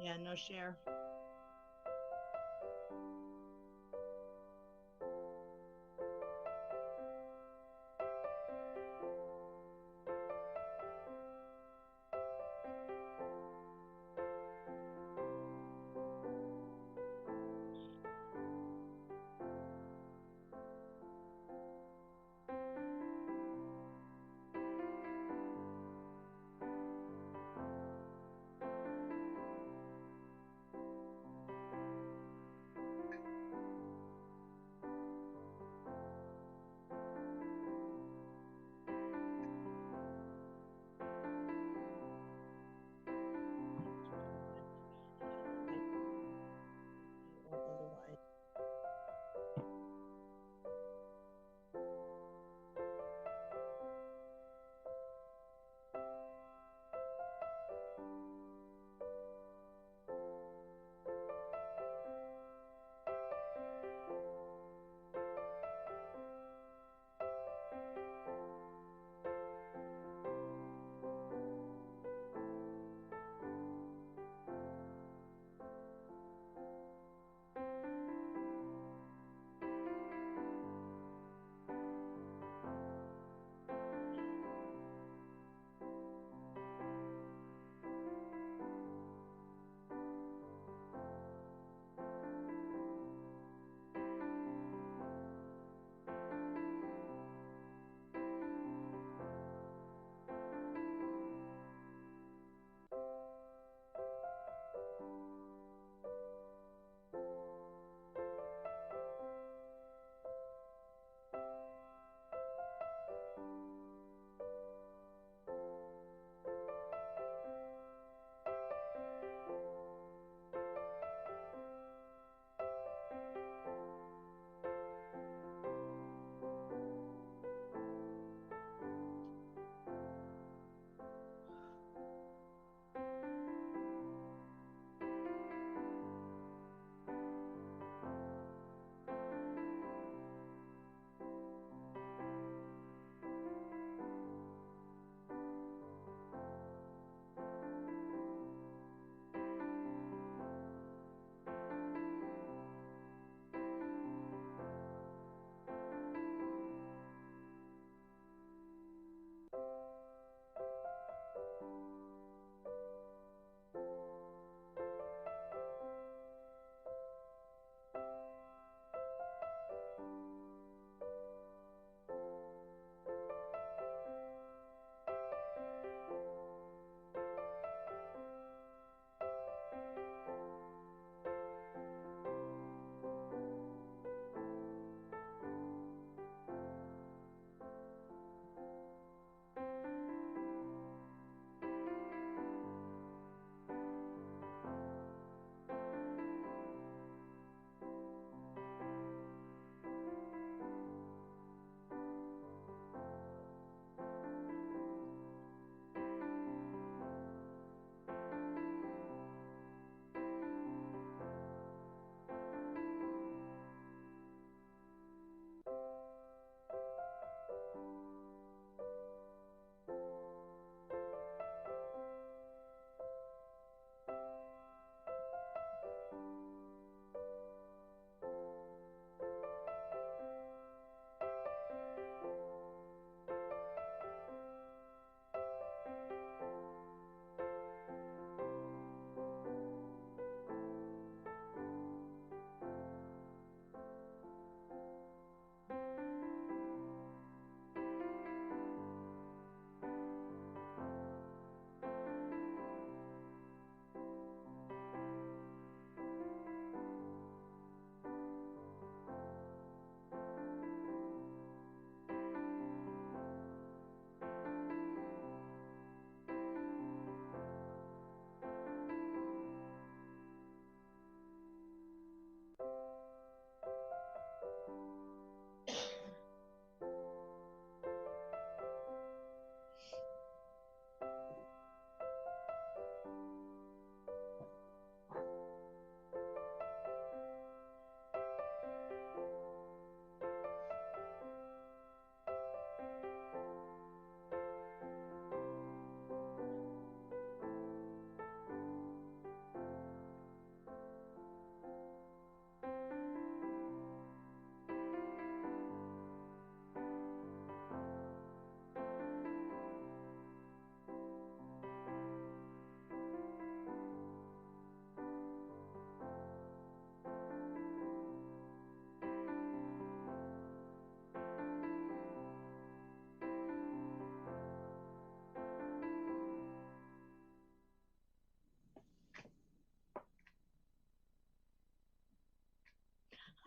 Yeah, no share.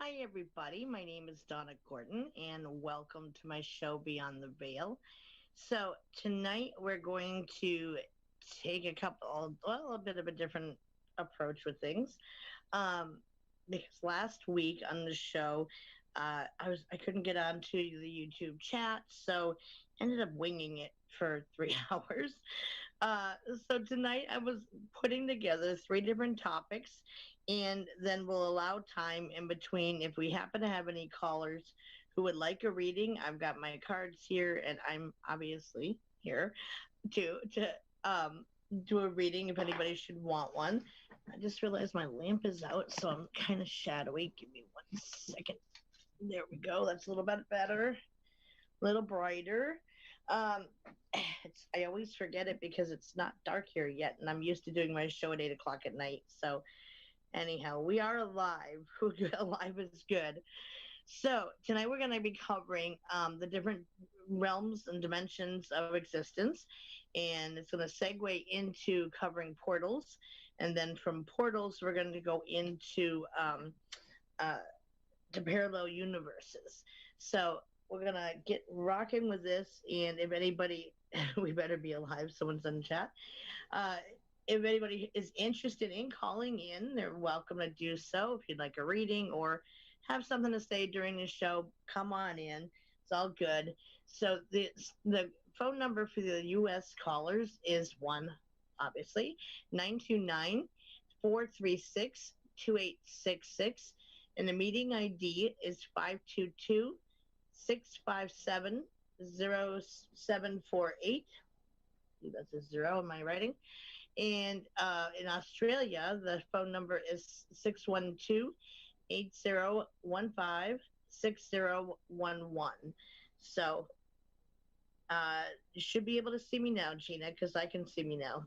Hi, everybody. My name is Donna Gorton, and welcome to my show, Beyond the Veil. So, tonight we're going to take a bit of a different approach with things. Um, because last week on the show, I couldn't get onto the YouTube chat, so ended up winging it for 3 hours. So tonight I was putting together three different topics, and then we'll allow time in between if we happen to have any callers who would like a reading. I've got my cards here, and I'm obviously here to do a reading if anybody should want one. I just realized my lamp is out, so I'm kind of shadowy. Give me 1 second. There we go. That's a little bit better, a little brighter. Um, I always forget it because it's not dark here yet, and I'm used to doing my show at 8 o'clock at night. So anyhow, we are alive. Alive is good. So tonight we're going to be covering the different realms and dimensions of existence, and it's going to segue into covering portals, and then from portals we're going to go into uh, to parallel universes. So we're gonna get rocking with this, and if anybody, we better be alive. Someone's in chat. Uh, if anybody is interested in calling in, they're welcome to do so. If you'd like a reading or have something to say during the show, come on in. It's all good. So the phone number for the U.S. callers is obviously 929-436-2866. And the meeting ID is 522-657-0748. That's a zero in my writing. And in Australia, the phone number is 612-8015-6011. So you should be able to see me now, Gina, because I can see me now.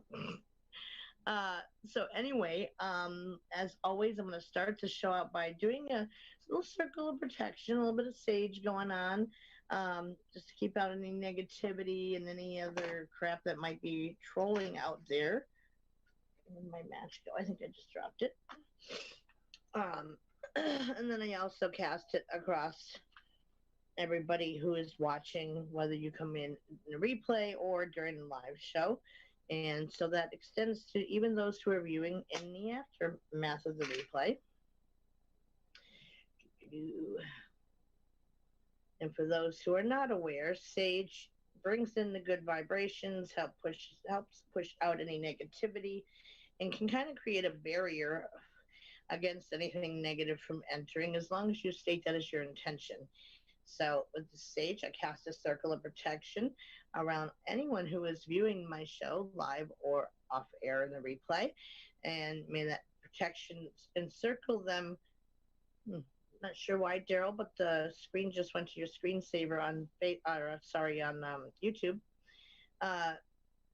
So anyway, as always, I'm going to start the show out by doing a little circle of protection, a little bit of sage going on, just to keep out any negativity and any other crap that might be trolling out there. Where did my match go? I think I just dropped it. And then I also cast it across everybody who is watching, whether you come in a replay or during the live show. And so that extends to even those who are viewing in the aftermath of the replay. And for those who are not aware, sage brings in the good vibrations, helps push out any negativity, and can kind of create a barrier against anything negative from entering, as long as you state that as your intention. So with the sage, I cast a circle of protection around anyone who is viewing my show live or off air in the replay, and may that protection encircle them. Not sure why, Daryl, but the screen just went to your screensaver on YouTube.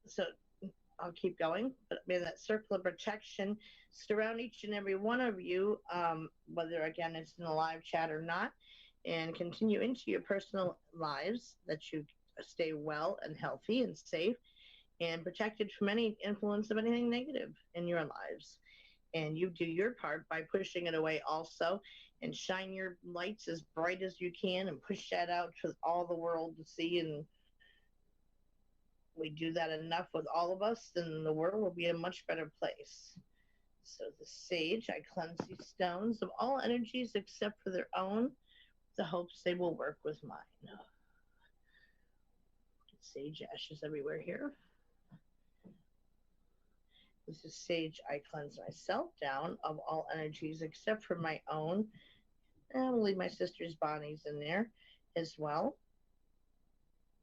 So I'll keep going, but may that circle of protection surround each and every one of you, whether again it's in a live chat or not, and continue into your personal lives, that you stay well and healthy and safe and protected from any influence of anything negative in your lives. And you do your part by pushing it away also, and shine your lights as bright as you can and push that out to all the world to see. And we do that enough with all of us, then the world will be a much better place. So the sage, I cleanse these stones of all energies except for their own, the hopes they will work with mine. Sage ashes everywhere here. This is sage. I cleanse myself down of all energies except for my own. And I'll leave my sister's Bonnie's in there as well.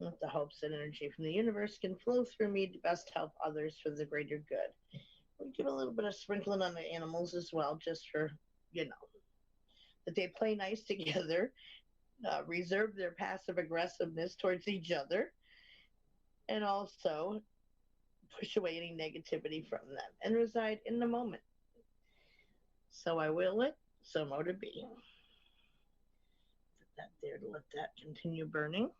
With the hopes that energy from the universe can flow through me to best help others for the greater good. We give a little bit of sprinkling on the animals as well, just for, that they play nice together, reserve their passive aggressiveness towards each other, and also push away any negativity from them and reside in the moment. So I will it, so mote it be. Put that there to let that continue burning.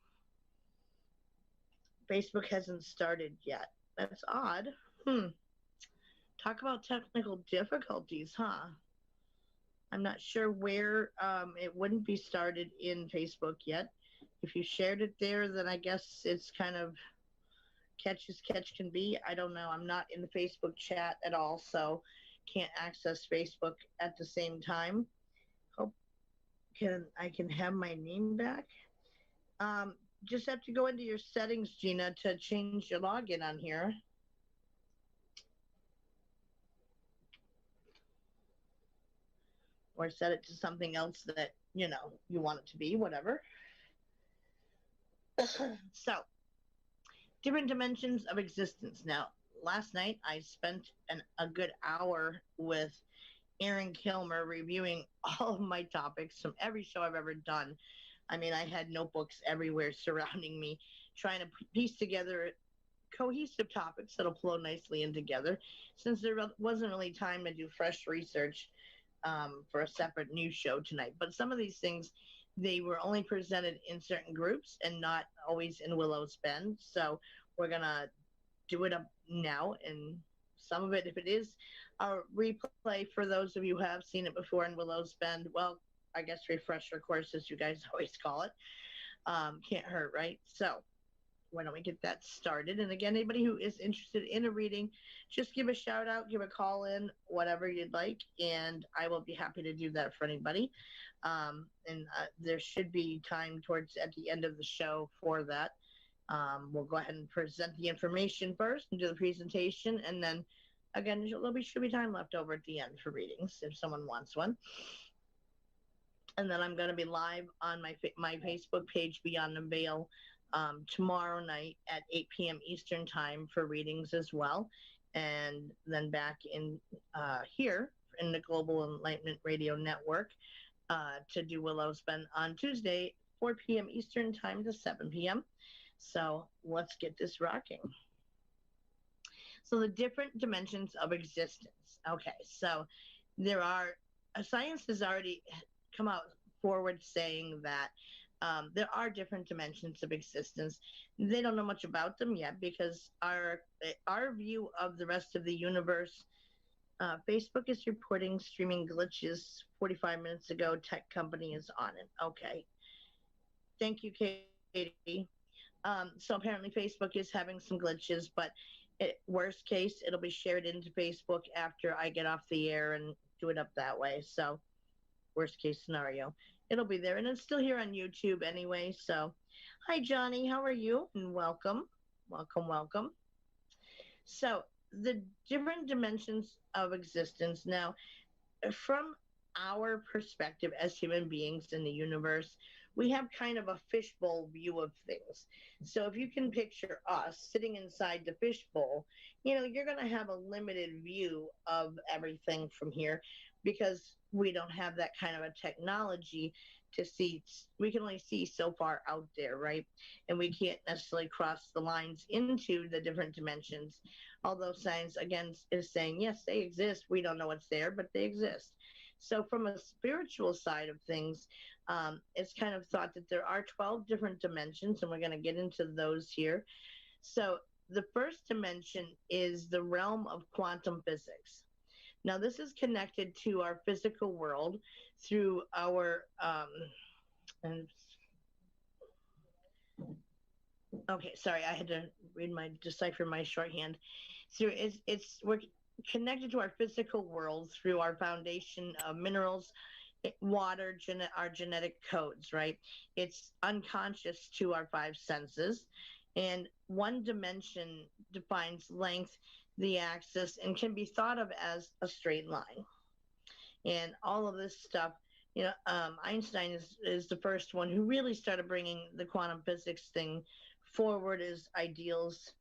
Facebook hasn't started yet. That's odd. Talk about technical difficulties, huh? I'm not sure where. It wouldn't be started in Facebook yet. If you shared it there, then I guess it's kind of catch as catch can be. I don't know. I'm not in the Facebook chat at all, so can't access Facebook at the same time. Hope I can have my name back. Um, just have to go into your settings, Gina, to change your login on here. Or set it to something else that, you want it to be, whatever. So, different dimensions of existence. Now, last night I spent a good hour with Aaron Kilmer reviewing all of my topics from every show I've ever done. I mean, I had notebooks everywhere surrounding me, trying to piece together cohesive topics that'll flow nicely in together, since there wasn't really time to do fresh research for a separate news show tonight. But some of these things, they were only presented in certain groups and not always in Willow's Bend. So we're going to do it up now. And some of it, if it is a replay for those of you who have seen it before in Willow's Bend, well, I guess refresher course, as you guys always call it, can't hurt, right? So why don't we get that started? And again, anybody who is interested in a reading, just give a shout out, give a call in, whatever you'd like, and I will be happy to do that for anybody. And there should be time towards at the end of the show for that. We'll go ahead and present the information first and do the presentation, and then again, should be time left over at the end for readings if someone wants one. And then I'm going to be live on my Facebook page, Beyond the Veil, tomorrow night at 8 p.m. Eastern time for readings as well. And then back in here in the Global Enlightenment Radio Network to do Willow's Bend on Tuesday, 4 p.m. Eastern time to 7 p.m. So let's get this rocking. So the different dimensions of existence. Okay, so there are, science has already come out forward saying that there are different dimensions of existence. They don't know much about them yet because our view of the rest of the universe, Facebook is reporting streaming glitches 45 minutes ago. Tech company is on it. Okay. Thank you, Katie. So apparently Facebook is having some glitches, but worst case, it'll be shared into Facebook after I get off the air and do it up that way. So worst case scenario, it'll be there, and it's still here on YouTube anyway. So hi, Johnny, how are you? And welcome. So the different dimensions of existence. Now, from our perspective as human beings in the universe, we have kind of a fishbowl view of things. So if you can picture us sitting inside the fishbowl, you're going to have a limited view of everything from here because we don't have that kind of a technology to see. We can only see so far out there, right? And we can't necessarily cross the lines into the different dimensions. Although science, again, is saying, yes, they exist. We don't know what's there, but they exist. So from a spiritual side of things, it's kind of thought that there are 12 different dimensions, and we're going to get into those here. So the first dimension is the realm of quantum physics. Now, this is connected to our physical world through our, okay, sorry, I had to decipher my shorthand. So we're connected to our physical world through our foundation of minerals, water, our genetic codes, right? It's unconscious to our five senses. And one dimension defines length, the axis, and can be thought of as a straight line. And all of this stuff, Einstein is the first one who really started bringing the quantum physics thing forward as ideals.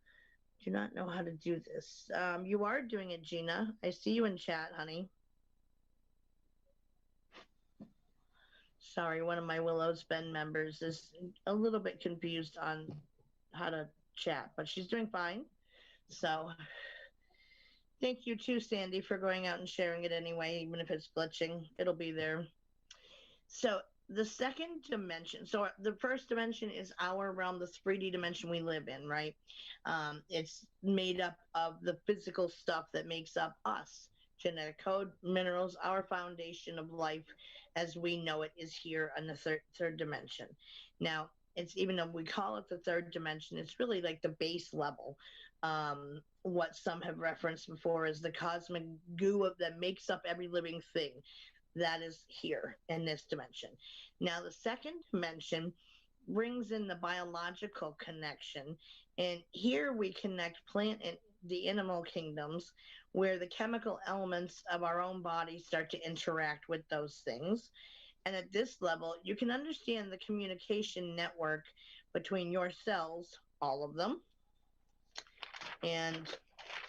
Do not know how to do this. You are doing it, Gina. I see you in chat, honey. Sorry, one of my Willow's Bend members is a little bit confused on how to chat, but she's doing fine. So thank you too, Sandy, for going out and sharing it anyway, even if it's glitching, it'll be there. So the second dimension, so the first dimension is our realm, the 3D dimension we live in, right? It's made up of the physical stuff that makes up us, genetic code, minerals, our foundation of life as we know it is here on the third dimension. Now, it's even though we call it the third dimension, it's really like the base level. What some have referenced before is the cosmic goo that makes up every living thing that is here in this dimension. Now, the second dimension brings in the biological connection, and here we connect plant and the animal kingdoms where the chemical elements of our own body start to interact with those things. And at this level, you can understand the communication network between your cells, all of them. And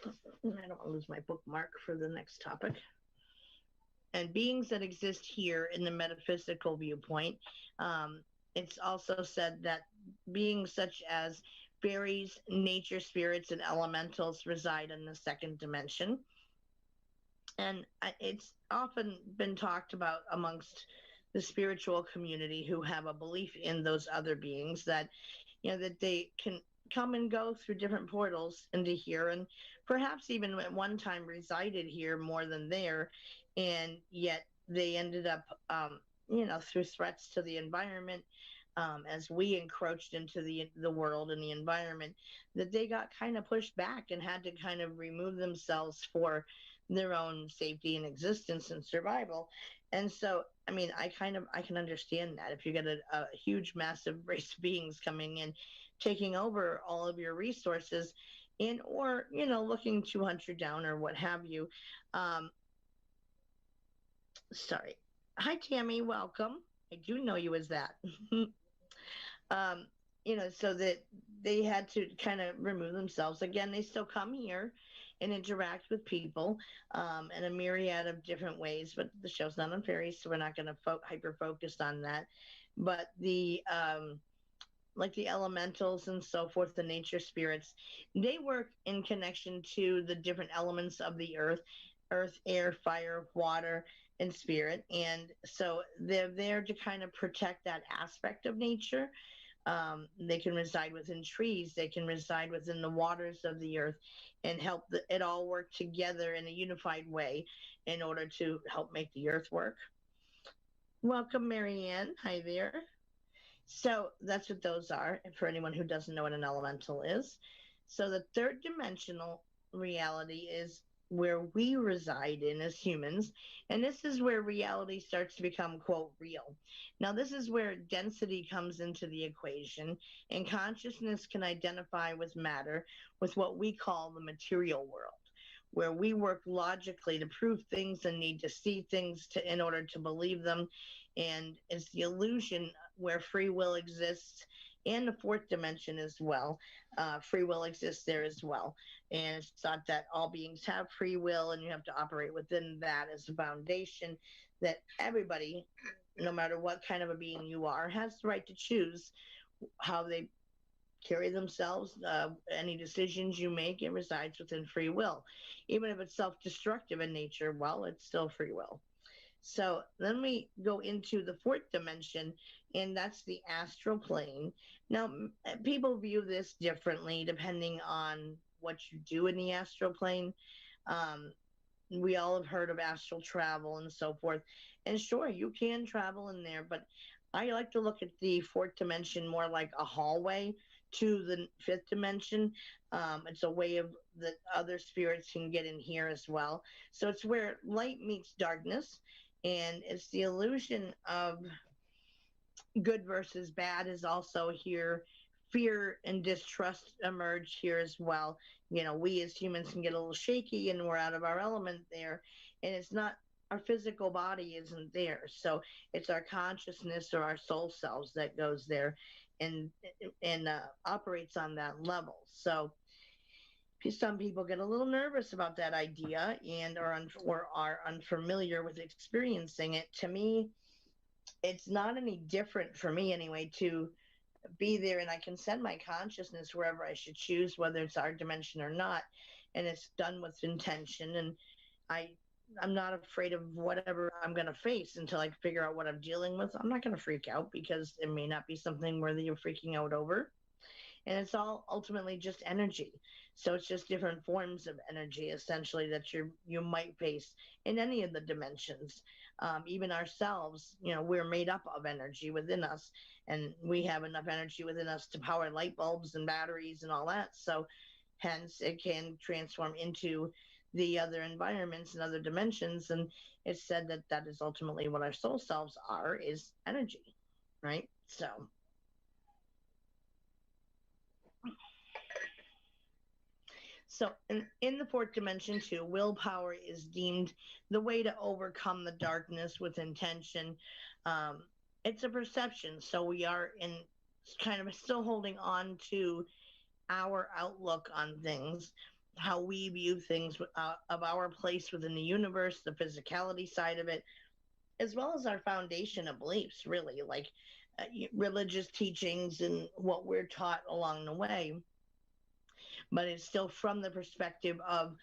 I don't want to lose my bookmark for the next topic. And beings that exist here in the metaphysical viewpoint. It's also said that beings such as fairies, nature spirits, and elementals reside in the second dimension. And it's often been talked about amongst the spiritual community who have a belief in those other beings that, that they can come and go through different portals into here, and perhaps even at one time resided here more than there, and yet they ended up, through threats to the environment, as we encroached into the world and the environment, that they got kind of pushed back and had to kind of remove themselves for their own safety and existence and survival. And so, I can understand that if you get a huge, massive race of beings coming in, taking over all of your resources, or looking to hunt you down or what have you. Sorry. Hi, Tammy. Welcome. I do know you as that. So that they had to kind of remove themselves. Again, they still come here and interact with people in a myriad of different ways, but the show's not on fairies, so we're not going to hyper-focus on that. But the like the elementals and so forth, the nature spirits, they work in connection to the different elements of the earth, air, fire, water, and spirit. And so they're there to kind of protect that aspect of nature. They can reside within trees. They can reside within the waters of the earth and help it all work together in a unified way in order to help make the earth work. Welcome, Marianne. Hi there. So that's what those are, for anyone who doesn't know what an elemental is. So the third dimensional reality is where we reside in as humans, and this is where reality starts to become, quote, real. Now, this is where density comes into the equation, and consciousness can identify with matter, with what we call the material world, where we work logically to prove things and need to see things in order to believe them. And it's the illusion where free will exists, and the fourth dimension as well. Free will exists there as well. And it's thought that all beings have free will, and you have to operate within that as a foundation, that everybody, no matter what kind of a being you are, has the right to choose how they carry themselves. Any decisions you make, it resides within free will. Even if it's self-destructive in nature, well, it's still free will. So then we go into the fourth dimension, and that's the astral plane. Now, people view this differently depending on what you do in the astral plane. We all have heard of astral travel and so forth. And sure, you can travel in there, but I like to look at the fourth dimension more like a hallway to the fifth dimension. It's a way of the other spirits can get in here as well. So it's where light meets darkness. And it's the illusion of good versus bad is also here. Fear and distrust emerge here as well. We as humans can get a little shaky and we're out of our element there. And it's not, our physical body isn't there. So it's our consciousness or our soul selves that goes there and operates on that level. So some people get a little nervous about that idea and are unfamiliar with experiencing it. To me, it's not any different for me anyway to be there, and I can send my consciousness wherever I should choose, whether it's our dimension or not, and it's done with intention. And I'm not afraid of whatever I'm going to face until I figure out what I'm dealing with. I'm not going to freak out because it may not be something worthy of freaking out over. and it's all ultimately just energy. So it's just different forms of energy, essentially, that you might face in any of the dimensions. Even ourselves, we're made up of energy within us, and we have enough energy within us to power light bulbs and batteries and all that. So hence it can transform into the other environments and other dimensions. And it's said that that is ultimately what our soul selves are, is energy, right? So in the fourth dimension too, willpower is deemed the way to overcome the darkness with intention. Um, it's a perception. So we are in kind of still holding on to our outlook on things, how we view things, of our place within the universe, the physicality side of it, as well as our foundation of beliefs, really, like religious teachings and what we're taught along the way. But it's still from the perspective of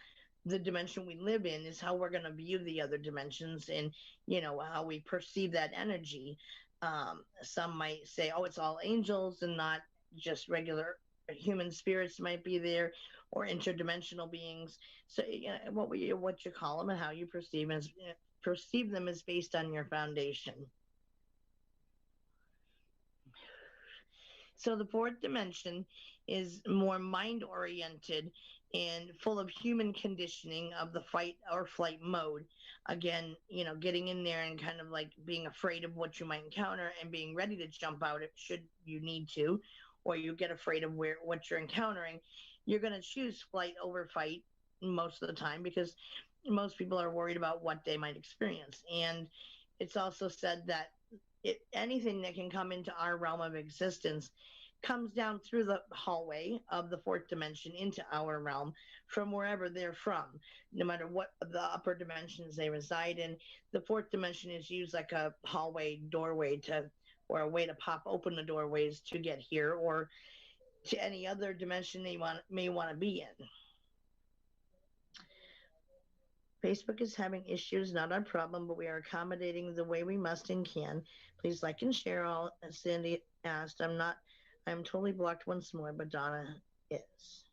the dimension we live in, is how we're going to view the other dimensions, and how we perceive that energy. Some might say, oh, it's all angels and not just regular human spirits might be there, or interdimensional beings. So what you call them and how you perceive them is based on your foundation. So the fourth dimension is more mind oriented and full of human conditioning of the fight or flight mode. Again, getting in there and kind of like being afraid of what you might encounter and being ready to jump out should you need to, or you get afraid of what you're encountering. You're going to choose flight over fight most of the time, because most people are worried about what they might experience. And it's also said that anything that can come into our realm of existence comes down through the hallway of the fourth dimension into our realm from wherever they're from, no matter what the upper dimensions they reside in. The fourth dimension is used like a hallway doorway or a way to pop open the doorways to get here, or to any other dimension they may want to be in. Facebook is having issues, not our problem, but we are accommodating the way we must and can. Please like and share all. Sandy asked, I'm totally blocked once more, but Donna is.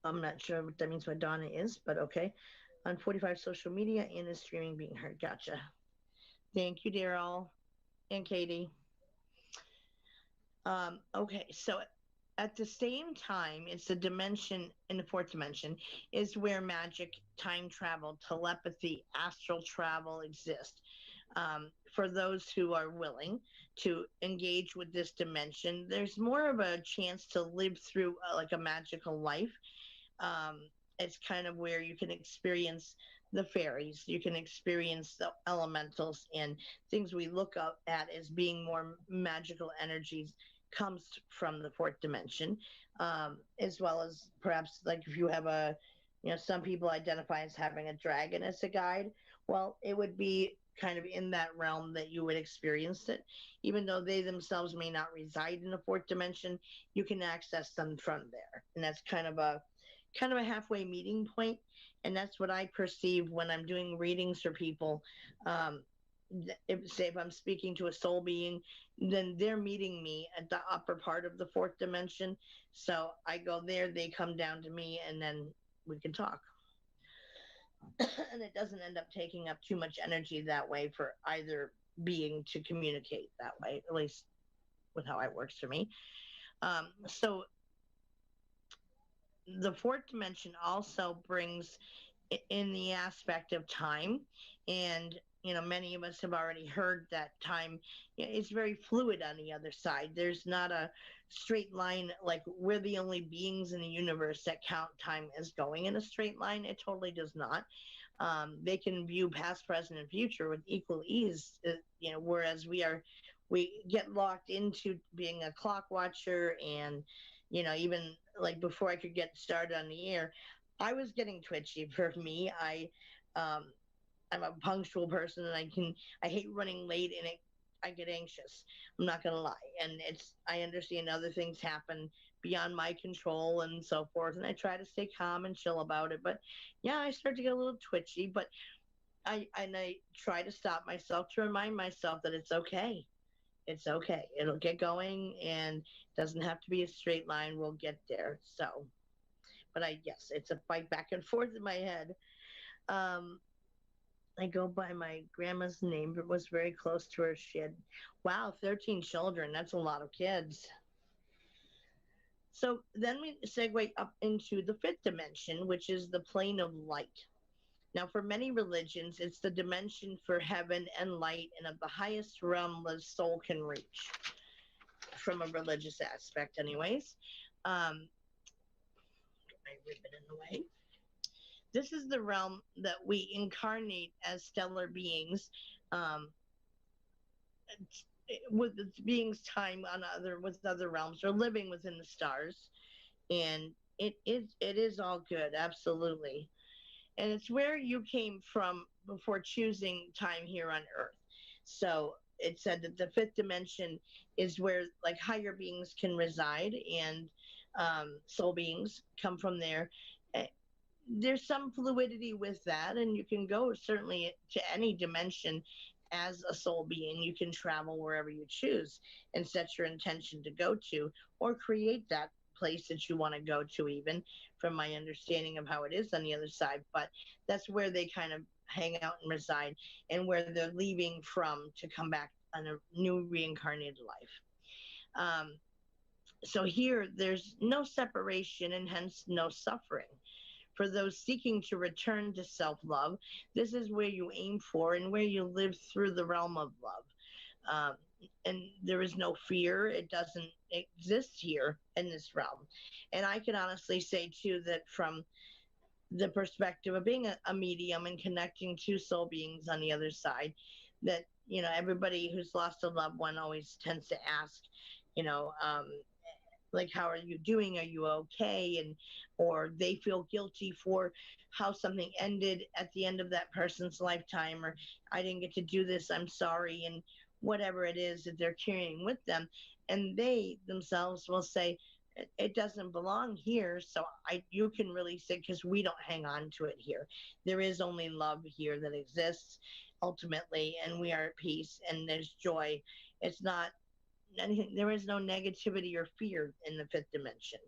I'm not sure what that means, what Donna is, but okay. On 45 social media and is streaming being heard. Gotcha. Thank you, Daryl and Katie. Okay, so at the same time, it's the dimension in the fourth dimension is where magic, time travel, telepathy, astral travel exist. For those who are willing to engage with this dimension, there's more of a chance to live through like a magical life. It's kind of where you can experience the fairies, you can experience the elementals, and things we look up at as being more magical energies comes from the fourth dimension, as well as perhaps like if you have some people identify as having a dragon as a guide. Well, it would be kind of in that realm that you would experience it. Even though they themselves may not reside in the fourth dimension, you can access them from there. And that's kind of a halfway meeting point. And that's what I perceive when I'm doing readings for people. If I'm speaking to a soul being, then they're meeting me at the upper part of the fourth dimension. So I go there, they come down to me, and then we can talk. And it doesn't end up taking up too much energy that way for either being to communicate that way, at least with how it works for me. So the fourth dimension also brings in the aspect of time, and many of us have already heard that time is very fluid on the other side. There's not a straight line, like we're the only beings in the universe that count time as going in a straight line. It totally does not. They can view past, present, and future with equal ease, whereas we get locked into being a clock watcher. And even like before I could get started on the air, I was getting twitchy. For me, I'm a punctual person, and I hate running late, and I get anxious. I'm not gonna lie, and I understand other things happen beyond my control and so forth, and I try to stay calm and chill about it. But yeah, I start to get a little twitchy, but I try to stop myself, to remind myself that it's okay. It's okay. It'll get going, and doesn't have to be a straight line. We'll get there. So, but yes, it's a fight back and forth in my head. Um, I go by my grandma's name, but was very close to her. She had, wow, 13 children. That's a lot of kids. So then we segue up into the fifth dimension, which is the plane of light. Now, for many religions, it's the dimension for heaven and light and of the highest realm the soul can reach, from a religious aspect, anyways. Get my ribbon in the way. This is the realm that we incarnate as stellar beings, um, with its beings' time on other realms, or living within the stars, and it is all good, absolutely. And it's where you came from before choosing time here on Earth. So it said that the fifth dimension is where like higher beings can reside, and soul beings come from there. Eh, There's some fluidity with that, and you can go certainly to any dimension as a soul being. You can travel wherever you choose and set your intention to go to, or create that place that you want to go to, even from my understanding of how it is on the other side. But that's where they kind of hang out and reside, and where they're leaving from to come back on a new reincarnated life. So here, there's no separation and hence no suffering. For those seeking to return to self love, this is where you aim for and where you live through the realm of love. Um, and there is no fear, it doesn't exist here in this realm. And I can honestly say, too, that from the perspective of being a medium and connecting to soul beings on the other side, that, everybody who's lost a loved one always tends to ask, you know, like, how are you doing, are you okay, and or they feel guilty for how something ended at the end of that person's lifetime, or I didn't get to do this, I'm sorry, and whatever it is that they're carrying with them. And they themselves will say, it doesn't belong here, so you can release it, because we don't hang on to it here. There is only love here that exists ultimately, and we are at peace, and there's joy. It's not anything, there is no negativity or fear in the fifth dimension.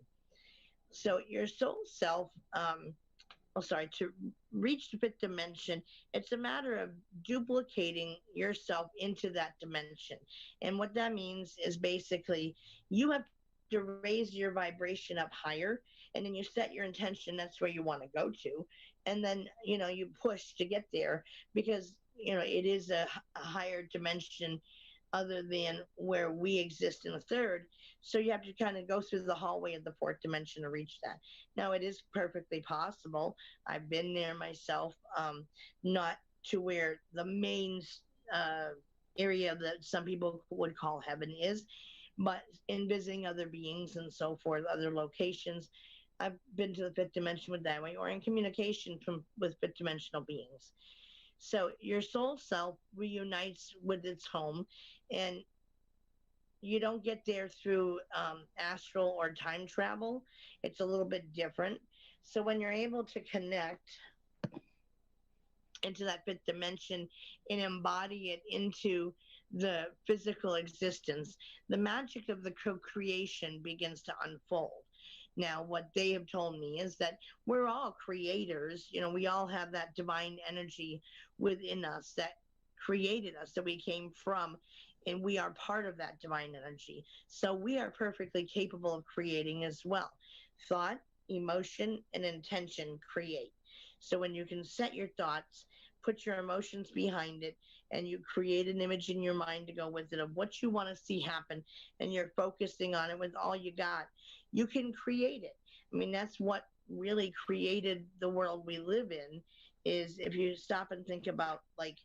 So your soul self, to reach the fifth dimension, it's a matter of duplicating yourself into that dimension. And what that means is basically you have to raise your vibration up higher, and then you set your intention, that's where you want to go to. And then, you push to get there, because, it is a higher dimension other than where we exist in the third. So you have to kind of go through the hallway of the fourth dimension to reach that. Now, it is perfectly possible. I've been there myself, not to where the main uh, area that some people would call heaven is, but in visiting other beings and so forth, other locations, I've been to the fifth dimension with that way, or in communication with fifth dimensional beings. So your soul self reunites with its home, and you don't get there through astral or time travel. It's a little bit different. So when you're able to connect into that fifth dimension and embody it into the physical existence, the magic of the co-creation begins to unfold. Now, what they have told me is that we're all creators. We all have that divine energy within us that created us, that we came from, and we are part of that divine energy. So we are perfectly capable of creating as well. Thought, emotion, and intention create. So when you can set your thoughts, put your emotions behind it, and you create an image in your mind to go with it of what you want to see happen, and you're focusing on it with all you got, you can create it. I mean, that's what really created the world we live in, is if you stop and think about, like,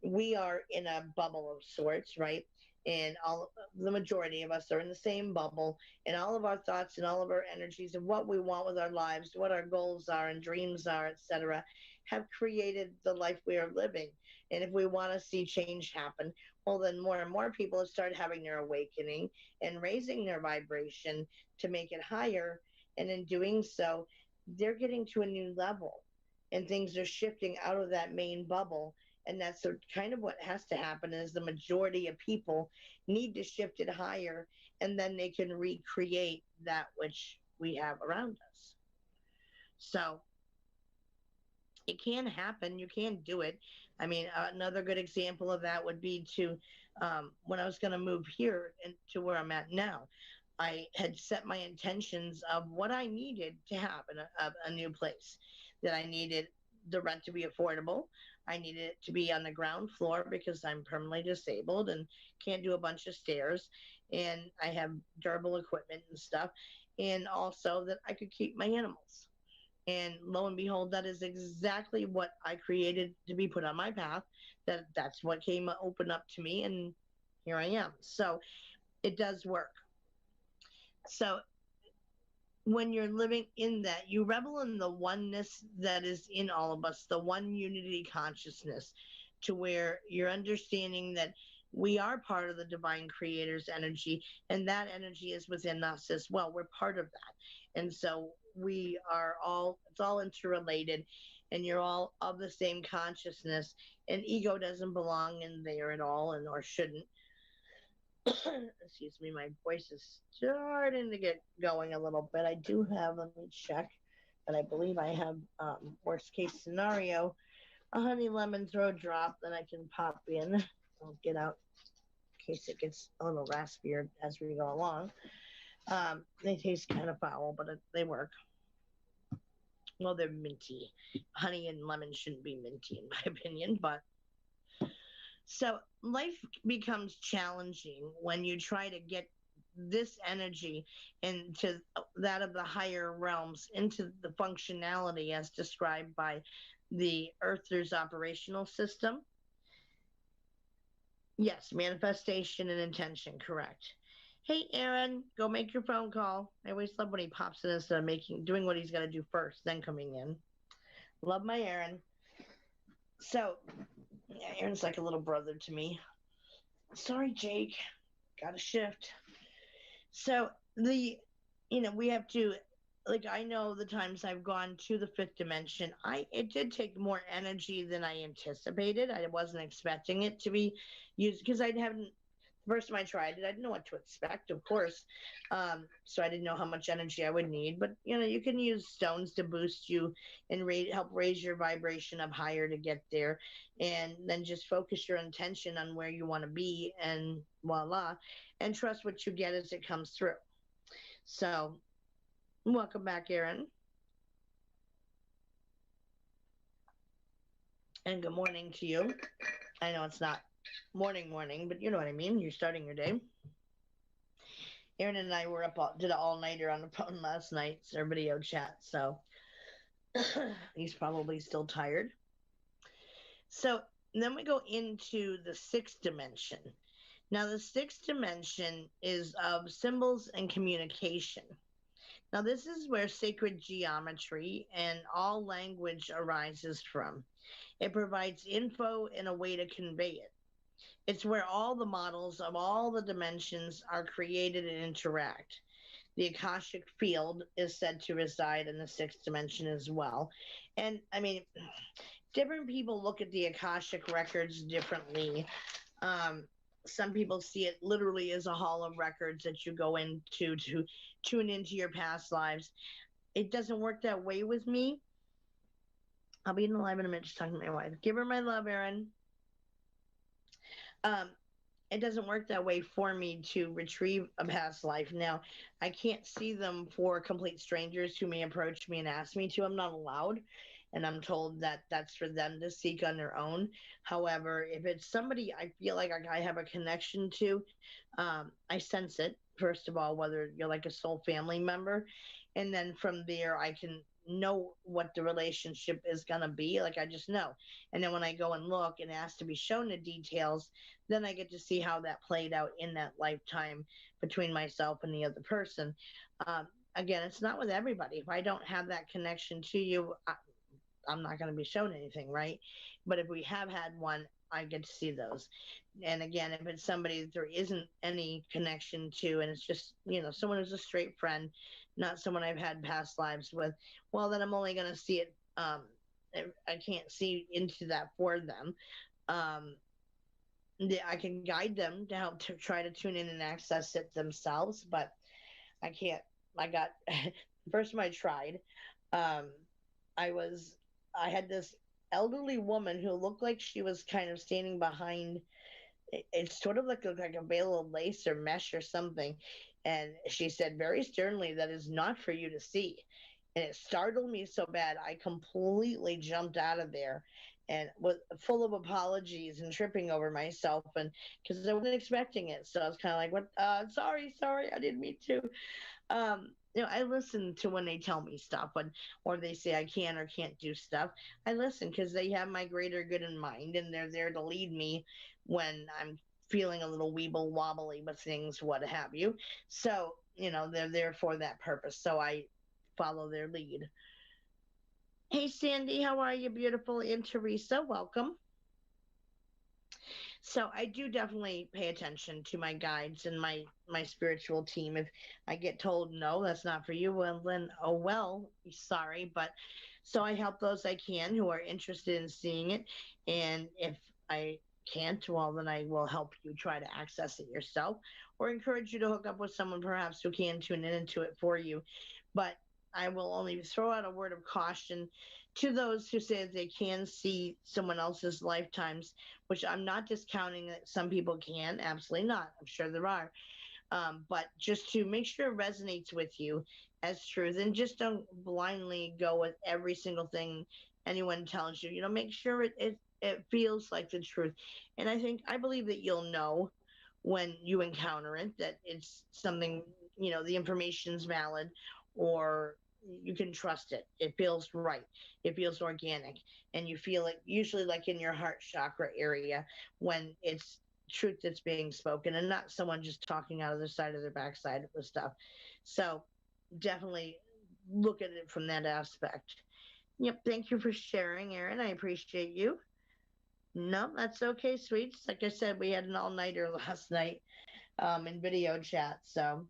we are in a bubble of sorts, right? And the majority of us are in the same bubble, and all of our thoughts and all of our energies and what we want with our lives, what our goals are and dreams are, etc., have created the life we are living. And if we want to see change happen, well, then more and more people start having their awakening and raising their vibration to make it higher. And in doing so, they're getting to a new level, and things are shifting out of that main bubble And that's kind of what has to happen is the majority of people need to shift it higher, and then they can recreate that which we have around us. So it can happen. You can do it. I mean, another good example of that would be to when I was going to move here to where I'm at now. I had set my intentions of what I needed to have in a new place. That I needed the rent to be affordable. I needed it to be on the ground floor because I'm permanently disabled and can't do a bunch of stairs. And I have durable equipment and stuff. And also that I could keep my animals. And lo and behold, that is exactly what I created to be put on my path. That's what came open up to me, and here I am. So it does work. So when you're living in that, you revel in the oneness that is in all of us, the one unity consciousness, to where you're understanding that we are part of the divine creator's energy, and that energy is within us as well. We're part of that. And so we are all, it's all interrelated, and you're all of the same consciousness, and ego doesn't belong in there at all, and or shouldn't. Excuse me, my voice is starting to get going a little bit. I do have, let me check, but I believe I have, worst case scenario, a honey lemon throat drop that I can pop in. I'll get out in case it gets a little raspier as we go along. They taste kind of foul, but they work. Well, they're minty. Honey and lemon shouldn't be minty, in my opinion, but so life becomes challenging when you try to get this energy into that of the higher realms, into the functionality as described by the Earthers operational system. Yes, manifestation and intention, correct. Hey, Aaron, go make your phone call. I always love when he pops in instead of doing what he's got to do first, then coming in. Love my Aaron. So, yeah, Aaron's like a little brother to me. Sorry, Jake. Got to shift. So we have to, like, I know the times I've gone to the fifth dimension, it did take more energy than I anticipated. I wasn't expecting it to be used because I haven't. The first time I tried it, I didn't know what to expect, of course. So I didn't know how much energy I would need. But, you can use stones to boost you and help raise your vibration up higher to get there. And then just focus your intention on where you want to be, and voila. And trust what you get as it comes through. So welcome back, Aaron. And good morning to you. I know it's not morning, but you know what I mean. You're starting your day. Aaron and I were did an all-nighter on the phone last night. It's our video chat, so he's probably still tired. So then we go into the sixth dimension. Now, the sixth dimension is of symbols and communication. Now, this is where sacred geometry and all language arises from. It provides info and a way to convey it. It's where all the models of all the dimensions are created and interact. The Akashic field is said to reside in the sixth dimension as well. And I mean, different people look at the Akashic records differently. Some people see it literally as a hall of records that you go into to tune into your past lives. It doesn't work that way with me. I'll be in the live in a minute just talking to my wife. Give her my love, Aaron. It doesn't work that way for me to retrieve a past life. Now, I can't see them for complete strangers who may approach me and ask me to. I'm not allowed, and I'm told that that's for them to seek on their own. However, if it's somebody I feel like I have a connection to, I sense it, first of all, whether you're like a soul family member, and then from there I can know what the relationship is going to be. Like, I just know. And then when I go and look and ask to be shown the details, then I get to see how that played out in that lifetime between myself and the other person. Again, it's not with everybody. If I don't have that connection to you, I'm not going to be shown anything, right? But if we have had one, I get to see those. And again, if it's somebody that there isn't any connection to, and it's just, someone who's a straight friend, not someone I've had past lives with, well, then I'm only going to see it. I can't see into that for them. I can guide them to help to try to tune in and access it themselves, but I can't. I got the first time I tried. Um, I was I had this elderly woman who looked like she was kind of standing behind. It sort of looked like a veil of lace or mesh or something, and she said very sternly, "That is not for you to see." And it startled me so bad I completely jumped out of there and was full of apologies and tripping over myself, and because I wasn't expecting it, so I was kind of like, "What? Sorry, I didn't mean to." I listen to when they tell me stuff, or they say I can or can't do stuff. I listen because they have my greater good in mind, and they're there to lead me when I'm feeling a little weeble wobbly with things, what have you. So they're there for that purpose. So I follow their lead. Hey, Sandy, how are you, beautiful? And Teresa, welcome. So I do definitely pay attention to my guides and my spiritual team. If I get told no, that's not for you, well then, oh well, sorry. But so I help those I can who are interested in seeing it, and if I can't, well then I will help you try to access it yourself, or encourage you to hook up with someone perhaps who can tune in into it for you. But I will only throw out a word of caution to those who say that they can see someone else's lifetimes, which I'm not discounting that some people can, absolutely not. I'm sure there are. But just to make sure it resonates with you as truth, and just don't blindly go with every single thing anyone tells you. Make sure it feels like the truth. And I believe that you'll know when you encounter it that it's something, the information's valid, or you can trust it. It feels right. It feels organic, and you feel it usually like in your heart chakra area when it's truth that's being spoken and not someone just talking out of the side of their backside with stuff. So definitely look at it from that aspect. Yep. Thank you for sharing, Erin. I appreciate you. No, that's okay, sweets. Like I said, we had an all-nighter last night in video chat. So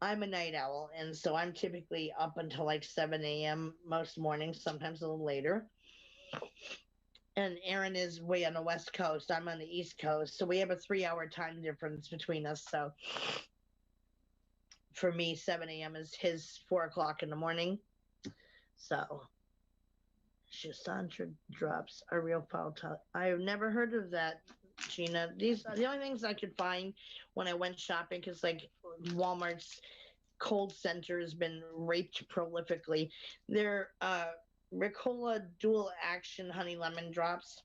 I'm a night owl, and so I'm typically up until like 7 a.m. most mornings, sometimes a little later. And Erin is way on the West Coast. I'm on the East Coast. So we have a 3-hour time difference between us. So for me, 7 a.m. is his 4 o'clock in the morning. So Shasantra drops a real foul. I've never heard of that, Gina. These are the only things I could find when I went shopping, because like Walmart's cold center has been raped prolifically. They're Ricola dual action honey lemon drops.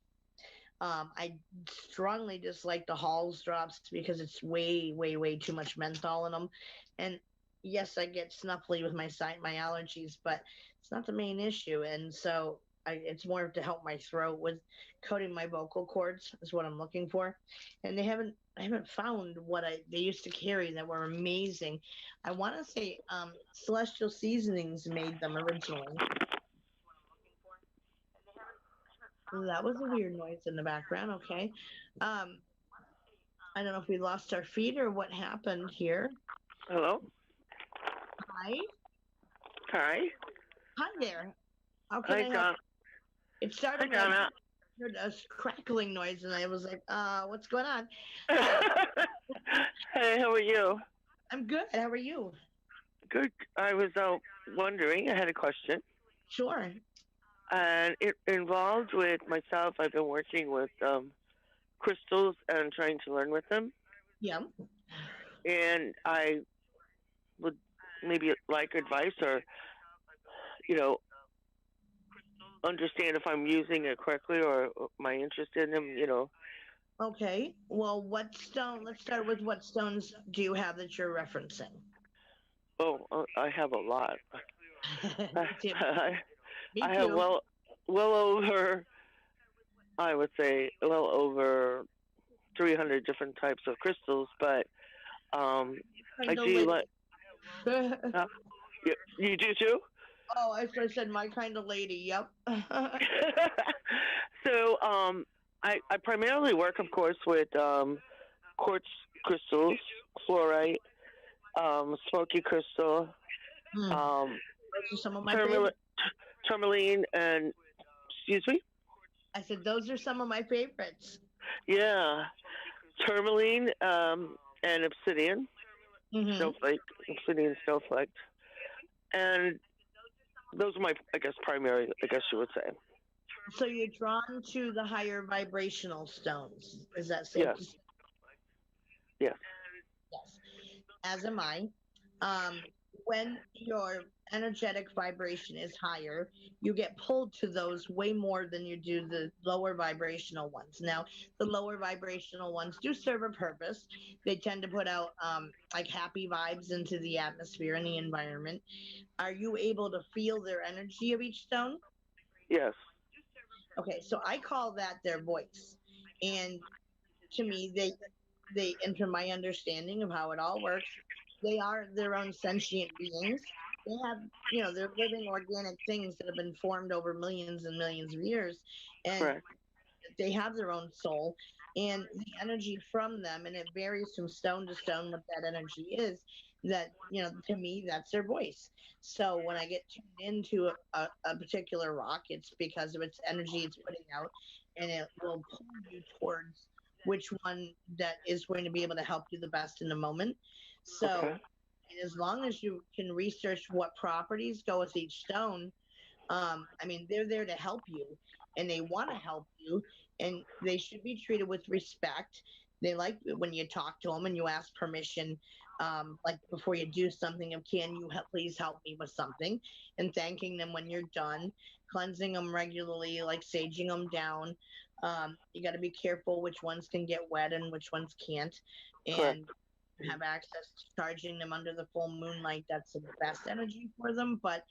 I strongly dislike the Halls drops because it's way, way, way too much menthol in them. And yes, I get snuffly with my allergies, but it's not the main issue. And so it's more to help my throat with coating my vocal cords is what I'm looking for. And I haven't found what they used to carry that were amazing. I want to say Celestial Seasonings made them originally. That was a weird noise in the background. Okay. I don't know if we lost our feed or what happened here. Hello? Hi. Hi. Hi there. How can I help? Donna. It started Hi, Donna. I heard a crackling noise, and I was like, what's going on? Hey, how are you? I'm good. How are you? Good. I was wondering, I had a question. Sure. And it involved with myself. I've been working with crystals and trying to learn with them. Yeah. And I would maybe like advice or, understand if I'm using it correctly or am I interested in them. Okay. Well, let's start with what stones do you have that you're referencing? Oh, I have a lot. Me too. Me I have too. well over, I would say, well over 300 different types of crystals, but I do like. You do too? Oh, I said my kind of lady. Yep. So I primarily work, of course, with quartz crystals, fluorite, smoky crystal, Those are some of my favorites. tourmaline, and excuse me. I said those are some of my favorites. Yeah, tourmaline and obsidian, Hmm. snowflake, obsidian snowflake, and those are my, I guess, primary. I guess you would say. So you're drawn to the higher vibrational stones. Is that safe Yes, to say? yes. Yes. As am I. Um, when your energetic vibration is higher, you get pulled to those way more than you do the lower vibrational ones. Now, the lower vibrational ones do serve a purpose. They tend to put out like happy vibes into the atmosphere and the environment. Are you able to feel their energy of each stone? Yes. Okay, so I call that their voice. And to me, they enter my understanding of how it all works. They are their own sentient beings. They have, they're living organic things that have been formed over millions and millions of years, and Correct. they have their own soul. And the energy from them, and it varies from stone to stone what that energy is. That, to me, that's their voice. So when I get tuned into a particular rock, it's because of its energy it's putting out, and it will pull you towards which one that is going to be able to help you the best in the moment. Okay. So as long as you can research what properties go with each stone, I mean, they're there to help you, and they want to help you, and they should be treated with respect. They like it when you talk to them and you ask permission, like before you do something, of can you please help me with something, and thanking them when you're done, cleansing them regularly, like saging them down. You got to be careful which ones can get wet and which ones can't, and Correct. have access to charging them under the full moonlight. That's the best energy for them. But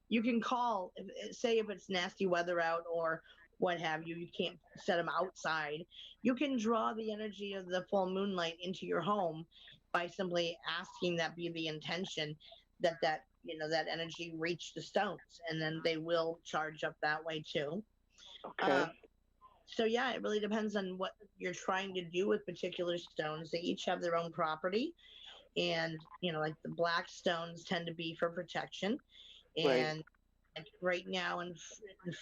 you can call, say if it's nasty weather out or what have you, you can't set them outside. You can draw the energy of the full moonlight into your home by simply asking that be the intention, that energy reach the stones, and then they will charge up that way too. Okay. um, so yeah, it really depends on what you're trying to do with particular stones. They each have their own property, and like the black stones tend to be for protection. Right. And like right now in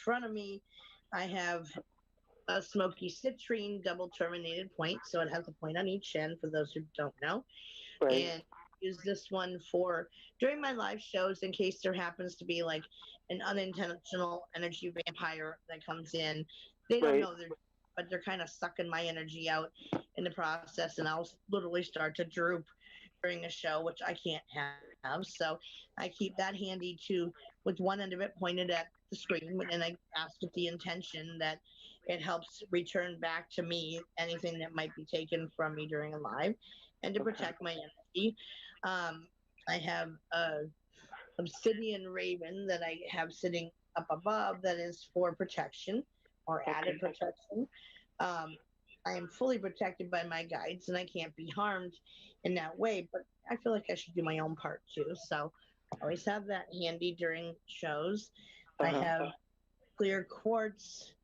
front of me, I have a smoky citrine double terminated point. So it has a point on each end for those who don't know. Right. And use this one for during my live shows in case there happens to be like an unintentional energy vampire that comes in. They don't Right. know they're, but they're kind of sucking my energy out in the process, and I'll literally start to droop during a show, which I can't have. So I keep that handy too, with one end of it pointed at the screen, and I ask with the intention that it helps return back to me anything that might be taken from me during a live, and to Okay. protect my energy. Um, I have a obsidian raven that I have sitting up above that is for protection or added Okay. protection. Um, I am fully protected by my guides and I can't be harmed in that way, but I feel like I should do my own part too. So I always have that handy during shows. Uh I huh. have clear quartz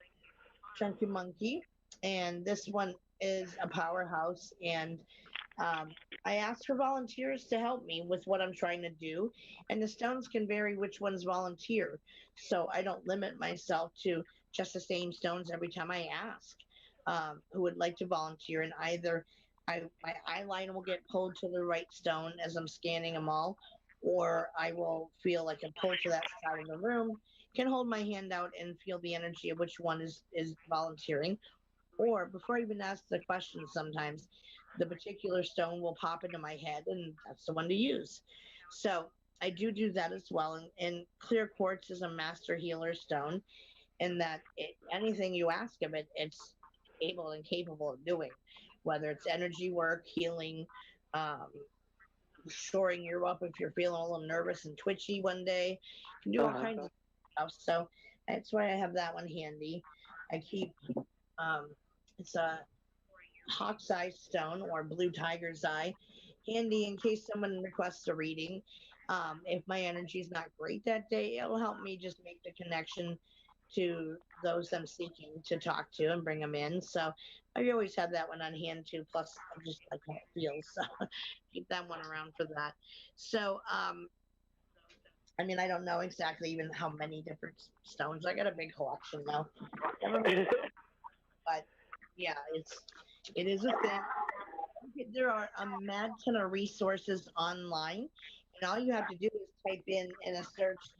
chunky monkey, and this one is a powerhouse. And I asked for volunteers to help me with what I'm trying to do, and the stones can vary which ones volunteer. So I don't limit myself to just the same stones every time I ask who would like to volunteer. And either my eye line will get pulled to the right stone as I'm scanning them all, or I will feel like a pull to that side of the room, can hold my hand out and feel the energy of which one is volunteering. Or before I even ask the question, sometimes the particular stone will pop into my head, and that's the one to use. So I do that as well. And clear quartz is a master healer stone, in that anything you ask of it, it's able and capable of doing, whether it's energy work, healing, um, shoring you up if you're feeling a little nervous and twitchy one day. You can do Uh all huh. kinds of stuff. So that's why I have that one handy. I keep um, it's a hawk's eye stone or blue tiger's eye handy in case someone requests a reading. If my energy is not great that day, it'll help me just make the connection to those I'm seeking to talk to and bring them in. So I always have that one on hand too. Plus, I just like how it feels. So keep that one around for that. So I mean, I don't know exactly even how many different stones. I got a big collection though. Never really, but yeah, it is a thing. There are a mad ton of resources online, and all you have to do is type in a search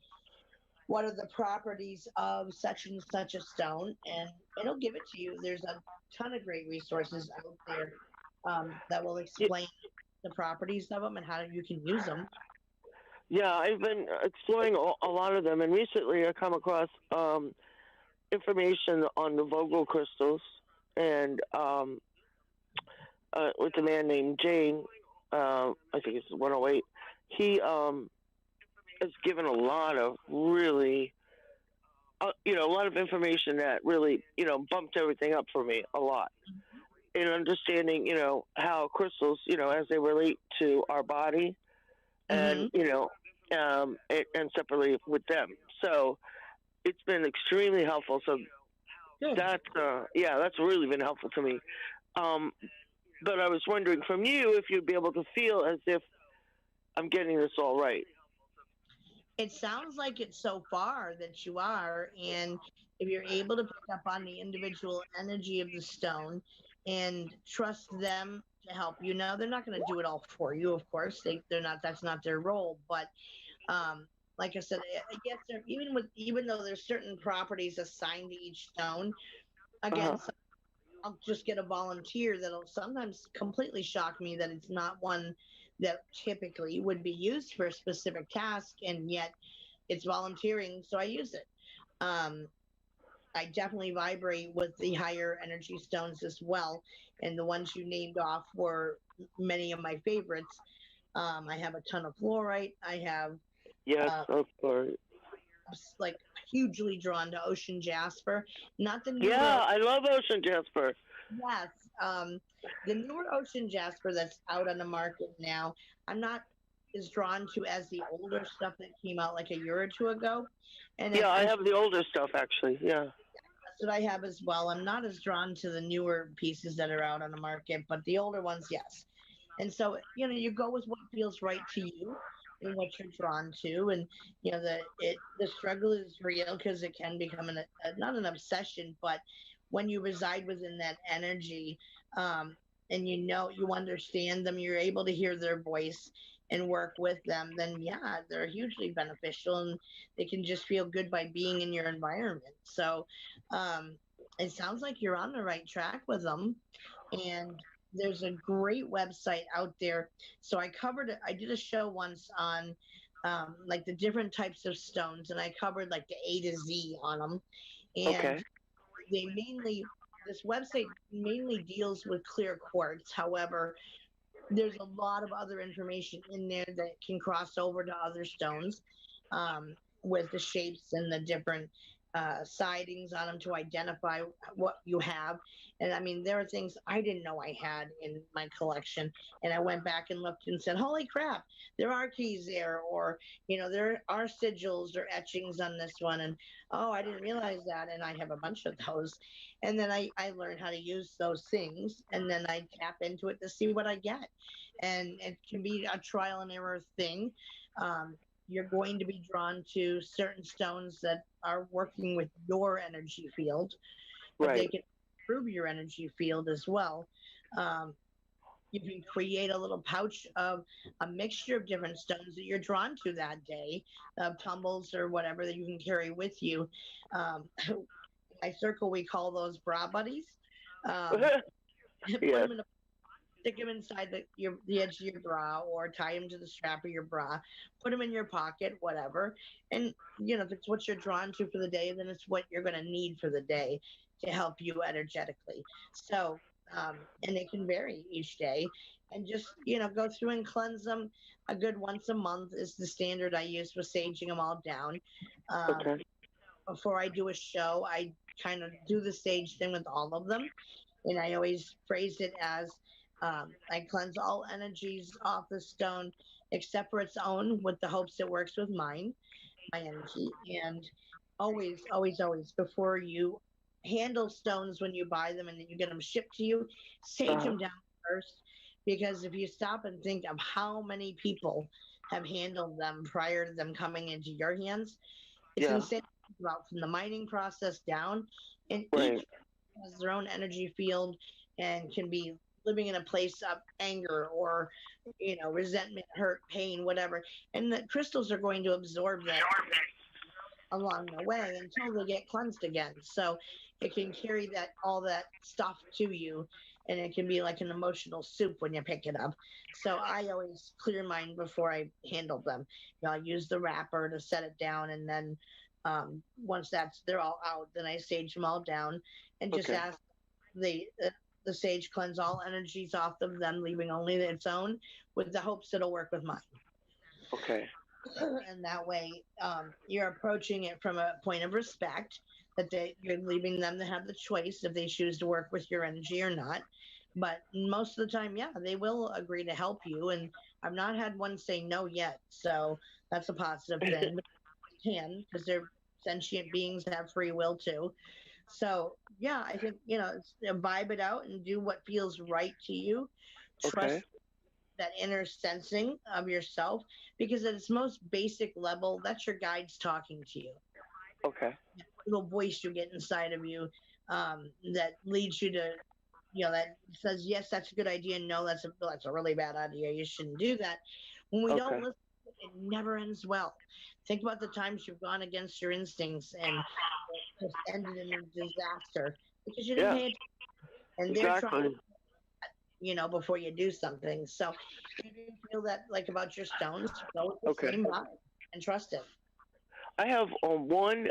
what are the properties of such and such a stone, and it'll give it to you. There's a ton of great resources out there that will explain the properties of them and how you can use them. Yeah, I've been exploring a lot of them, and recently I come across information on the Vogel crystals, and with a man named Jane, I think it's 108. He has given a lot of really, a lot of information that really, bumped everything up for me a lot in understanding, how crystals, as they relate to our body, and Mm-hmm. and separately with them. So it's been extremely helpful. So Good. that's really been helpful to me. Um, but I was wondering from you if you'd be able to feel as if I'm getting this all right. It sounds like it so far that you are, and if you're able to pick up on the individual energy of the stone and trust them to help you. Now they're not going to do it all for you, of course. They're not. That's not their role. But like I said, yes, even though there's certain properties assigned to each stone, Uh huh. again, I'll just get a volunteer that'll sometimes completely shock me that it's not one that typically would be used for a specific task, and yet it's volunteering, so I use it. Um, I definitely vibrate with the higher energy stones as well, and the ones you named off were many of my favorites. I have a ton of fluorite. I have Yes, uh, of course. like hugely drawn to ocean jasper, not the newer. Yeah, I love Ocean Jasper. Yes, the newer ocean jasper that's out on the market now, I'm not as drawn to as the older stuff that came out like a year or two ago. And Yeah, I I'm have the older stuff actually. Yeah. that's what I have as well. I'm not as drawn to the newer pieces that are out on the market, but the older ones, yes. And so, you go with what feels right to you and what you're drawn to. And, the struggle is real because it can become not an obsession, but when you reside within that energy, um, and you understand them, you're able to hear their voice and work with them, then yeah, they're hugely beneficial and they can just feel good by being in your environment. So, um, it sounds like you're on the right track with them. And there's a great website out there. So I covered it. I did a show once on like the different types of stones, and I covered like the A to Z on them. And Okay. they mainly, this website mainly deals with clear quartz. However, there's a lot of other information in there that can cross over to other stones, with the shapes and the different sidings on them to identify what you have. And I mean, there are things I didn't know I had in my collection. And I went back and looked and said, holy crap, there are keys there, or, there are sigils or etchings on this one. And oh, I didn't realize that. And I have a bunch of those. And then I learned how to use those things. And then I tap into it to see what I get. And it can be a trial and error thing. Um, you're going to be drawn to certain stones that are working with your energy field, but they Right. can improve your energy field as well. Um, you can create a little pouch of a mixture of different stones that you're drawn to that day, tumbles or whatever that you can carry with you. In my circle, we call those bra buddies. Um, put Yes. them in a stick them inside the edge of your bra or tie them to the strap of your bra, put them in your pocket, whatever. And, if it's what you're drawn to for the day, then it's what you're going to need for the day to help you energetically. So, and it can vary each day. And just, go through and cleanse them. A good once a month is the standard I use for saging them all down. Um, Okay. Before I do a show, I kind of do the sage thing with all of them. And I always phrase it as I cleanse all energies off the stone except for its own, with the hopes it works with my energy. And always, always, always, before you handle stones when you buy them and then you get them shipped to you, sage Uh-huh. them down first. Because if you stop and think of how many people have handled them prior to them coming into your hands. It's Yeah. insane about from the mining process down, and each Right. has their own energy field and can be living in a place of anger or resentment, hurt, pain, whatever. And the crystals are going to absorb that along the way until they get cleansed again. So it can carry that all that stuff to you, and it can be like an emotional soup when you pick it up. So I always clear mine before I handle them. I use the wrapper to set it down, and then once they're all out, then I sage them all down and just Okay. ask the sage cleanse all energies off of them, leaving only its own, with the hopes it'll work with mine. Okay. And that way you're approaching it from a point of respect that you're leaving them to have the choice if they choose to work with your energy or not. But most of the time, yeah, they will agree to help you, and I've not had one say no yet, so that's a positive thing. But they can, because they're sentient beings, have free will too. So yeah, I think vibe it out and do what feels right to you. Okay. Trust that inner sensing of yourself, because at its most basic level, that's your guides talking to you. Okay. Little voice you get inside of you that leads you to, that says, yes, that's a good idea. No, that's a really bad idea. You shouldn't do that. When we don't Okay. listen, it never ends well. Think about the times you've gone against your instincts and it just ended in a disaster because you didn't Yeah. pay attention. And they're trying Exactly. before you do something. So if you feel that like about your stones, go with the Okay. same vibe and trust it. I have one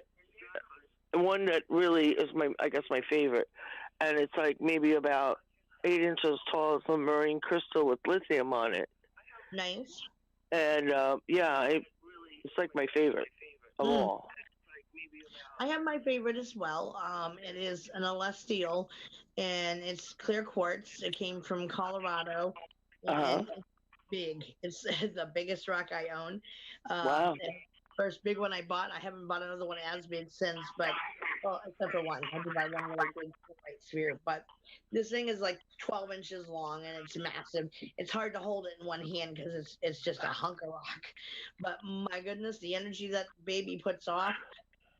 that really is I guess my favorite, and it's like maybe about 8 inches tall. It's a marine crystal with lithium on it, Nice. and yeah, it's like my favorite of Mm. all. I have my favorite as well. It is an celestial, and it's clear quartz. It came from Colorado, Uh huh. and it's big. It's the biggest rock I own. Wow. And first big one I bought. I haven't bought another one as big since, but well, except for one. I did buy one really big white sphere, but this thing is like 12 inches long and it's massive. It's hard to hold it in one hand because it's just a hunk of rock. But my goodness, the energy that baby puts off.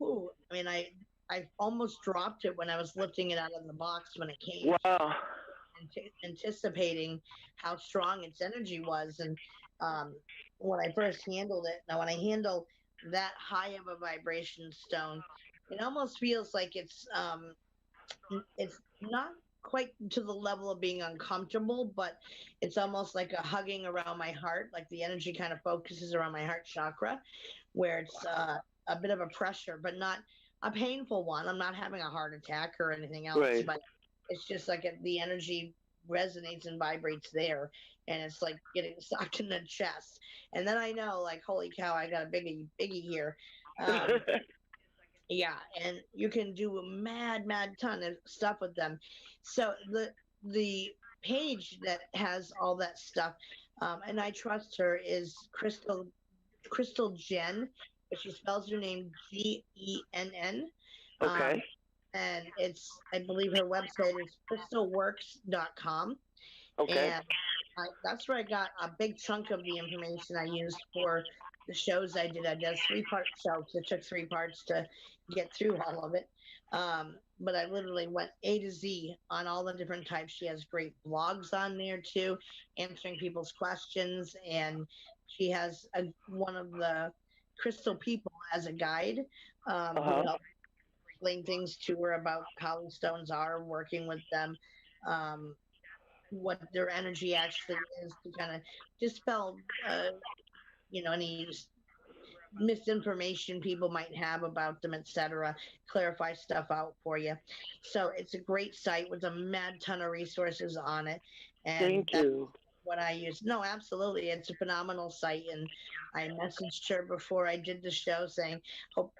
Ooh, I mean, I almost dropped it when I was lifting it out of the box when it came, Wow. anticipating how strong its energy was. And um, when I first handled it, now when I handle that high of a vibration stone, it almost feels like it's not quite to the level of being uncomfortable, but it's almost like a hugging around my heart. Like the energy kind of focuses around my heart chakra, where it's a bit of a pressure, but not a painful one. I'm not having a heart attack or anything else, Right. but it's just like the energy resonates and vibrates there, and it's like getting sucked in the chest. And then I know, like, holy cow, I got a biggie here. Um, yeah, and you can do a mad ton of stuff with them. So the page that has all that stuff, and I trust her, is Crystal Jen, but she spells her name Genn. Um, Okay. and I believe her website is crystalworks.com. Okay. And that's where I got a big chunk of the information I used for the shows I did. I did a 3-part show, so it took 3 parts to get through all of it. But I literally went A to Z on all the different types. She has great blogs on there too, answering people's questions, and she has one of the crystal people as a guide Uh who huh. helps explain things to her about how the stones are, working with them. Um, what their energy actually is to kind of dispel, any misinformation people might have about them, etc. Clarify stuff out for you. So it's a great site with a mad ton of resources on it, and Thank that's you. what I use. No, absolutely, it's a phenomenal site, and I messaged her before I did the show saying, "Hope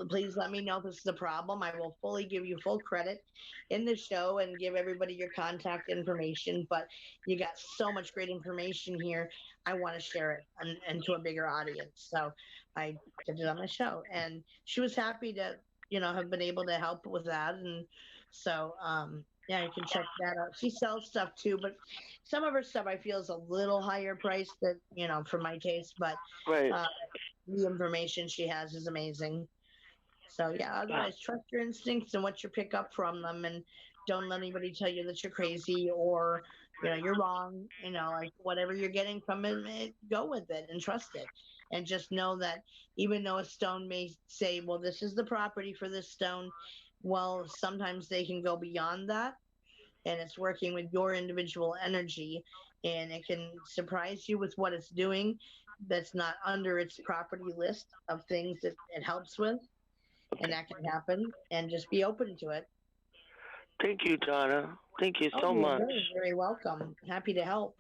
please let me know if this is a problem. I will fully give you full credit in the show and give everybody your contact information. But you got so much great information here. I want to share it and to a bigger audience." So I did it on my show, and she was happy to have been able to help with that, and so Yeah, you can check that out. She sells stuff too, but some of her stuff I feel is a little higher priced than, for my taste, but Right. uh, the information she has is amazing. So yeah, Yeah. otherwise trust your instincts and what you pick up from them, and don't let anybody tell you that you're crazy or you're wrong. Like whatever you're getting from it, go with it and trust it. And just know that even though a stone may say, well, this is the property for this stone, well, sometimes they can go beyond that, and it's working with your individual energy, and it can surprise you with what it's doing that's not under its property list of things that it helps with, and Okay. that can happen, and just be open to it. Thank you, Donna. Thank you Oh, so you're much. very, very welcome. Happy to help.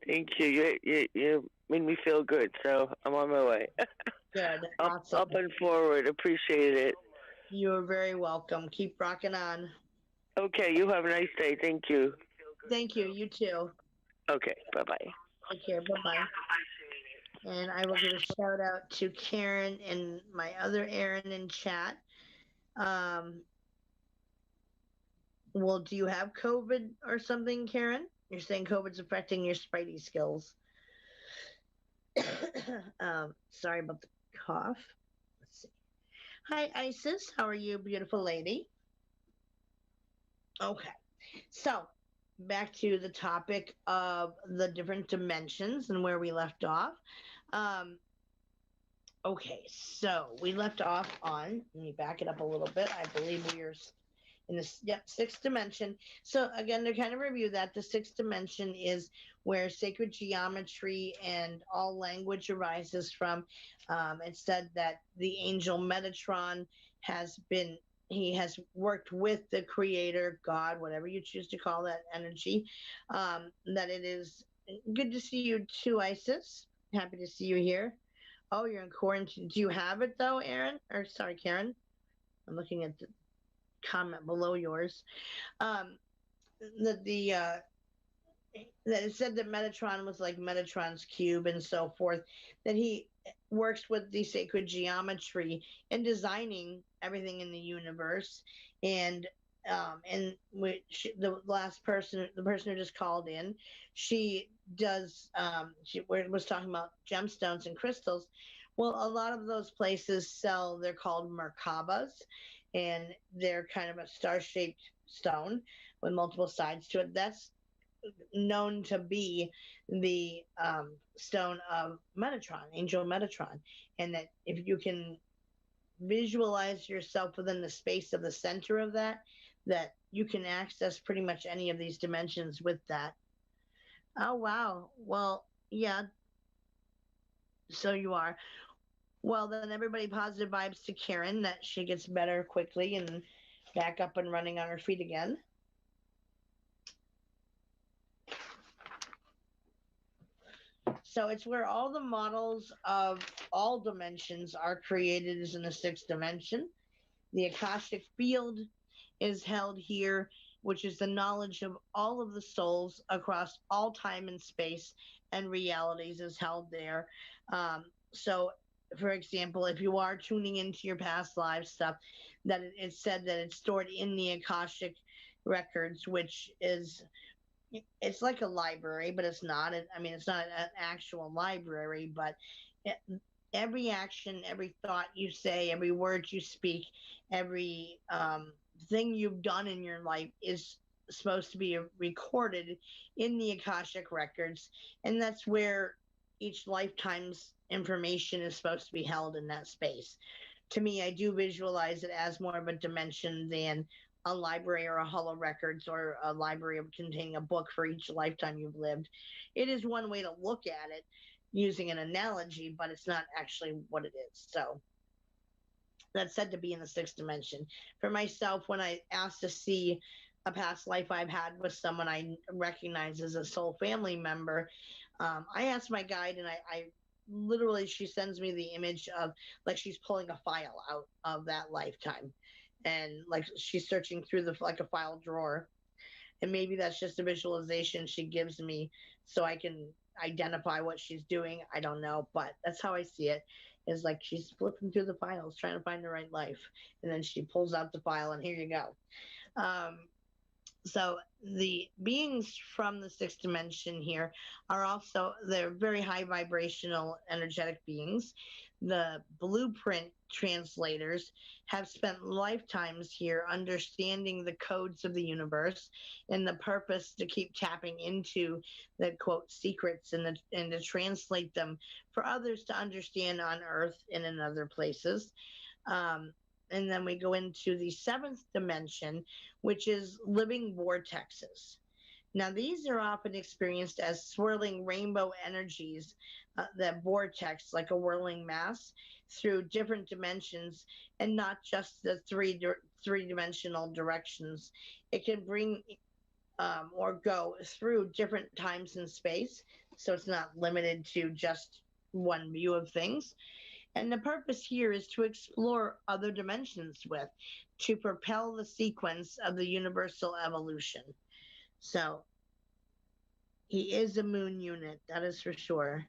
Thank you. You made me feel good, so I'm on my way. Good. Up Awesome. and forward. Appreciate it. You're very welcome. Keep rocking on. Okay, you have a nice day. Thank you. Thank you. You too. Okay, bye bye. Take care. Bye bye. And I will give a shout out to Karen and my other Aaron in chat. Um, well, do you have COVID or something, Karen? You're saying COVID's affecting your Spidey skills. Sorry about the cough. Let's see. Hi, Isis. How are you, beautiful lady? Okay. So, back to the topic of the different dimensions and where we left off. Um, okay, so we left off on, let me back it up a little bit. I believe we are in this, sixth dimension. So again, to kind of review that, the sixth dimension is where sacred geometry and all language arises from. It said that the angel Metatron he has worked with the creator, God, whatever you choose to call that energy. That it is good to see you too, Isis. Happy to see you here. Oh, you're in quarantine. Do you have it though, Aaron? Or sorry, Karen. I'm looking at the comment below yours. Um, the that it said that Metatron was like Metatron's cube and so forth. That he works with the sacred geometry and designing everything in the universe. And which the last person, the person who just called in, she does. She was talking about gemstones and crystals. Well, a lot of those places sell. They're called Merkabas, and they're kind of a star-shaped stone with multiple sides to it. That's known to be the stone of Metatron, Angel Metatron, and that if you can visualize yourself within the space of the center of that, that you can access pretty much any of these dimensions with that. Oh wow! Well, yeah. So you are. Well, then everybody positive vibes to Karen that she gets better quickly and back up and running on her feet again. So it's where all the models of all dimensions are created is in the sixth dimension. The Akashic field is held here, which is the knowledge of all of the souls across all time and space and realities is held there. So, for example, if you are tuning into your past live stuff, that it's said that it's stored in the Akashic records, which is it's like a library, but it's not. I mean, it's not an actual library, but it, every action, every thought you say, every word you speak, every thing you've done in your life is supposed to be recorded in the Akashic records, and that's where each lifetime's information is supposed to be held in that space. To me, I do visualize it as more of a dimension than a library or a hall of records or a library containing a book for each lifetime you've lived. It is one way to look at it using an analogy, but it's not actually what it is. So that's said to be in the sixth dimension. For myself, when I asked to see a past life I've had with someone I recognize as a soul family member, I asked my guide, and I literally, she sends me the image of like she's pulling a file out of that lifetime, and like she's searching through the like a file drawer, and maybe that's just a visualization she gives me so I can identify what she's doing. I don't know, but that's how I see it. Is like she's flipping through the files trying to find the right life, and then she pulls out the file and here you go. So the beings from the sixth dimension here are also, they're very high vibrational energetic beings. The blueprint translators have spent lifetimes here understanding the codes of the universe and the purpose to keep tapping into the quote secrets and to translate them for others to understand on earth and in other places. um, and then we go into the seventh dimension, which is living vortexes. Now, these are often experienced as swirling rainbow energies that vortex like a whirling mass through different dimensions, and not just the three-dimensional directions. It can bring or go through different times and space, so it's not limited to just one view of things. And the purpose here is to explore other dimensions with, to propel the sequence of the universal evolution. So he is a moon unit, that is for sure.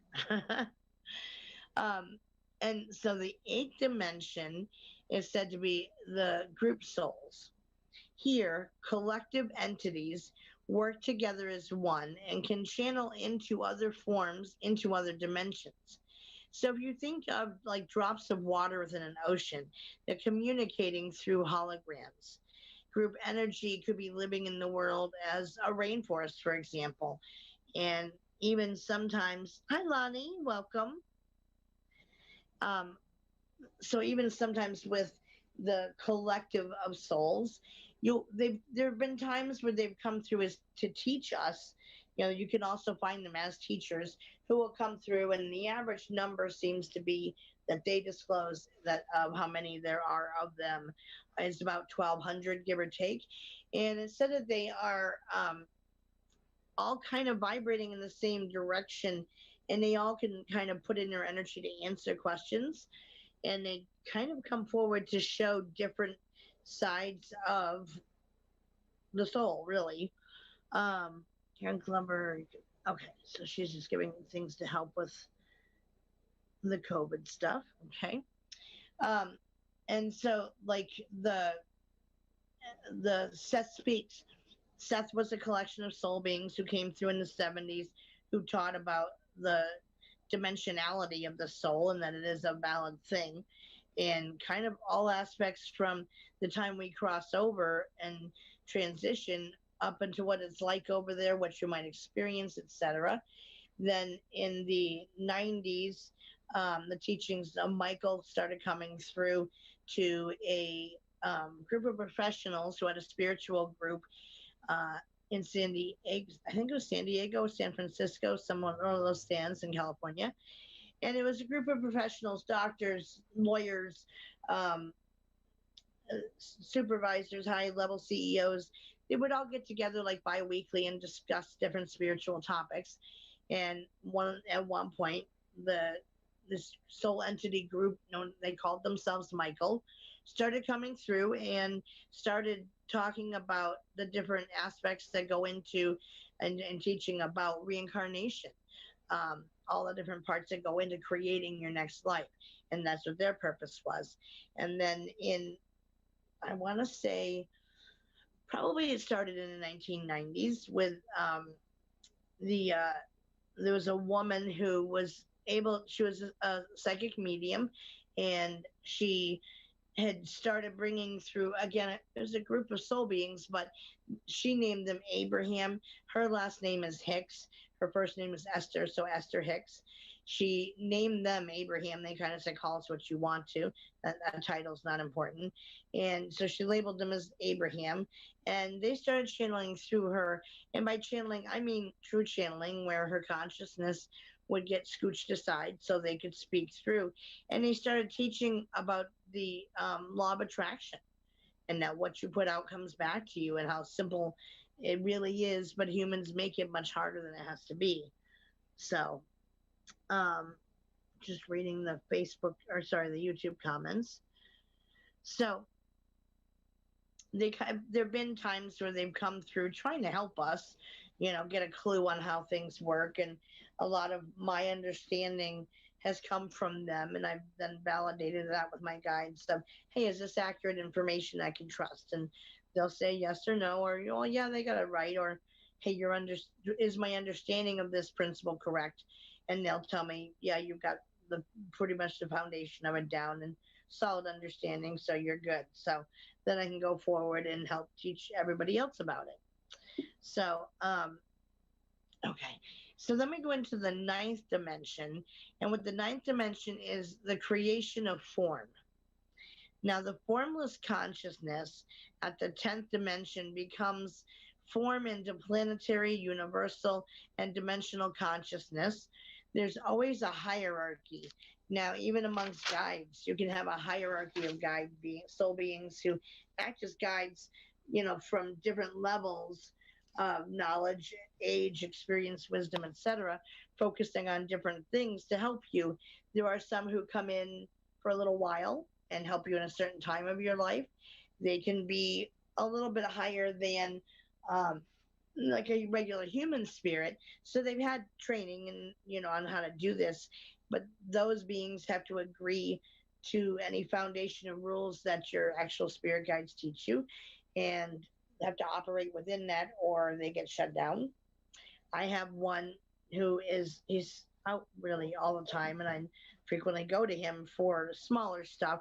um, and so the eighth dimension is said to be the group souls. Here, collective entities work together as one and can channel into other forms, into other dimensions. So if you think of like drops of water within an ocean, they're communicating through holograms. Group energy could be living in the world as a rainforest, for example. And even sometimes, hi Lonnie, welcome. Um, so even sometimes with the collective of souls, there have been times where they've come through as to teach us. You know, you can also find them as teachers who will come through, and the average number seems to be that they disclose that of how many there are of them is about 1,200, give or take. And it said that they are all kind of vibrating in the same direction, and they all can kind of put in their energy to answer questions, and they kind of come forward to show different sides of the soul, really. Karen Glover, okay, so she's just giving things to help with the COVID stuff, okay. Um, and so, like the Seth speaks. Seth was a collection of soul beings who came through in the 70s, who taught about the dimensionality of the soul and that it is a valid thing, and kind of all aspects from the time we cross over and transition up into what it's like over there, what you might experience, etc. Then in the 90s, the teachings of Michael started coming through to a group of professionals who had a spiritual group uh, in San Diego. I think it was San Diego, San Francisco, one of those stands in California. And it was a group of professionals, doctors, lawyers, um, supervisors, high level CEOs. They would all get together like bi-weekly and discuss different spiritual topics. And at one point, this soul entity group, known, they called themselves Michael, started coming through and started talking about the different aspects that go into and teaching about reincarnation, all the different parts that go into creating your next life. And that's what their purpose was. And then I want to say, probably it started in the 1990s with the there was a woman who was she was a psychic medium, and she had started bringing through, again, it was a group of soul beings, but she named them Abraham. Her last name is Hicks. Her first name is Esther, so Esther Hicks. She named them Abraham. They kind of said, call us what you want to. That title's not important. And so she labeled them as Abraham. And they started channeling through her. And by channeling, I mean true channeling, where her consciousness would get scooched aside so they could speak through. And they started teaching about the law of attraction, and that what you put out comes back to you, and how simple it really is, but humans make it much harder than it has to be. So just reading the the YouTube comments. So there have been times where they've come through trying to help us, get a clue on how things work. And a lot of my understanding has come from them. And I've then validated that with my guides of, hey, is this accurate information I can trust? And They'll say yes or no, or, oh, yeah, they got it right, or, hey, is my understanding of this principle correct? And they'll tell me, yeah, you've got the pretty much the foundation of it down and solid understanding, so you're good. So then I can go forward and help teach everybody else about it. So, okay. So then we go into the ninth dimension. And what the ninth dimension is the creation of form. Now, the formless consciousness at the 10th dimension becomes form into planetary, universal, and dimensional consciousness. There's always a hierarchy. Now, even amongst guides, you can have a hierarchy of soul beings who act as guides, from different levels of knowledge, age, experience, wisdom, etc., focusing on different things to help you. There are some who come in for a little while and help you in a certain time of your life. They can be a little bit higher than um, like a regular human spirit. So they've had training and, on how to do this. But those beings have to agree to any foundation of rules that your actual spirit guides teach you and have to operate within that or they get shut down. I have one he's out really all the time, and I frequently go to him for smaller stuff.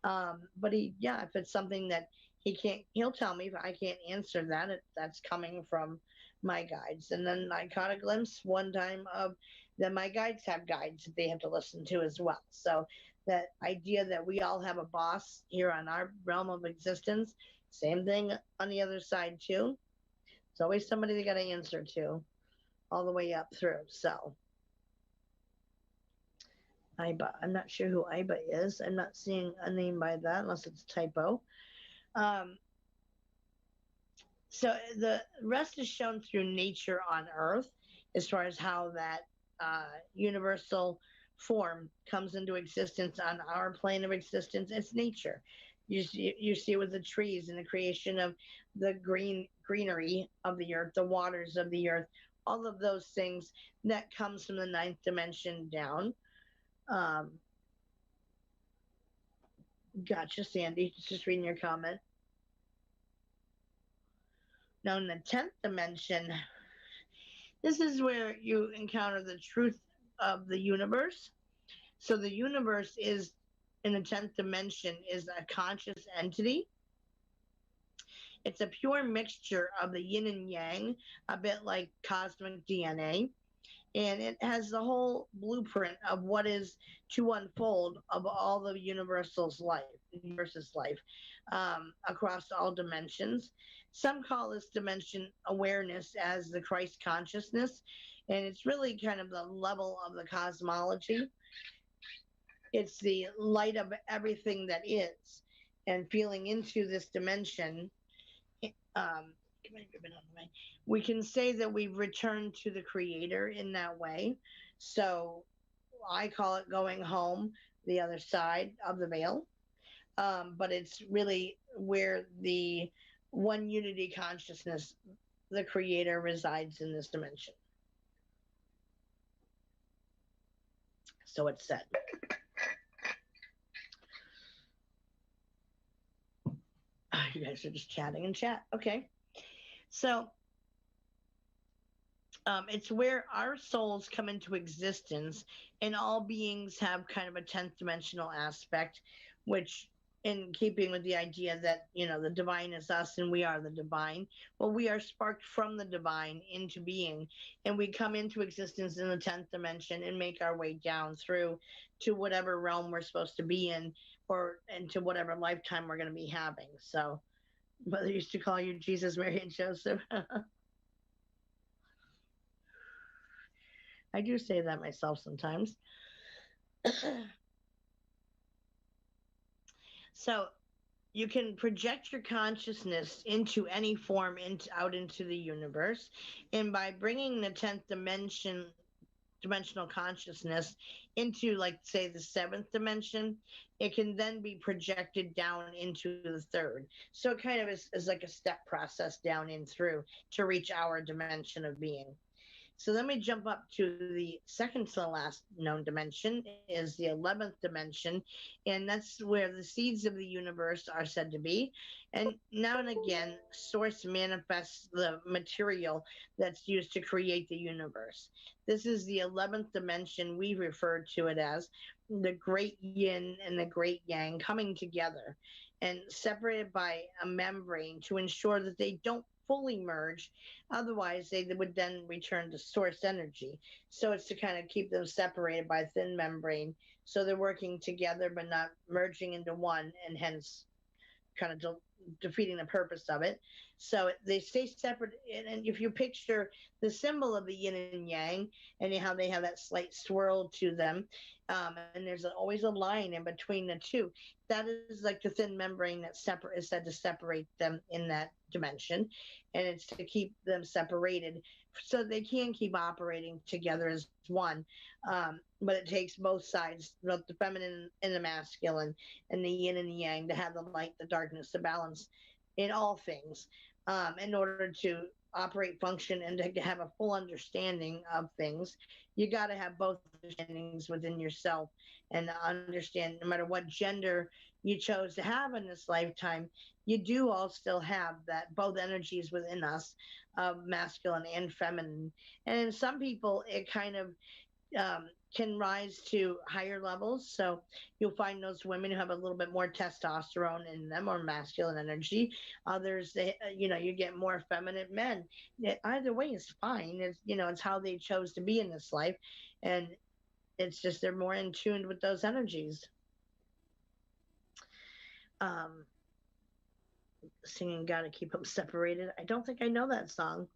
But if it's something that he'll tell me if I can't answer that. That's coming from my guides. And then I caught a glimpse one time of that my guides have guides that they have to listen to as well. So that idea that we all have a boss here on our realm of existence, same thing on the other side too. It's always somebody they got to answer to all the way up through. So Iba, I'm not sure who Iba is. I'm not seeing a name by that unless it's a typo. So the rest is shown through nature on Earth as far as how that universal form comes into existence on our plane of existence. It's nature. You see it with the trees and the creation of the greenery of the earth, the waters of the earth, all of those things that comes from the ninth dimension down. Gotcha, Sandy. Just reading your comment. Now, in the 10th dimension, this is where you encounter the truth of the universe. So the universe is, in the 10th dimension, is a conscious entity. It's a pure mixture of the yin and yang, a bit like cosmic DNA. And it has the whole blueprint of what is to unfold of all the universe's life across all dimensions. Some call this dimension awareness as the Christ consciousness, and it's really kind of the level of the cosmology. It's the light of everything that is, and feeling into this dimension. We can say that we've returned to the Creator in that way. So I call it going home, the other side of the veil. But it's really where the one unity consciousness, the Creator, resides in this dimension. So it's said. You guys are just chatting in chat. Okay. So it's where our souls come into existence, and all beings have kind of a 10th dimensional aspect, which, in keeping with the idea that, the divine is us and we are the divine, well, we are sparked from the divine into being, and we come into existence in the 10th dimension and make our way down through to whatever realm we're supposed to be in, or into whatever lifetime we're going to be having. So, Mother used to call you Jesus, Mary, and Joseph. I do say that myself sometimes. So you can project your consciousness into any form out into the universe. And by bringing the 10th dimensional consciousness into, like, say, the 7th dimension, it can then be projected down into the 3rd. So it kind of is like a step process down in through to reach our dimension of being. So then we jump up to the second to the last known dimension is the 11th dimension, and that's where the seeds of the universe are said to be. And now and again, source manifests the material that's used to create the universe. This is the 11th dimension. We refer to it as the great yin and the great yang coming together and separated by a membrane to ensure that they don't fully merge. Otherwise, they would then return to source energy. So it's to kind of keep them separated by a thin membrane. So they're working together but not merging into one, and hence kind of defeating the purpose of it. So they stay separate. And if you picture the symbol of the yin and yang and how they have that slight swirl to them, and there's always a line in between the two, that is like the thin membrane that is said to separate them in that dimension. And it's to keep them separated so they can keep operating together as one. But it takes both sides, both the feminine and the masculine, and the yin and the yang, to have the light, the darkness, the balance in all things, in order to operate, function, and to have a full understanding of things. You got to have both understandings within yourself and understand no matter what gender you chose to have in this lifetime, you do all still have that both energies within us of masculine and feminine. And in some people, it kind of can rise to higher levels. So you'll find those women who have a little bit more testosterone in them or masculine energy. Others, you get more feminine men. Either way is fine. It's how they chose to be in this life. And it's just they're more in tune with those energies. Singing Gotta Keep Them Separated. I don't think I know that song.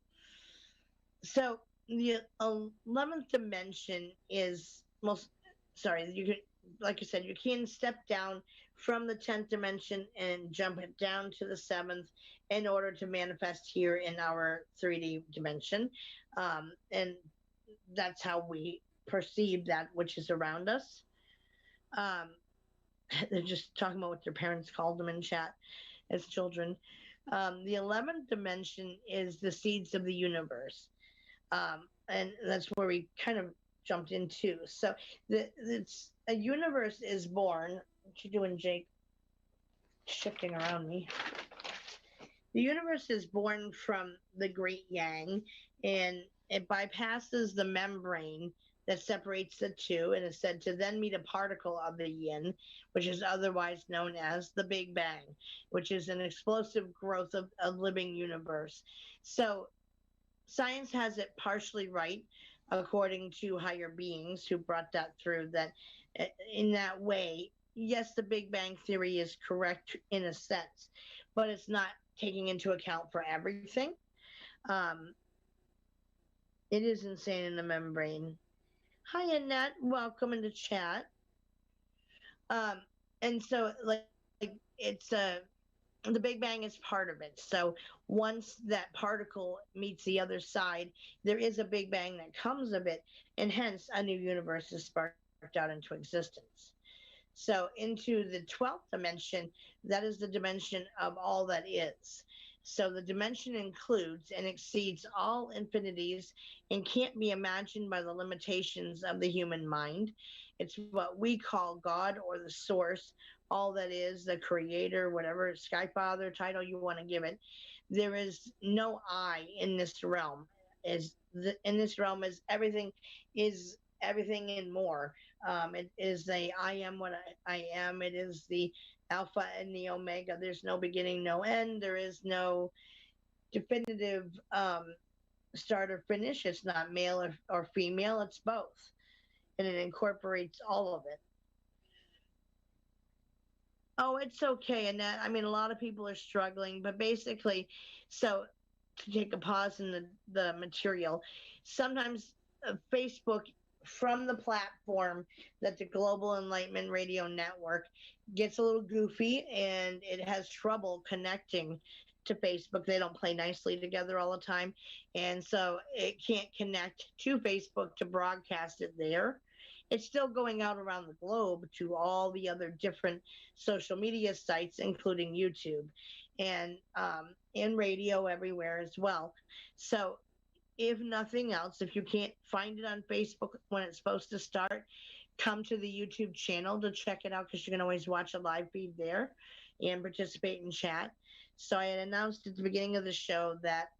So the 11th dimension is like I said, you can step down from the 10th dimension and jump it down to the 7th in order to manifest here in our 3D dimension. And that's how we perceive that which is around us. They're just talking about what their parents called them in chat as children. The 11th dimension is the seeds of the universe. And that's where we kind of jumped into. So a universe is born. What you doing, Jake? Shifting around me. The universe is born from the great yang, and it bypasses the membrane that separates the two and is said to then meet a particle of the yin, which is otherwise known as the Big Bang, which is an explosive growth of a living universe. So science has it partially right, according to higher beings who brought that through, that in that way, yes, the Big Bang Theory is correct in a sense, but it's not taking into account for everything. It is insane in the membrane. Hi, Annette. Welcome into chat. And so, it's the Big Bang is part of it. So once that particle meets the other side, there is a Big Bang that comes of it, and hence a new universe is sparked out into existence. So into the 12th dimension, that is the dimension of all that is. So the dimension includes and exceeds all infinities and can't be imagined by the limitations of the human mind. It's what we call God or the source, all that is, the creator, whatever Sky Father title you want to give it. There is no I in this realm. In this realm is everything and more. It is the I am what I am. It is the Alpha and the Omega. There's no beginning, no end. There is no definitive start or finish. It's not male or female. It's both. And it incorporates all of it. Oh, it's okay, Annette. I mean, a lot of people are struggling, but basically, so to take a pause in the material, sometimes Facebook, from the platform that the Global Enlightenment Radio Network, gets a little goofy and it has trouble connecting to Facebook. They don't play nicely together all the time. And so it can't connect to Facebook to broadcast it there. It's still going out around the globe to all the other different social media sites, including YouTube and in radio everywhere as well. So if nothing else, if you can't find it on Facebook when it's supposed to start, come to the YouTube channel to check it out, because you can always watch a live feed there and participate in chat. So I had announced at the beginning of the show that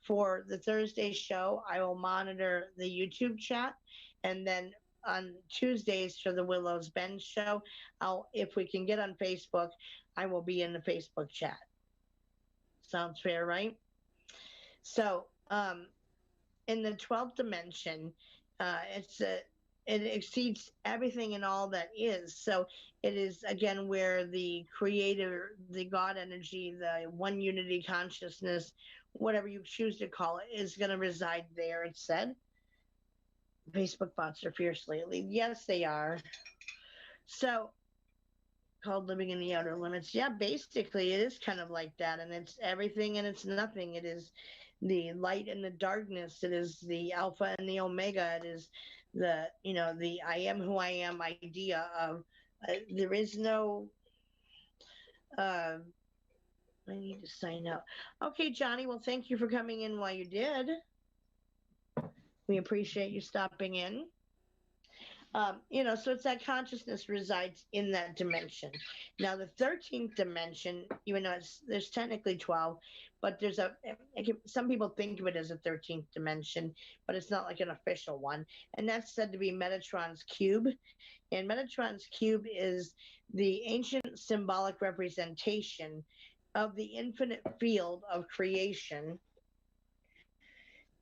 for the Thursday show, I will monitor the YouTube chat, and then on Tuesdays for the Willows Bend show, if we can get on Facebook, I will be in the Facebook chat. Sounds fair, right? So in the 12th dimension, it exceeds everything and all that is. So it is, again, where the creator, the God energy, the one unity consciousness, whatever you choose to call it, is going to reside there, it said. Facebook bots are fiercely elite. Yes, they are. So, called living in the outer limits. Yeah, basically it is kind of like that, and it's everything and it's nothing. It is the light and the darkness. It is the alpha and the omega. It is the I am who I am idea of there is no I need to sign out. Okay, Johnny, well, thank you for coming in while you did. We appreciate you stopping in. So it's that consciousness resides in that dimension. Now, the 13th dimension, even though there's technically 12, but some people think of it as a 13th dimension, but it's not like an official one. And that's said to be Metatron's cube. And Metatron's cube is the ancient symbolic representation of the infinite field of creation.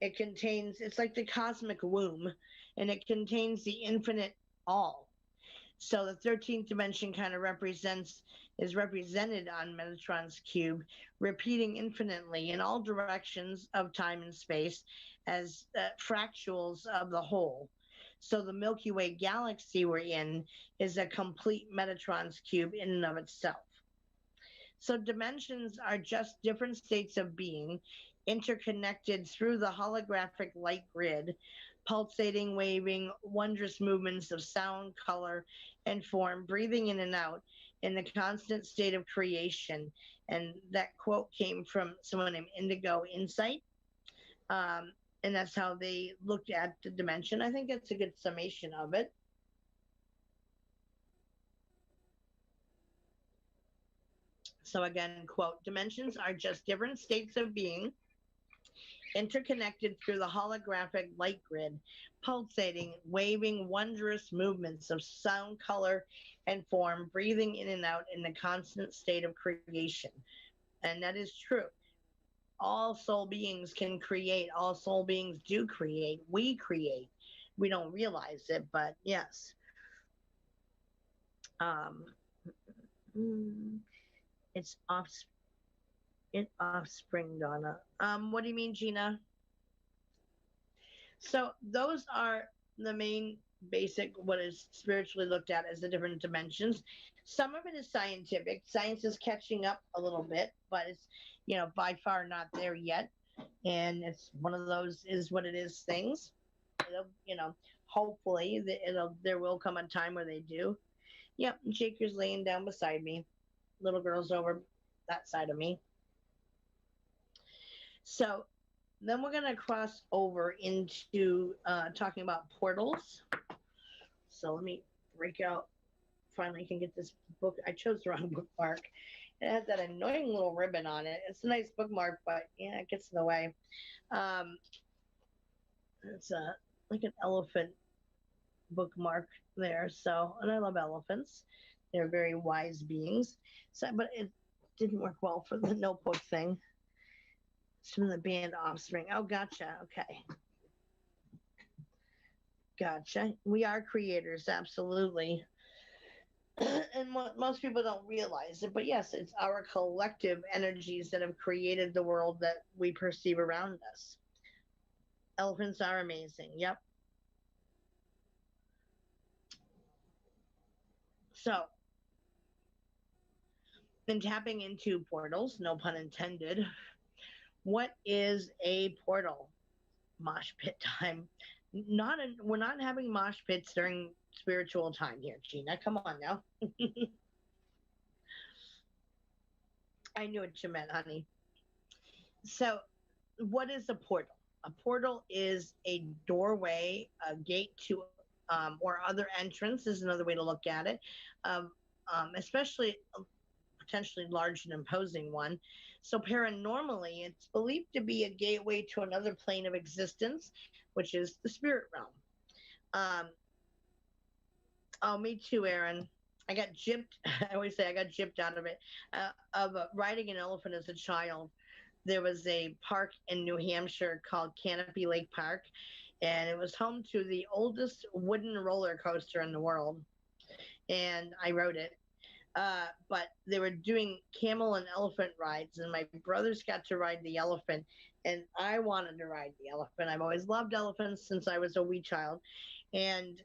It's like the cosmic womb, and it contains the infinite all. So the 13th dimension kind of is represented on Metatron's cube, repeating infinitely in all directions of time and space as fractals of the whole. So the Milky Way galaxy we're in is a complete Metatron's cube in and of itself. So dimensions are just different states of being interconnected through the holographic light grid, pulsating, waving, wondrous movements of sound, color, and form, breathing in and out in the constant state of creation. And that quote came from someone named Indigo Insight. And that's how they looked at the dimension. I think that's a good summation of it. So again, quote, dimensions are just different states of being interconnected through the holographic light grid, pulsating, waving, wondrous movements of sound, color, and form, breathing in and out in the constant state of creation. And that is true. All soul beings can create. All soul beings do create. We create. We don't realize it, but yes. It's offspring, Donna. What do you mean, Gina? So those are the main basic, what is spiritually looked at as the different dimensions. Some of it is scientific. Science is catching up a little bit, but it's, by far not there yet. And it's one of those is what it is things. Hopefully there will come a time where they do. Yep, Jaker's laying down beside me. Little girl's over that side of me. So then we're going to cross over into talking about portals. So let me break out. Finally can get this book. I chose the wrong bookmark. It has that annoying little ribbon on it. It's a nice bookmark, but yeah, it gets in the way. It's like an elephant bookmark there. So, and I love elephants. They're very wise beings. So, but it didn't work well for the notebook thing. It's from the band Offspring. Oh, gotcha. Okay. Gotcha. We are creators, absolutely. And most people don't realize it, but yes, it's our collective energies that have created the world that we perceive around us. Elephants are amazing. Yep. So, in tapping into portals, no pun intended, what is a portal? Mosh pit time. We're not having mosh pits during spiritual time here, Gina. Come on now. I knew what you meant, honey. So, what is a portal? A portal is a doorway, a gate to, or other entrance is another way to look at it, um, especially a potentially large and imposing one. So, paranormally, it's believed to be a gateway to another plane of existence, which is the spirit realm. Um, oh, me too, Aaron. I got gypped. I always say I got gypped out of it. Of riding an elephant as a child. There was a park in New Hampshire called Canopy Lake Park, and it was home to the oldest wooden roller coaster in the world. And I rode it. But they were doing camel and elephant rides, and my brothers got to ride the elephant, and I wanted to ride the elephant. I've always loved elephants since I was a wee child. And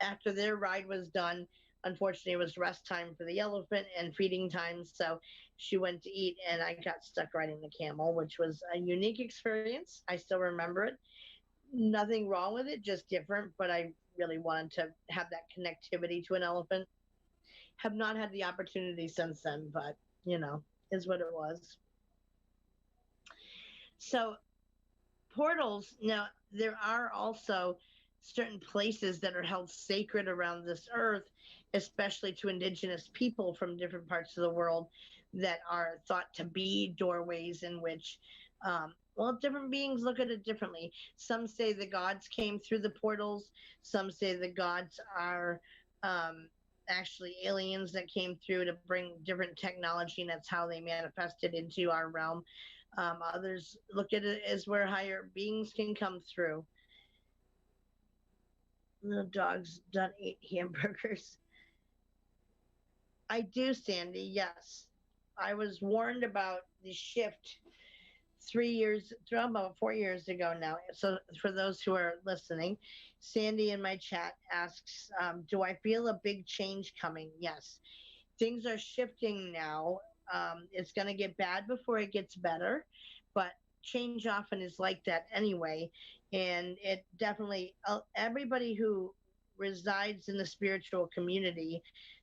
after their ride was done, unfortunately, it was rest time for the elephant and feeding time. So she went to eat, and I got stuck riding the camel, which was a unique experience. I still remember it. Nothing wrong with it, just different. But I really wanted to have that connectivity to an elephant. Have not had the opportunity since then, but is what it was. So portals, now there are also certain places that are held sacred around this earth, especially to indigenous people from different parts of the world, that are thought to be doorways in which, well, different beings look at it differently. Some say the gods came through the portals. Some say the gods are, um, actually aliens that came through to bring different technology, and that's how they manifested into our realm. Others look at it as where higher beings can come through. The dog's done ate hamburgers. I do, Sandy. Yes, I was warned about the shift 3 years, about 4 years ago now. So for those who are listening, Sandy in my chat asks, "Do I feel a big change coming?" Yes, things are shifting now. It's going to get bad before it gets better, but change often is like that anyway. And it definitely, everybody who resides in the spiritual community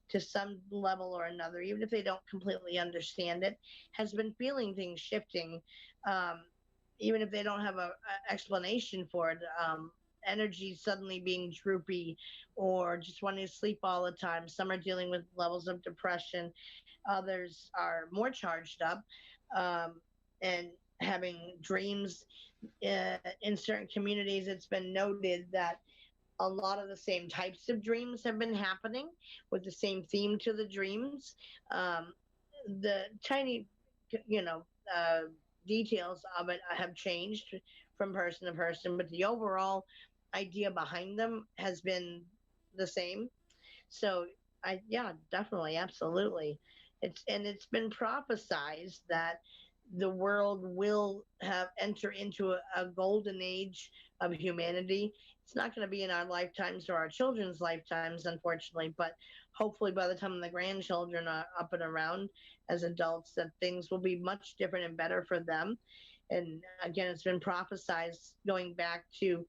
to some level or another, even if they don't completely understand it, has been feeling things shifting, um, even if they don't have a explanation for it. Energy suddenly being droopy or just wanting to sleep all the time. Some are dealing with levels of depression. Others are more charged up, and having dreams. In certain communities, it's been noted that a lot of the same types of dreams have been happening with the same theme to the dreams. Um, the tiny, you know, uh, details of it have changed from person to person, but the overall idea behind them has been the same. So yeah, definitely, absolutely. It's been prophesized that the world will have enter into a golden age of humanity. It's not going to be in our lifetimes or our children's lifetimes, unfortunately, but hopefully by the time the grandchildren are up and around as adults, that things will be much different and better for them. And again, it's been prophesized going back to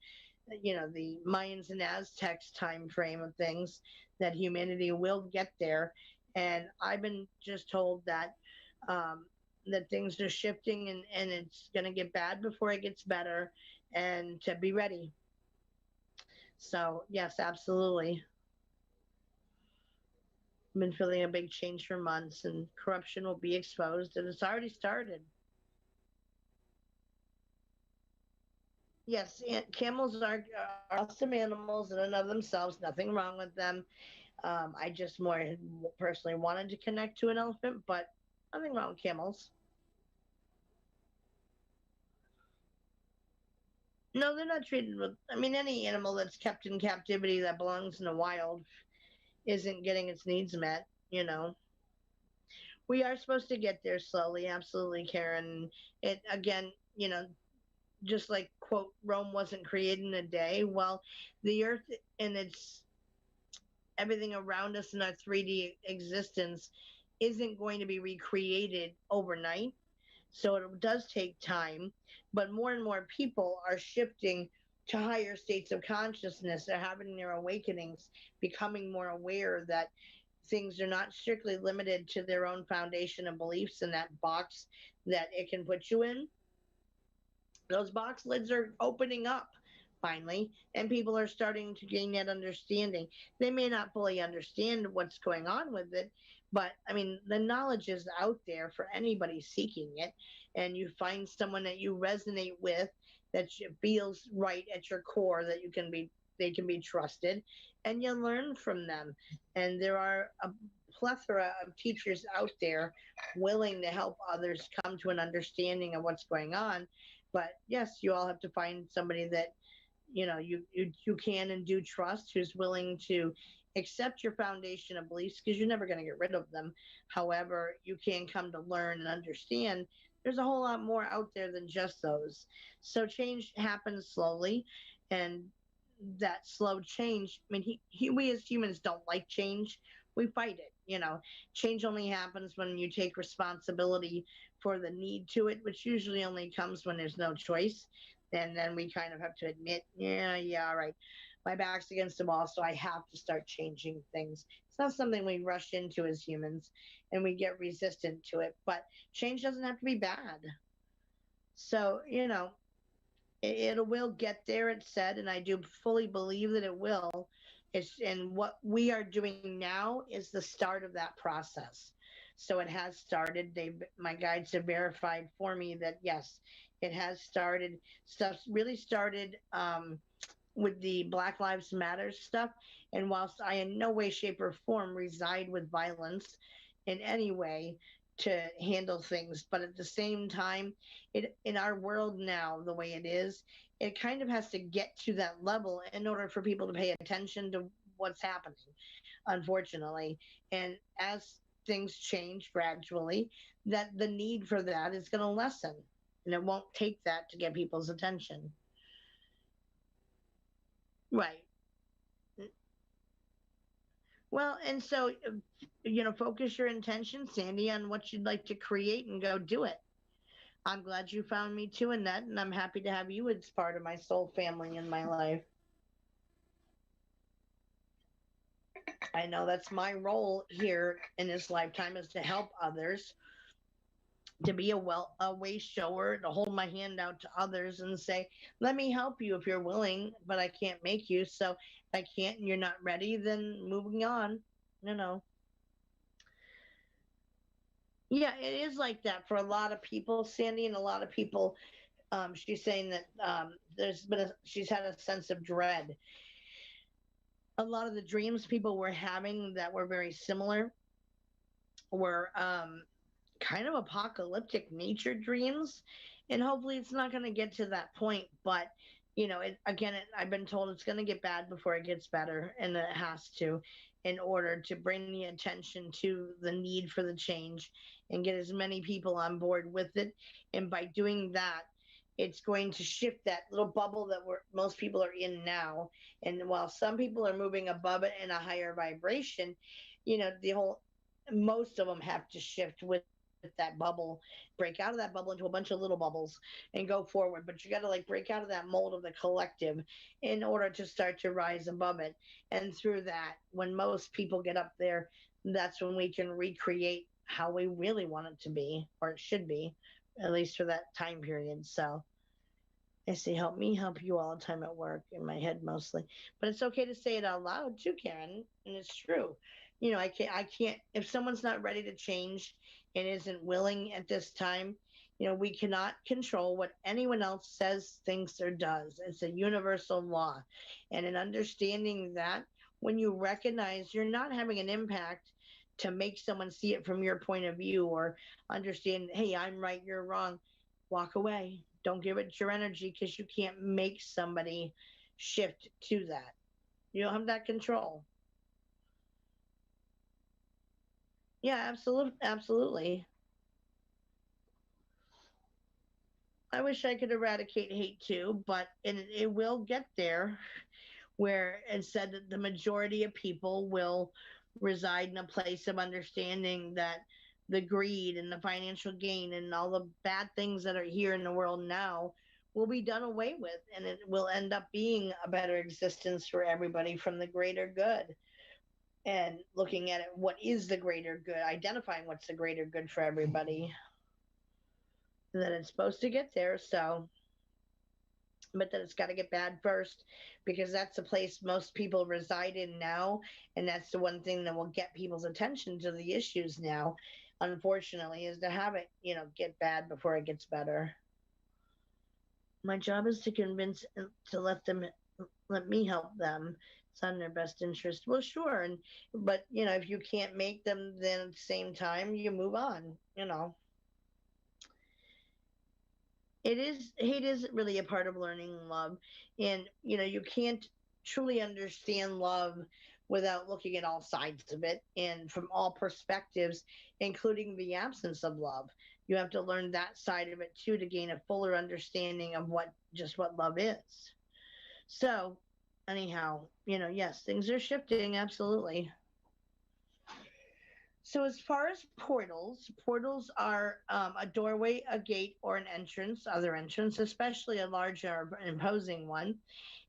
the Mayans and Aztecs time frame of things, that humanity will get there. And I've been just told that, that things are shifting, and it's going to get bad before it gets better, and to be ready. So yes, absolutely. I've been feeling a big change for months, and corruption will be exposed, and it's already started. Yes, camels are awesome animals in and of themselves. Nothing wrong with them. I just more personally wanted to connect to an elephant, but nothing wrong with camels. No, they're not treated with. I mean, any animal that's kept in captivity that belongs in the wild isn't getting its needs met. We are supposed to get there slowly. Absolutely, Karen. It again, just like quote Rome wasn't created in a day. Well, the Earth and its everything around us in our 3D existence isn't going to be recreated overnight. So it does take time, but more and more people are shifting to higher states of consciousness. They're having their awakenings, becoming more aware that things are not strictly limited to their own foundation and beliefs in that box that it can put you in. Those box lids are opening up finally, and people are starting to gain that understanding. They may not fully understand what's going on with it, but I mean, the knowledge is out there for anybody seeking it, and you find someone that you resonate with, that feels right at your core, that you can be they can be trusted, and you learn from them. And there are a plethora of teachers out there willing to help others come to an understanding of what's going on. But yes, you all have to find somebody that you can and do trust, who's willing to accept your foundation of beliefs, because you're never going to get rid of them. However, you can come to learn and understand there's a whole lot more out there than just those. So change happens slowly, and that slow change, I mean, we as humans don't like change. We fight it. Change only happens when you take responsibility for the need to it, which usually only comes when there's no choice. And then we kind of have to admit, yeah, all right, my back's against the wall, so I have to start changing things. It's not something we rush into as humans, and we get resistant to it. But change doesn't have to be bad. So, it will get there, it's said, and I do fully believe that it will. And what we are doing now is the start of that process. So it has started. My guides have verified for me that yes, it has started. Stuff really started with the Black Lives Matter stuff. And whilst I in no way, shape, or form reside with violence in any way to handle things, but at the same time, in our world now, the way it is, it kind of has to get to that level in order for people to pay attention to what's happening, unfortunately. And as things change gradually, that the need for that is going to lessen, and it won't take that to get people's attention. Right. Well, and so, focus your intention, Sandy, on what you'd like to create and go do it. I'm glad you found me too, Annette, and I'm happy to have you as part of my soul family in my life. I know that's my role here in this lifetime, is to help others, to be a way shower, to hold my hand out to others and say, let me help you if you're willing, but I can't make you. So if I can't and you're not ready, then moving on, you know. Yeah, it is like that for a lot of people, Sandy, and a lot of people. She's saying that she's had a sense of dread. A lot of the dreams people were having that were very similar were kind of apocalyptic nature dreams, and hopefully it's not going to get to that point. But I've been told it's going to get bad before it gets better, and it has to, in order to bring the attention to the need for the change and get as many people on board with it. And by doing that, it's going to shift that little bubble that most people are in now. And while some people are moving above it in a higher vibration, most of them have to shift with that bubble, break out of that bubble into a bunch of little bubbles and go forward. But you got to break out of that mold of the collective in order to start to rise above it. And through that, when most people get up there, that's when we can recreate how we really want it to be, or it should be, at least for that time period. So I say, help me help you all the time at work, in my head mostly. But it's okay to say it out loud too, Karen, and it's true. I can't, if someone's not ready to change and isn't willing at this time, we cannot control what anyone else says, thinks, or does. It's a universal law. And in understanding that, when you recognize you're not having an impact to make someone see it from your point of view, or understand, hey, I'm right, you're wrong, walk away. Don't give it your energy, because you can't make somebody shift to that. You don't have that control. Yeah, absolutely. I wish I could eradicate hate too, but it will get there, where it said that the majority of people will reside in a place of understanding that the greed and the financial gain and all the bad things that are here in the world now will be done away with, and it will end up being a better existence for everybody from the greater good. And looking at it, what is the greater good, identifying what's the greater good for everybody, that it's supposed to get there. So but that it's got to get bad first, because that's the place most people reside in now, and that's the one thing that will get people's attention to the issues now, unfortunately, is to have it, get bad before it gets better. My job is to convince to let me help them. It's not in their best interest. Well, sure, but if you can't make them, then at the same time you move on. Hate is really a part of learning love, and you can't truly understand love without looking at all sides of it and from all perspectives, including the absence of love. You have to learn that side of it too to gain a fuller understanding of what love is. So anyhow, yes, things are shifting, absolutely. So, as far as portals are a doorway, a gate, or an entrance, other entrance, especially a large or imposing one.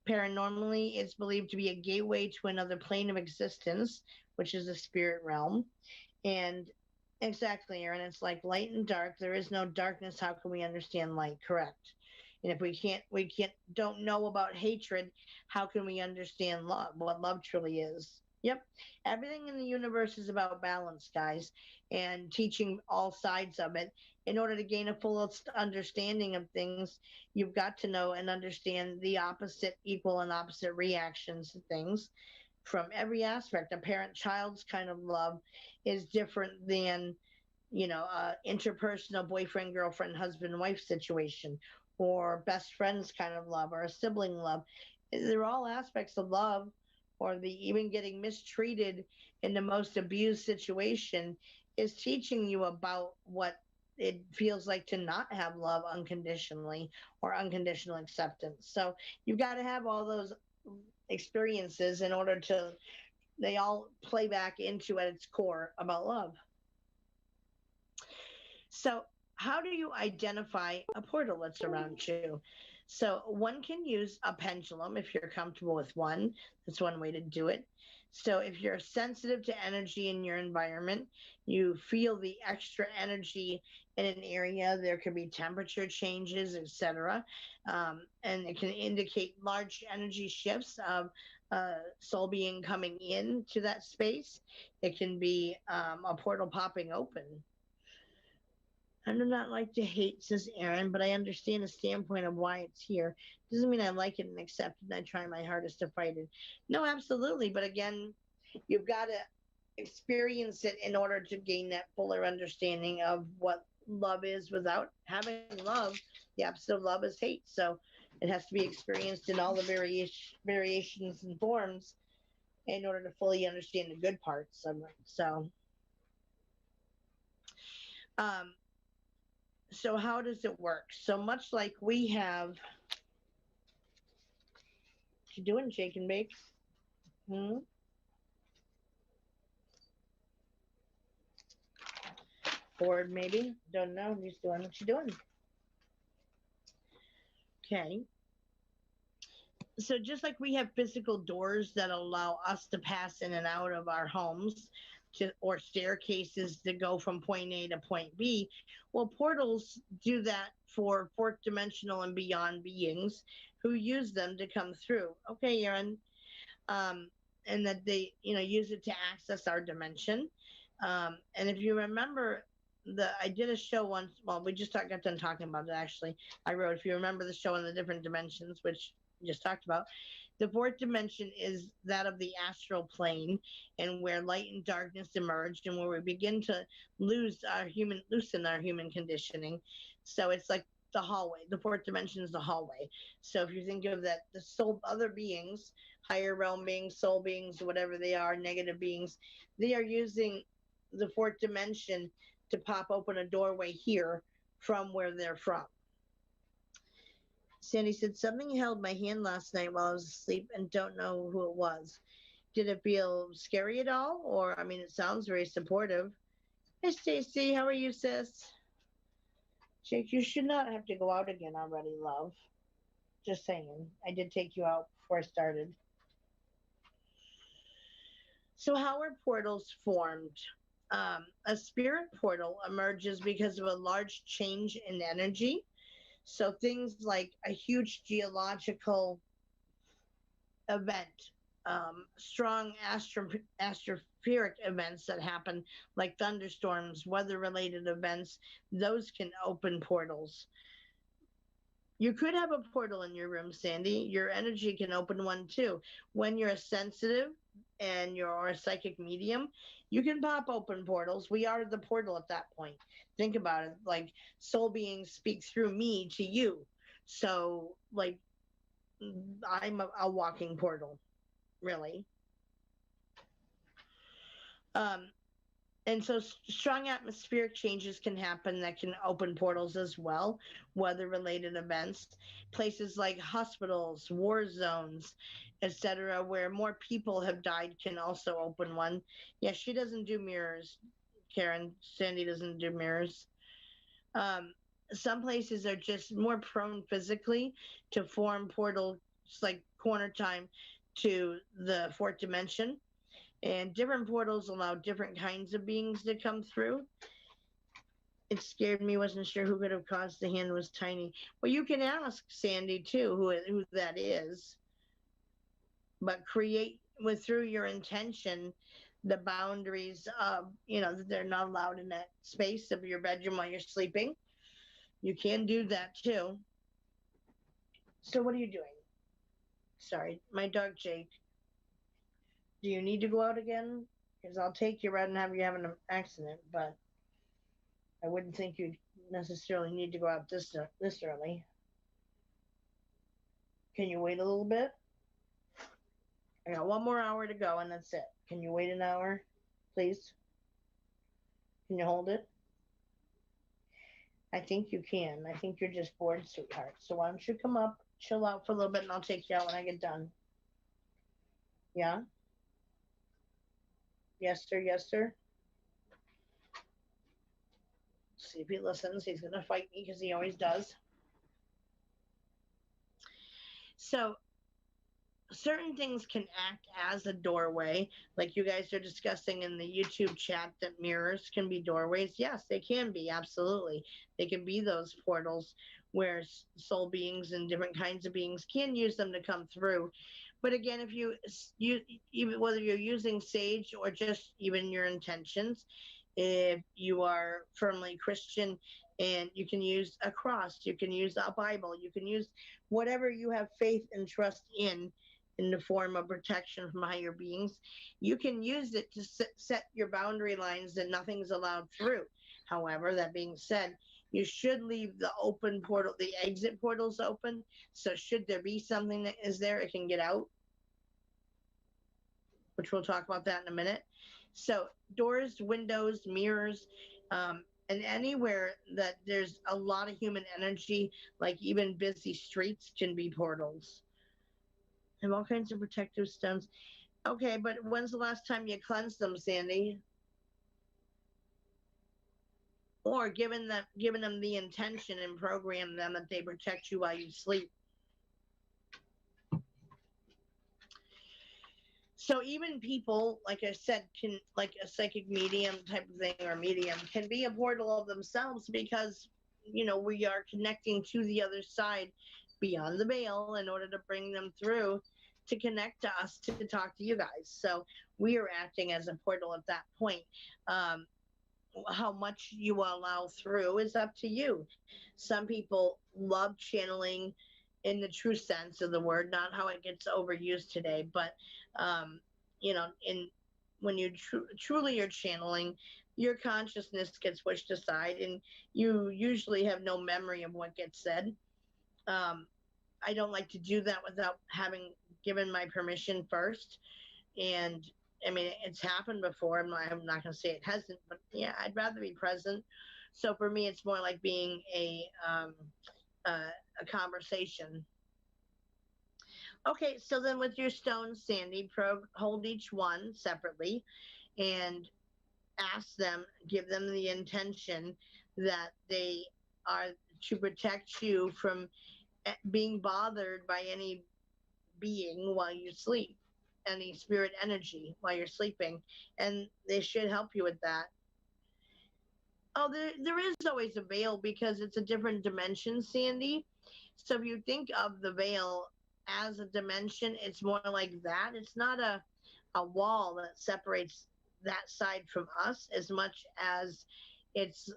Paranormally, it's believed to be a gateway to another plane of existence, which is the spirit realm. And exactly, Aaron, it's like light and dark. There is no darkness. How can we understand light? Correct. And if don't know about hatred, how can we understand love, what love truly is? Yep. Everything in the universe is about balance, guys, and teaching all sides of it. In order to gain a full understanding of things, you've got to know and understand the opposite, equal, and opposite reactions to things from every aspect. A parent child's kind of love is different than, interpersonal boyfriend, girlfriend, husband, wife situation, or best friends kind of love, or a sibling love. They're all aspects of love, or the even getting mistreated in the most abused situation is teaching you about what it feels like to not have love unconditionally or unconditional acceptance. So you've got to have all those experiences in order to, they all play back into at its core about love. So how do you identify a portal that's around you? So one can use a pendulum if you're comfortable with one. That's one way to do it. So if you're sensitive to energy in your environment, you feel the extra energy in an area, there could be temperature changes, etc. And it can indicate large energy shifts of soul being coming in to that space. It can be a portal popping open. I do not like to hate, says Aaron, but I understand the standpoint of why it's here. Doesn't mean I like it and accept it and I try my hardest to fight it. No, absolutely. But again, you've got to experience it in order to gain that fuller understanding of what love is. Without having love, the opposite of love is hate. So it has to be experienced in all the variations and forms in order to fully understand the good parts of it. Um, so how does it work? So much like we have, what you doing, shake and bake? Bored maybe? Don't know. He's doing what you doing. Okay. So just like we have physical doors that allow us to pass in and out of our homes, or staircases to go from point A to point B, well, portals do that for fourth dimensional and beyond beings who use them to come through. Okay, Aaron. And that they, use it to access our dimension. And if you remember, I did a show once. Well, we just got done talking about it. Actually, I wrote, if you remember the show on the different dimensions, which we just talked about, the fourth dimension is that of the astral plane, and where light and darkness emerged, and where we begin to loosen our human conditioning. So it's like the hallway. The fourth dimension is the hallway. So if you think of that, the soul, other beings, higher realm beings, soul beings, whatever they are, negative beings, they are using the fourth dimension to pop open a doorway here from where they're from. Sandy said, something held my hand last night while I was asleep and don't know who it was. Did it feel scary at all? Or, it sounds very supportive. Hey, Stacy, how are you, sis? Jake, you should not have to go out again already, love. Just saying. I did take you out before I started. So how are portals formed? A spirit portal emerges because of a large change in energy. So things like a huge geological event, strong astroperic events that happen, like thunderstorms, weather related events, those can open portals. You could have a portal in your room, Sandy. Your energy can open one too. When you're sensitive and you're a psychic medium, you can pop open portals. We are the portal at that point. Think about it, like soul beings speak through me to you. So, like, I'm a walking portal, really. Um, and so strong atmospheric changes can happen that can open portals as well, weather related events, places like hospitals, war zones, etc., where more people have died can also open one. Yeah, she doesn't do mirrors, Karen. Sandy doesn't do mirrors. um, some places are just more prone physically to form portals, like corner time to the fourth dimension, and different portals allow different kinds of beings to come through. It scared me, wasn't sure who could have caused the hand was tiny. Well, you can ask Sandy too who that is, but create with through your intention the boundaries of, that they're not allowed in that space of your bedroom while you're sleeping. You can do that too. So what are you doing? Sorry, my dog Jake. Do you need to go out again? Because I'll take you rather than have you having an accident, but I wouldn't think you'd necessarily need to go out this early. Can you wait a little bit? I got 1 more hour to go, and that's it. Can you wait an hour, please? Can you hold it? I think you can. I think you're just bored, sweetheart. So why don't you come up, chill out for a little bit, and I'll take you out when I get done. Yeah? Yes, sir. Yes, sir. See if he listens. He's going to fight me because he always does. So certain things can act as a doorway, like you guys are discussing in the YouTube chat, that mirrors can be doorways. Yes, they can be, absolutely. They can be those portals where soul beings and different kinds of beings can use them to come through. But again, if even whether you're using sage or just even your intentions, if you are firmly Christian, and you can use a cross, you can use a Bible, you can use whatever you have faith and trust in the form of protection from higher beings. You can use it to set your boundary lines that nothing's allowed through. However, that being said, you should leave the open portal, the exit portals open. So should there be something that is there, it can get out, which we'll talk about that in a minute. So doors, windows, mirrors, and anywhere that there's a lot of human energy, like even busy streets, can be portals. And all kinds of protective stones. Okay, but when's the last time you cleansed them, Sandy? Or given them the intention and program them that they protect you while you sleep. So even people, like I said, can, like a psychic medium type of thing or medium, can be a portal of themselves, because we are connecting to the other side beyond the veil in order to bring them through to connect to us, to talk to you guys. So we are acting as a portal at that point. How much you allow through is up to you. Some people love channeling in the true sense of the word, not how it gets overused today, but in when you truly are channeling, your consciousness gets pushed aside, and you usually have no memory of what gets said. I don't like to do that without having given my permission first. And I mean, it's happened before. I'm not going to say it hasn't, but yeah, I'd rather be present. So for me, it's more like being a conversation. Okay, so then with your stones, Sandy, hold each one separately and ask them, give them the intention that they are to protect you from being bothered by any being while you sleep, any spirit energy while you're sleeping, and they should help you with that. Oh, there is always a veil because it's a different dimension, Sandy. So if you think of the veil as a dimension, it's more like that. It's not a wall that separates that side from us as much as it's,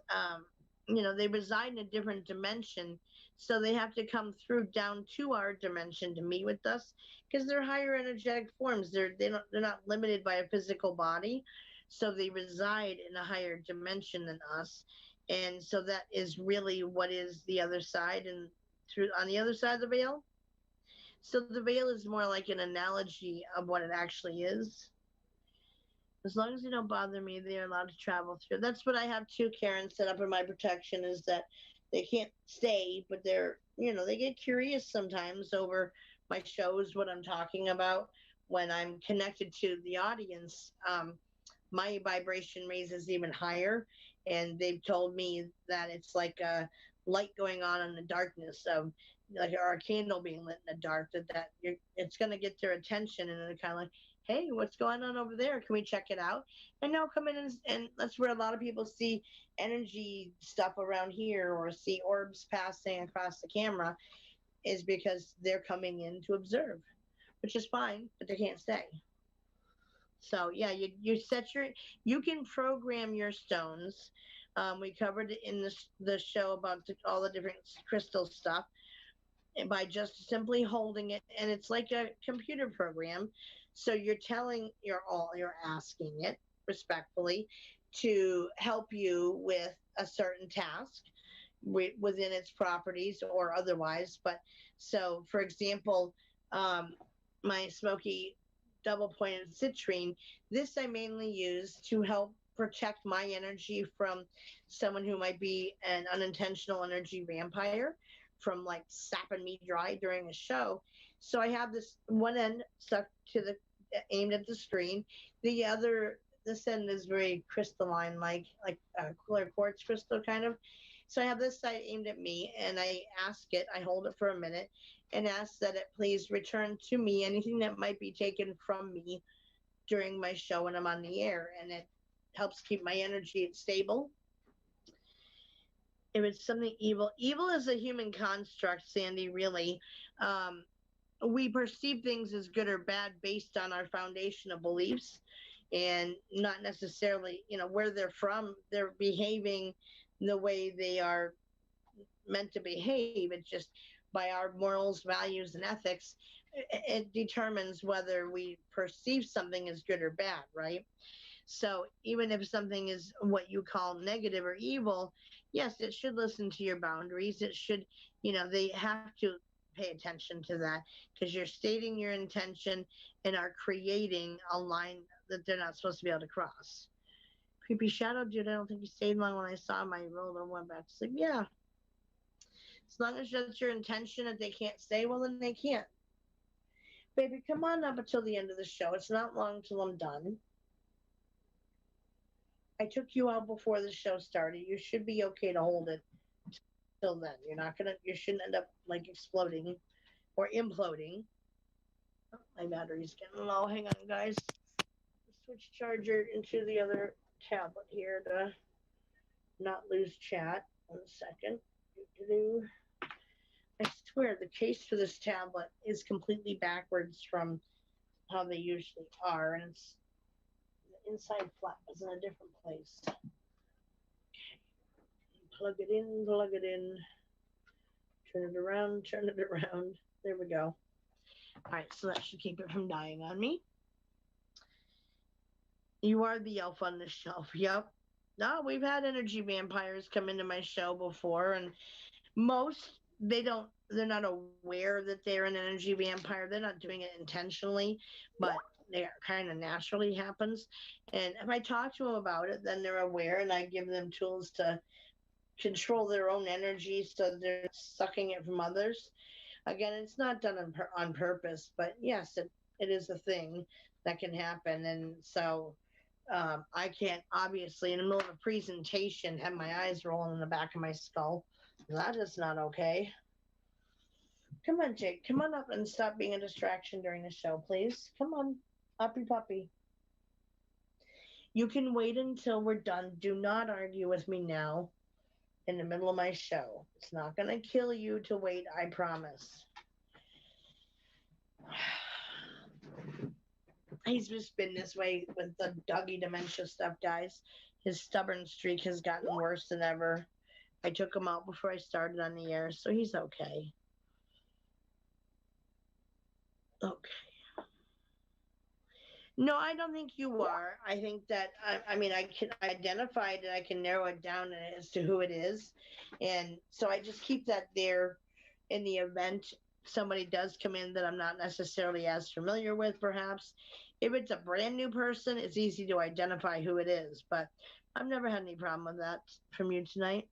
they reside in a different dimension. So they have to come through down to our dimension to meet with us because they're higher energetic forms. They're not limited by a physical body, so they reside in a higher dimension than us. And so that is really what is the other side and through on the other side of the veil. So the veil is more like an analogy of what it actually is. As long as they don't bother me, they're allowed to travel through. That's what I have too, Karen, set up in my protection is that they can't stay, but they get curious sometimes over my shows, what I'm talking about. When I'm connected to the audience, my vibration raises even higher. And they've told me that it's like a light going on in the darkness of like or a candle being lit in the dark it's going to get their attention and they're kind of like, hey, what's going on over there? Can we check it out? And they'll come in and that's where a lot of people see energy stuff around here or see orbs passing across the camera is because they're coming in to observe, which is fine, but they can't stay. So yeah, you can program your stones. We covered it in the show about all the different crystal stuff, and by just simply holding it, and it's like a computer program. So you're asking it respectfully to help you with a certain task within its properties or otherwise. But so, for example, um, my smoky double pointed citrine, this I mainly use to help protect my energy from someone who might be an unintentional energy vampire from like sapping me dry during a show. So I have this one end stuck to the aimed at the screen. The other this end is very crystalline, like clear quartz crystal kind of. So I have this side aimed at me, and I hold it for a minute, and ask that it please return to me anything that might be taken from me during my show when I'm on the air, and it helps keep my energy stable. If it's something evil is a human construct, Sandy. Really, um, we perceive things as good or bad based on our foundation of beliefs, and not necessarily, where they're from. They're behaving the way they are meant to behave. It's just by our morals, values, and ethics, it determines whether we perceive something as good or bad, right? So even if something is what you call negative or evil, yes, it should listen to your boundaries. It should, they have to pay attention to that because you're stating your intention and are creating a line that they're not supposed to be able to cross. Creepy shadow dude, I don't think you stayed long when I saw my roll and went back to sleep. Yeah. As long as that's your intention that they can't stay, well, then they can't. Baby, come on up until the end of the show. It's not long till I'm done. I took you out before the show started. You should be okay to hold it till then. You shouldn't end up like exploding or imploding. Oh, my battery's getting low. Hang on, guys. Switch charger into the other tablet here to not lose chat. 1 second. I swear the case for this tablet is completely backwards from how they usually are, and it's the inside flap is in a different place. Okay. Plug it in, turn it around, turn it around. There we go. All right, so that should keep it from dying on me. You are the elf on the shelf. Yep. No, we've had energy vampires come into my show before, and most they're not aware that they're an energy vampire. They're not doing it intentionally, but it kind of naturally happens. And if I talk to them about it, then they're aware, and I give them tools to control their own energy so they're not sucking it from others. Again, it's not done on purpose, but yes, it is a thing that can happen. And so I can't obviously in the middle of a presentation have my eyes rolling in the back of my skull. That is not okay. Come on, Jake. Come on up and stop being a distraction during the show, please. Come on, uppy puppy. You can wait until we're done. Do not argue with me now in the middle of my show. It's not going to kill you to wait, I promise. He's just been this way with the Dougie dementia stuff, guys. His stubborn streak has gotten worse than ever. I took him out before I started on the air, so he's okay. Okay. No, I don't think you are. I think that, I mean, I can identify it and I can narrow it down as to who it is. And so I just keep that there in the event somebody does come in that I'm not necessarily as familiar with, perhaps. If it's a brand new person, it's easy to identify who it is. But I've never had any problem with that from you tonight.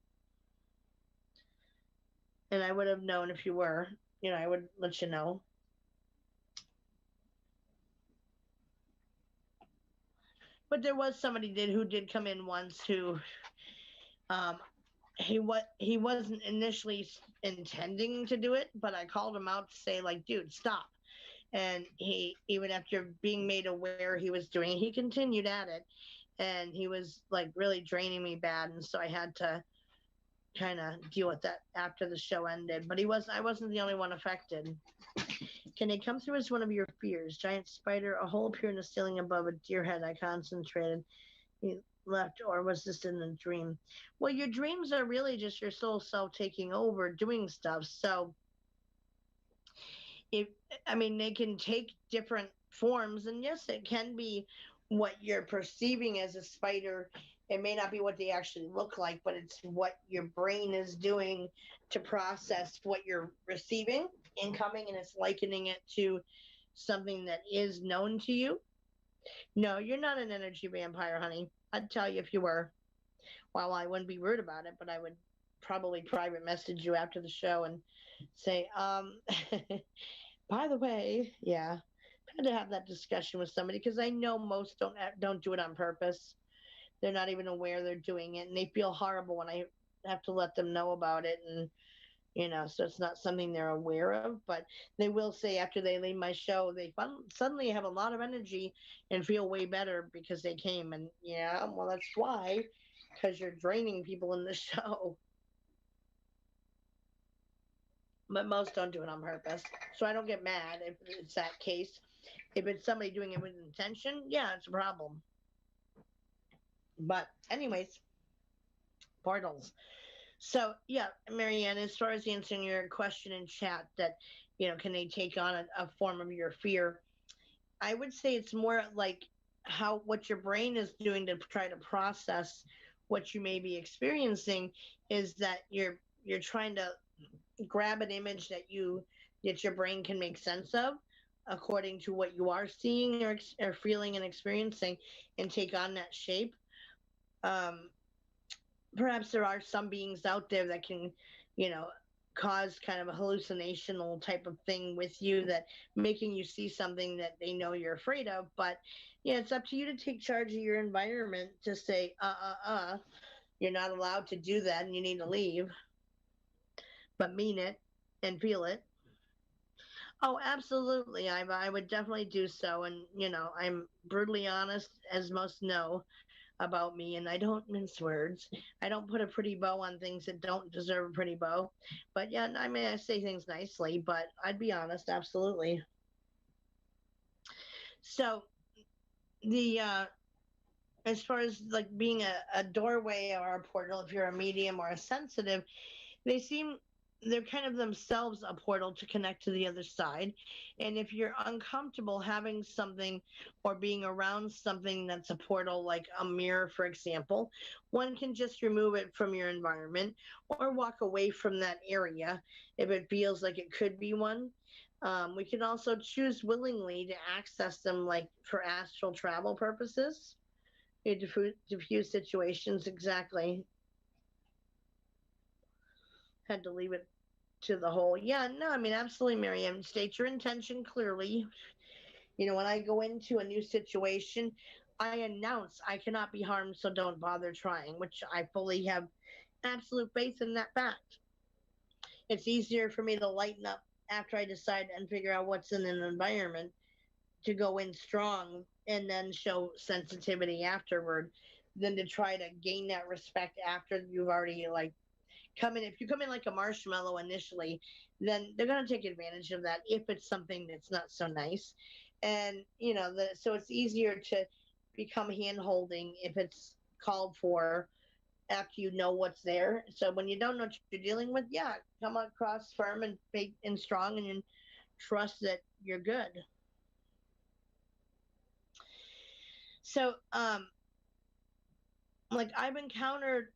And I would have known if you were. I would let you know. But there was somebody who did come in once who he wasn't initially intending to do it, but I called him out to say, like, dude, stop. And he, even after being made aware he was doing it, he continued at it, and he was like really draining me bad, and so I had to kind of deal with that after the show ended. But I wasn't the only one affected. Can they come through as one of your fears? Giant spider, a hole appeared in the ceiling above a deer head. I concentrated. He left, or was this in a dream? Well, your dreams are really just your soul self taking over, doing stuff. So, they can take different forms, and yes, it can be what you're perceiving as a spider. It may not be what they actually look like, but it's what your brain is doing to process what you're receiving incoming, and it's likening it to something that is known to you. No, you're not an energy vampire, honey. I'd tell you if you were. Well, I wouldn't be rude about it, but I would probably private message you after the show and say, by the way, yeah, I had to have that discussion with somebody, because I know most don't do it on purpose. They're not even aware they're doing it, and they feel horrible when I have to let them know about it. And so it's not something they're aware of, but they will say after they leave my show, they suddenly have a lot of energy and feel way better because they came. And yeah, well, that's why, because you're draining people in the show. But most don't do it on purpose, so I don't get mad if it's that case. If it's somebody doing it with intention, yeah, it's a problem. But anyways, portals. So yeah, Marianne, as far as answering your question in chat, that can they take on a form of your fear? I would say it's more like what your brain is doing to try to process what you may be experiencing, is that you're trying to grab an image that your brain can make sense of according to what you are seeing or feeling and experiencing, and take on that shape. Perhaps there are some beings out there that can, cause kind of a hallucinational type of thing with you, that making you see something that they know you're afraid of. But yeah, it's up to you to take charge of your environment, to say, you're not allowed to do that and you need to leave, but mean it and feel it. Oh, absolutely. I would definitely do so. And, I'm brutally honest, as most know about me, and I don't mince words. I don't put a pretty bow on things that don't deserve a pretty bow. But yeah, I say things nicely, but I'd be honest, absolutely. So the as far as like being a doorway or a portal, if you're a medium or a sensitive, they're kind of themselves a portal to connect to the other side. And if you're uncomfortable having something or being around something that's a portal, like a mirror, for example, one can just remove it from your environment or walk away from that area if it feels like it could be one. We can also choose willingly to access them, like for astral travel purposes, diffuse situations. Exactly. Had to leave it to the whole. Yeah, no, absolutely, Miriam. State your intention clearly. When I go into a new situation, I announce I cannot be harmed, so don't bother trying, which I fully have absolute faith in that fact. It's easier for me to lighten up after I decide and figure out what's in an environment, to go in strong and then show sensitivity afterward than to try to gain that respect after you've already like come in. If you come in like a marshmallow initially, then they're going to take advantage of that if it's something that's not so nice. And so it's easier to become hand holding if it's called for after you know what's there. So when you don't know what you're dealing with, yeah, come across firm and big and strong, and trust that you're good. So like I've encountered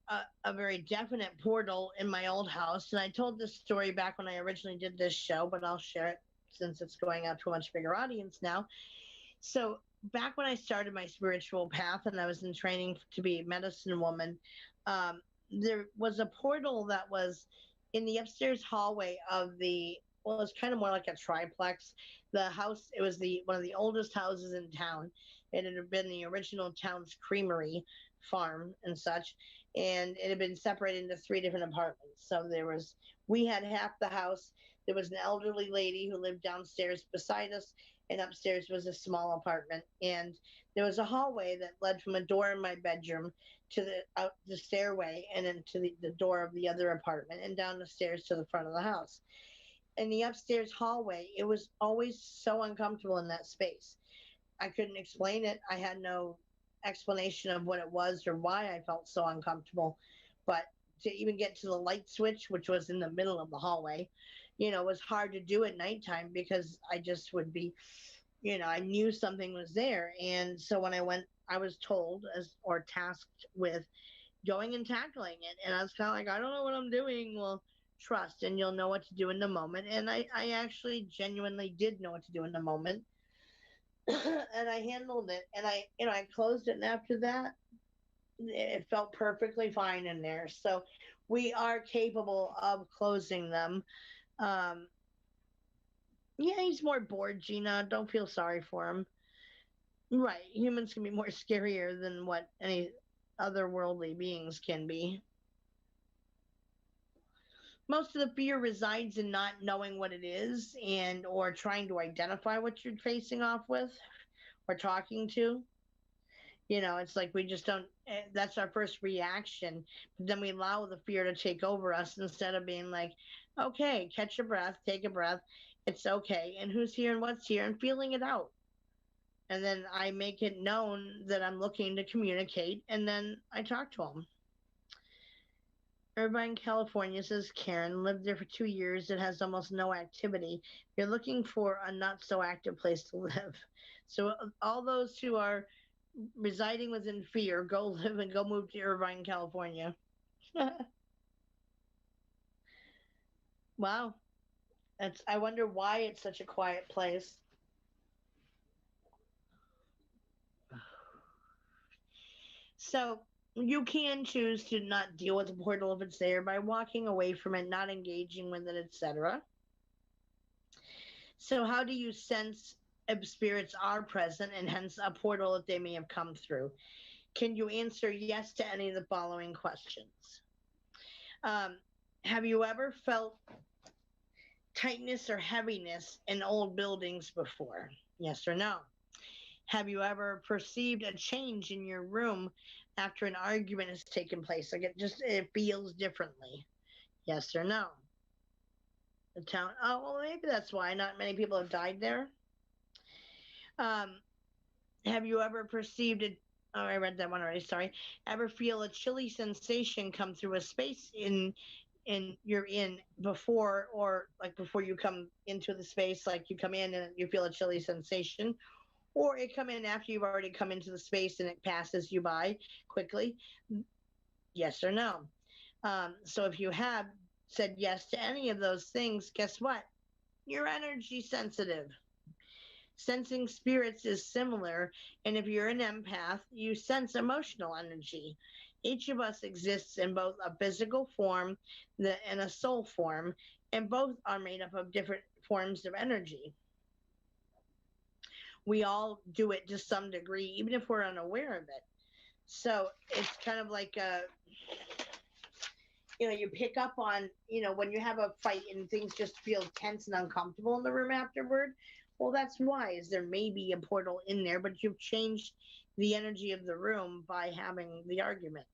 a very definite portal in my old house, and I told this story back when I originally did this show, but I'll share it since it's going out to a much bigger audience now. So back when I started my spiritual path and I was in training to be a medicine woman, there was a portal that was in the upstairs hallway of the, well, it's kind of more like a triplex. The house, it was the one of the oldest houses in town. It had been the original town's creamery farm and such, and it had been separated into three different apartments. So we had half the house. There was an elderly lady who lived downstairs beside us, and upstairs was a small apartment. And there was a hallway that led from a door in my bedroom to the stairway, and then to the door of the other apartment, and down the stairs to the front of the house. In the upstairs hallway, it was always so uncomfortable in that space. I couldn't explain it. I had no explanation of what it was or why I felt so uncomfortable. But to even get to the light switch, which was in the middle of the hallway, was hard to do at nighttime because I just would be, I knew something was there. And so when I went, I was told or tasked with going and tackling it. And I was kind of like, I don't know what I'm doing. Well, trust, and you'll know what to do in the moment. And I actually genuinely did know what to do in the moment. And I handled it, and I closed it. And after that, it felt perfectly fine in there. So we are capable of closing them. Um, yeah, he's more bored, Gina. Don't feel sorry for him. Right. Humans can be more scarier than what any otherworldly beings can be. Most of the fear resides in not knowing what it is and or trying to identify what you're facing off with or talking to. It's like we just don't, that's our first reaction. But then we allow the fear to take over us instead of being like, okay, catch your breath, take a breath. It's okay. And who's here and what's here and feeling it out. And then I make it known that I'm looking to communicate, and then I talk to them. Irvine, California, says Karen, lived there for 2 years. It has almost no activity. You're looking for a not so active place to live. So all those who are residing within fear, go live and go move to Irvine, California. Wow. I wonder why it's such a quiet place. So you can choose to not deal with the portal if it's there by walking away from it, not engaging with it, etc. So how do you sense if spirits are present and hence a portal that they may have come through? Can you answer yes to any of the following questions? Have you ever felt tightness or heaviness in old buildings before? Yes or no? Have you ever perceived a change in your room after an argument has taken place? Like it feels differently. Yes or no? The town, oh, well, maybe that's why not many people have died there. Have you ever perceived it? Oh, I read that one already. Sorry. Ever feel a chilly sensation come through a space you're in before, or like before you come into the space, like you come in and you feel a chilly sensation, or it come in after you've already come into the space and it passes you by quickly? Yes or no? So if you have said yes to any of those things, guess what? You're energy sensitive. Sensing spirits is similar, and if you're an empath, you sense emotional energy. Each of us exists in both a physical form and a soul form, and both are made up of different forms of energy. We all do it to some degree, even if we're unaware of it. So it's kind of like you pick up on, when you have a fight and things just feel tense and uncomfortable in the room afterward. Well, that's wise. There may be a portal in there, but you've changed the energy of the room by having the argument.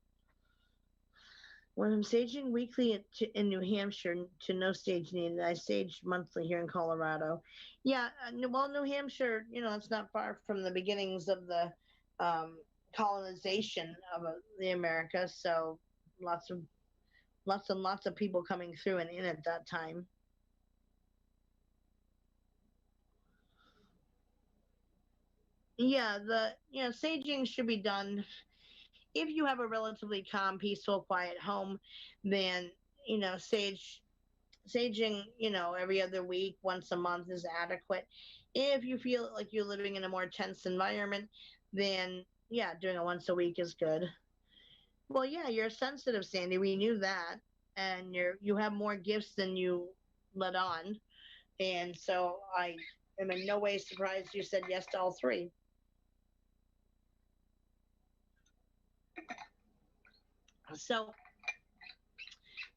When I'm staging weekly in New Hampshire to no stage needed, I stage monthly here in Colorado. Yeah, well, New Hampshire, it's not far from the beginnings of the um, colonization of the America, so lots of lots and lots of people coming through and in at that time. Yeah, saging should be done if you have a relatively calm, peaceful, quiet home. Then saging every other week, once a month is adequate. If you feel like you're living in a more tense environment, then yeah, doing it once a week is good. Well, yeah, you're sensitive, Sandy. We knew that, and you have more gifts than you let on, and so I am in no way surprised you said yes to all three. So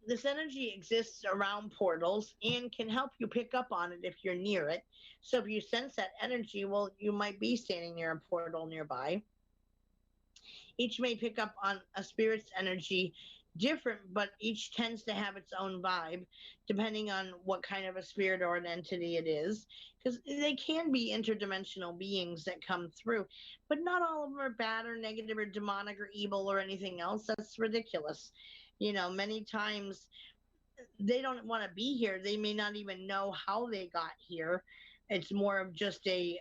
this energy exists around portals and can help you pick up on it if you're near it. So if you sense that energy, well, you might be standing near a portal nearby. Each may pick up on a spirit's energy different, but each tends to have its own vibe depending on what kind of a spirit or an entity it is. Because they can be interdimensional beings that come through, but not all of them are bad or negative or demonic or evil or anything else. That's ridiculous. Many times they don't want to be here. They may not even know how they got here. It's more of just a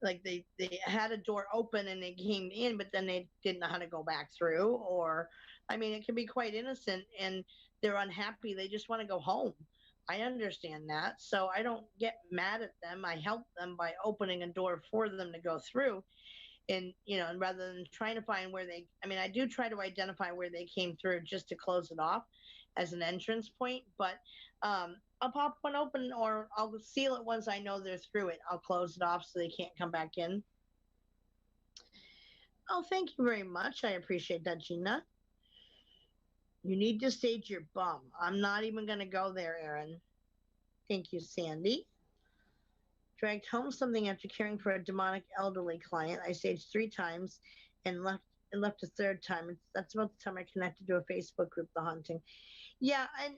like they had a door open and they came in, but then they didn't know how to go back through. Or, I mean, it can be quite innocent and they're unhappy. They just want to go home. I understand that. So I don't get mad at them. I help them by opening a door for them to go through. And rather than trying to find where I mean, I do try to identify where they came through just to close it off as an entrance point, but I'll pop one open or I'll seal it once I know they're through it. I'll close it off so they can't come back in. Oh, thank you very much. I appreciate that, Gina. You need to stage your bum. I'm not even going to go there, Aaron. Thank you, Sandy. Dragged home something after caring for a demonic elderly client. I staged 3 times and left a third time. That's about the time I connected to a Facebook group, The Haunting. Yeah, and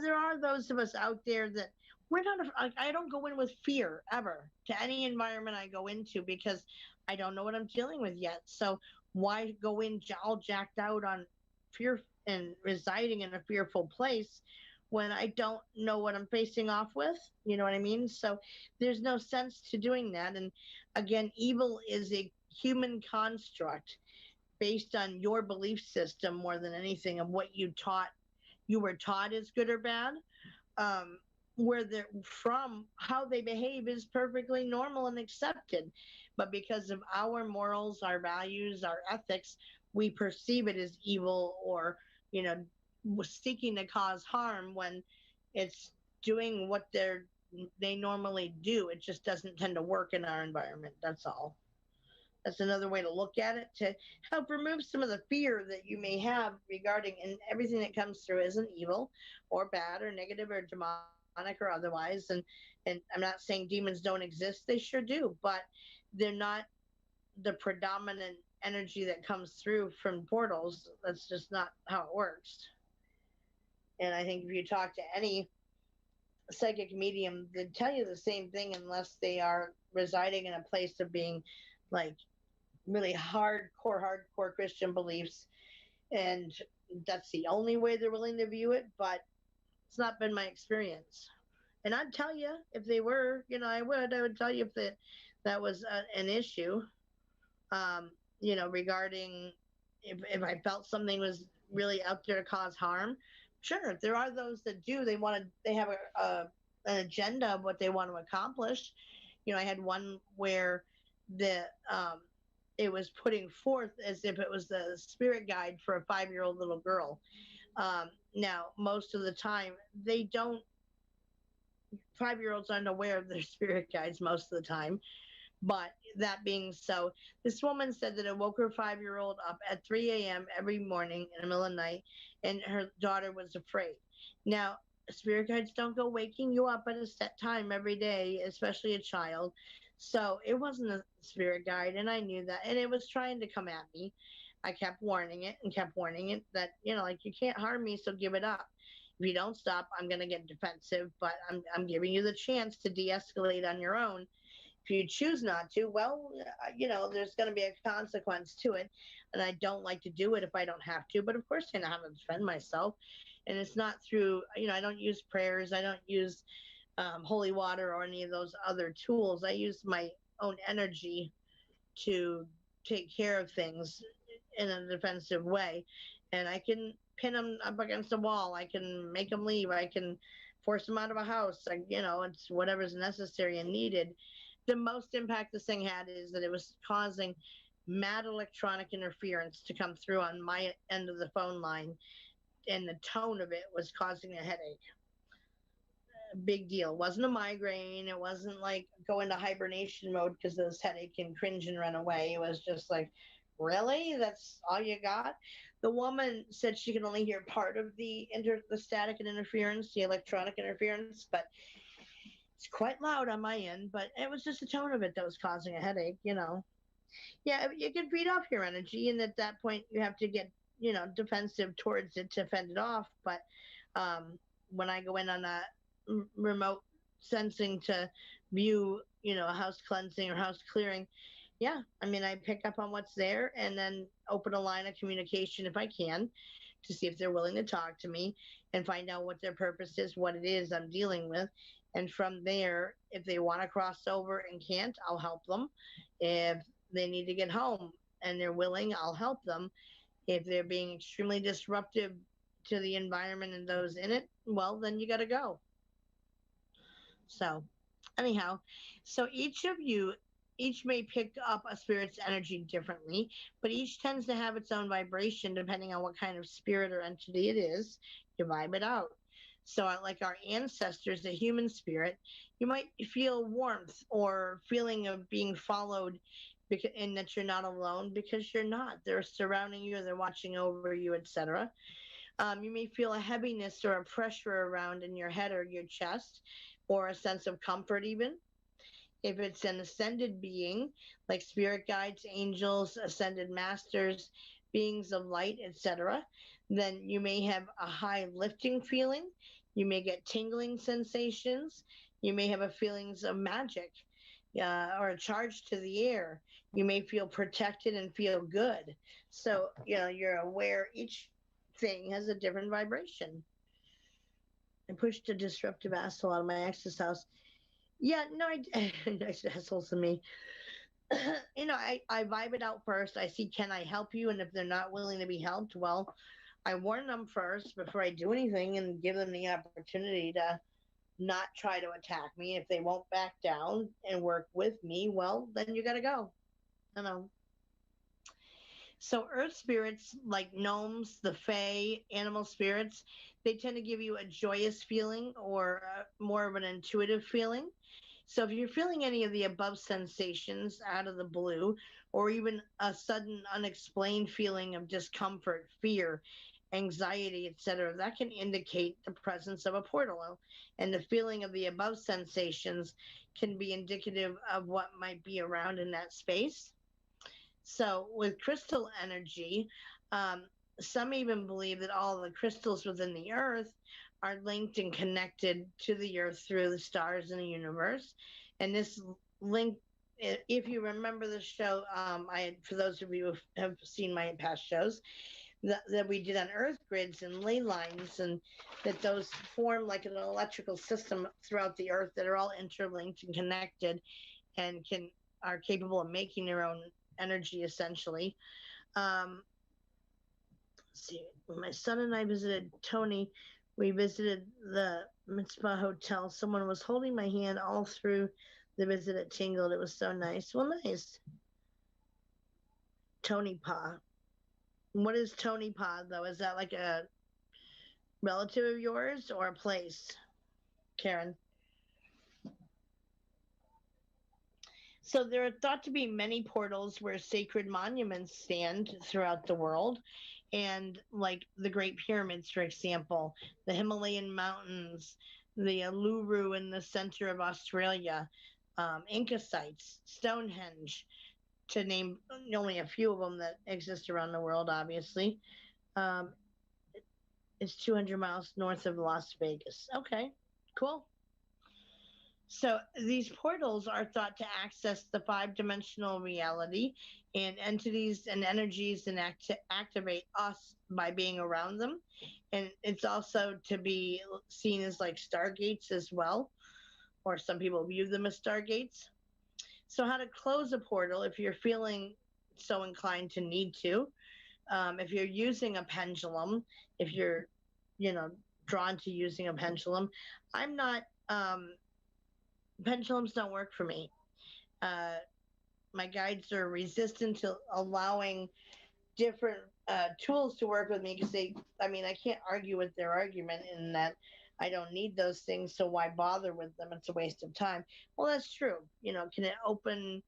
there are those of us out there that we're not. I don't go in with fear ever to any environment I go into because I don't know what I'm dealing with yet. So why go in all jacked out on fear and residing in a fearful place when I don't know what I'm facing off with? You know what I mean? So there's no sense to doing that. And again, evil is a human construct based on your belief system more than anything of what you were taught is good or bad. Where they're from, how they behave is perfectly normal and accepted. But because of our morals, our values, our ethics, we perceive it as evil or, you know, seeking to cause harm when it's doing what they normally do. It just doesn't tend to work in our environment. That's all. That's another way to look at it to help remove some of the fear that you may have regarding, and everything that comes through isn't evil or bad or negative or demonic or otherwise. And I'm not saying demons don't exist. They sure do, but they're not the predominant energy that comes through from portals. That's just not how it works. And I think if you talk to any psychic medium, they tell you the same thing unless they are residing in a place of being like really hardcore Christian beliefs. And that's the only way they're willing to view it, but it's not been my experience. And I'd tell you if they were, I would tell you if that was an issue, regarding if I felt something was really out there to cause harm. Sure, there are those that do. They have an agenda of what they want to accomplish. I had one where the it was putting forth as if it was the spirit guide for a 5-year-old little girl. Now, most of the time, they don't. 5-year-olds aren't aware of their spirit guides most of the time. But that being so, this woman said that it woke her 5-year-old up at 3 a.m. every morning in the middle of the night, and her daughter was afraid. Now, spirit guides don't go waking you up at a set time every day, especially a child. So it wasn't a spirit guide, and I knew that, and it was trying to come at me. I kept warning it and kept warning it that, like, you can't harm me, so give it up. If you don't stop, I'm going to get defensive, but I'm giving you the chance to de-escalate on your own. If you choose not to, well, there's going to be a consequence to it. And I don't like to do it if I don't have to. But of course, I know how to defend myself. And it's not through, I don't use prayers. I don't use holy water or any of those other tools. I use my own energy to take care of things in a defensive way. And I can pin them up against a wall. I can make them leave. I can force them out of a house. It's whatever's necessary and needed. The most impact this thing had is that it was causing mad electronic interference to come through on my end of the phone line, and the tone of it was causing a headache. Big deal. It wasn't a migraine. It wasn't like go into hibernation mode because of this headache and cringe and run away. It was just like, really? That's all you got? The woman said she could only hear part of the static and interference, the electronic interference, but it's quite loud on my end. But it was just the tone of it that was causing a headache. Yeah, you can feed off your energy, and at that point you have to get defensive towards it to fend it off. But when I go in on a remote sensing to view a house cleansing or house clearing, yeah, I pick up on what's there and then open a line of communication if I can to see if they're willing to talk to me and find out what their purpose is, what it is I'm dealing with. And from there, if they want to cross over and can't, I'll help them. If they need to get home and they're willing, I'll help them. If they're being extremely disruptive to the environment and those in it, well, then you got to go. So anyhow, so each may pick up a spirit's energy differently, but each tends to have its own vibration depending on what kind of spirit or entity it is. You vibe it out. So like our ancestors, the human spirit, you might feel warmth or feeling of being followed, and that you're not alone, because you're not. They're surrounding you, they're watching over you, etc. You may feel a heaviness or a pressure around in your head or your chest, or a sense of comfort even. If it's an ascended being, like spirit guides, angels, ascended masters, beings of light, etc., then you may have a high lifting feeling. You may get tingling sensations. You may have a feelings of magic or a charge to the air. You may feel protected and feel good. So, you're aware each thing has a different vibration. I pushed a disruptive asshole out of my ex's house. Yeah, no, nice assholes to me. I vibe it out first. I see, can I help you? And if they're not willing to be helped, well, I warn them first before I do anything and give them the opportunity to not try to attack me. If they won't back down and work with me, well, then you got to go. So earth spirits like gnomes, the fae, animal spirits, they tend to give you a joyous feeling or more of an intuitive feeling. So if you're feeling any of the above sensations out of the blue, or even a sudden unexplained feeling of discomfort, fear, anxiety, etc., that can indicate the presence of a portal. And the feeling of the above sensations can be indicative of what might be around in that space. So with crystal energy, some even believe that all the crystals within the earth are linked and connected to the earth through the stars in the universe. And this link, if you remember the show, for those of you who have seen my past shows, that we did on earth grids and ley lines, and that those form like an electrical system throughout the earth that are all interlinked and connected and are capable of making their own energy, essentially. Let's see, when my son and I visited Tony, we visited the Mitzvah Hotel. Someone was holding my hand all through the visit at Tingled. It was so nice. Well, nice. Tony Pa. What is Tony Pa, though? Is that like a relative of yours or a place, Karen? So there are thought to be many portals where sacred monuments stand throughout the world. and like the Great Pyramids, for example, the Himalayan mountains, the Uluru in the center of Australia, Inca sites, Stonehenge, to name only a few of them that exist around the world, obviously. Um, it's 200 miles north of Las Vegas. Okay, cool. So these portals are thought to access the five-dimensional reality and entities and energies and activate us by being around them. And it's also to be seen as like stargates as well, or some people view them as stargates. So how to close a portal if you're feeling so inclined to need to. If you're using a pendulum, if you're, you know, drawn to using a pendulum, I'm not. Pendulums don't work for me. Uh, my guides are resistant to allowing different tools to work with me because I mean, I can't argue with their argument in that I don't need those things, so why bother with them? It's a waste of time. Well, that's true. You know, can it open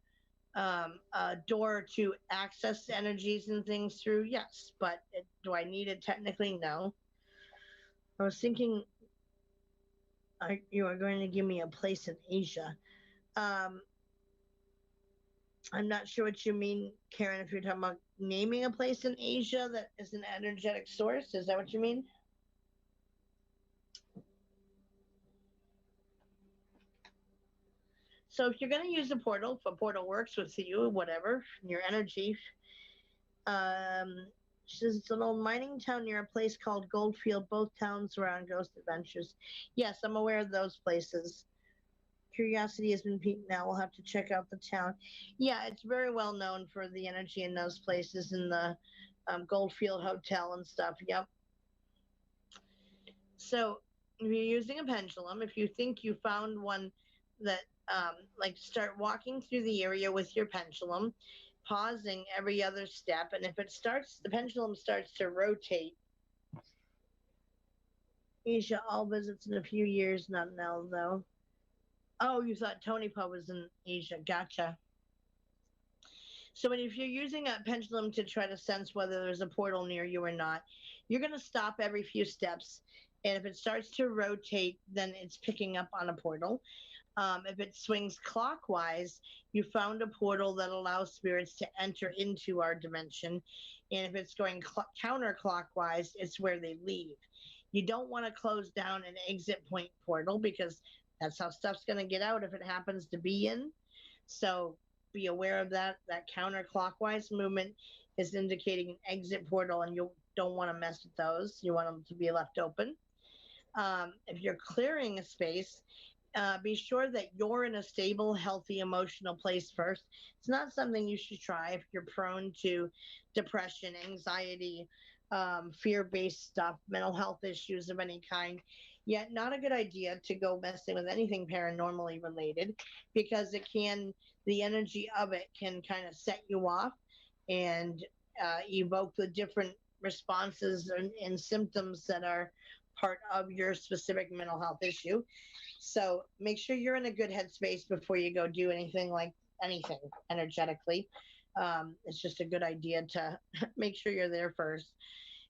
a door to access energies and things through? Yes, but do I need it technically? No. I was thinking, you are going to give me a place in Asia. Um, I'm not sure what you mean, Karen, if you're talking about naming a place in Asia that is an energetic source. Is that what you mean? So if you're going to use a portal, if a portal works with you, whatever, your energy, um, she says it's an old mining town near a place called Goldfield. Both towns are on ghost adventures. Yes, I'm aware of those places. Curiosity has been piqued now. We'll have to check out the town. Yeah, it's very well known for the energy in those places in the Goldfield Hotel and stuff. Yep. So if you're using a pendulum, if you think you found one that, like, start walking through the area with your pendulum, pausing every other step. And if the pendulum starts to rotate. Asia, all visits in a few years, not now, though. Oh, you thought Tony Po was in Asia. Gotcha. So if you're using a pendulum to try to sense whether there's a portal near you or not, you're going to stop every few steps. And if it starts to rotate, then it's picking up on a portal. If it swings clockwise, you found a portal that allows spirits to enter into our dimension. And if it's going counterclockwise, it's where they leave. You don't want to close down an exit point portal because that's how stuff's going to get out if it happens to be in. So be aware of that. That counterclockwise movement is indicating an exit portal, and you don't want to mess with those. You want them to be left open. If you're clearing a space, be sure that you're in a stable, healthy, emotional place first. It's not something you should try if you're prone to depression, anxiety, fear-based stuff, mental health issues of any kind. Yet not a good idea to go messing with anything paranormally related because the energy of it can kind of set you off and evoke the different responses and symptoms that are part of your specific mental health issue. So make sure you're in a good headspace before you go do anything energetically. It's just a good idea to make sure you're there first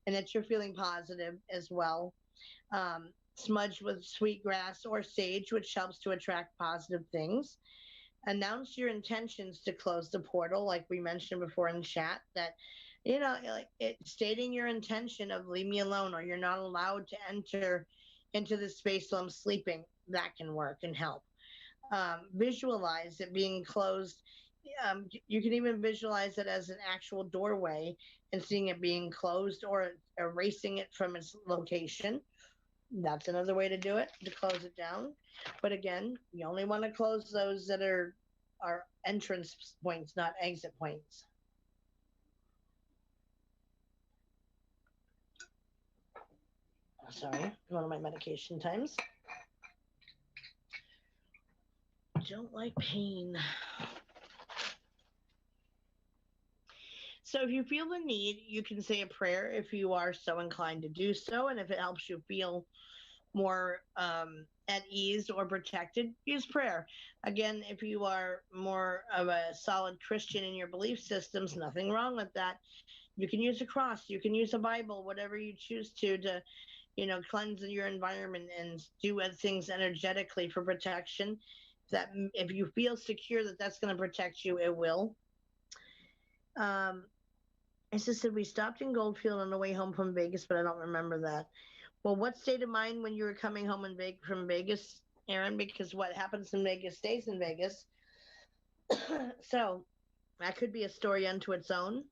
and that you're feeling positive as well. Smudge with sweetgrass or sage, which helps to attract positive things. Announce your intentions to close the portal, like we mentioned before in chat, that stating your intention of leave me alone or you're not allowed to enter into this space while I'm sleeping, that can work and help. Visualize it being closed. You can even visualize it as an actual doorway and seeing it being closed or erasing it from its location. That's another way to do it, to close it down. But again, you only want to close those that are entrance points, not exit points. Sorry, one of my medication times. Don't like pain. So if you feel the need, you can say a prayer if you are so inclined to do so. And if it helps you feel more at ease or protected, use prayer. Again, if you are more of a solid Christian in your belief systems, nothing wrong with that. You can use a cross, you can use a Bible, whatever you choose to cleanse your environment and do things energetically for protection. That if you feel secure that that's going to protect you, it will. As I said, we stopped in Goldfield on the way home from Vegas, but I don't remember that. Well, what state of mind when you were coming home from Vegas, Aaron? Because what happens in Vegas stays in Vegas. So that could be a story unto its own.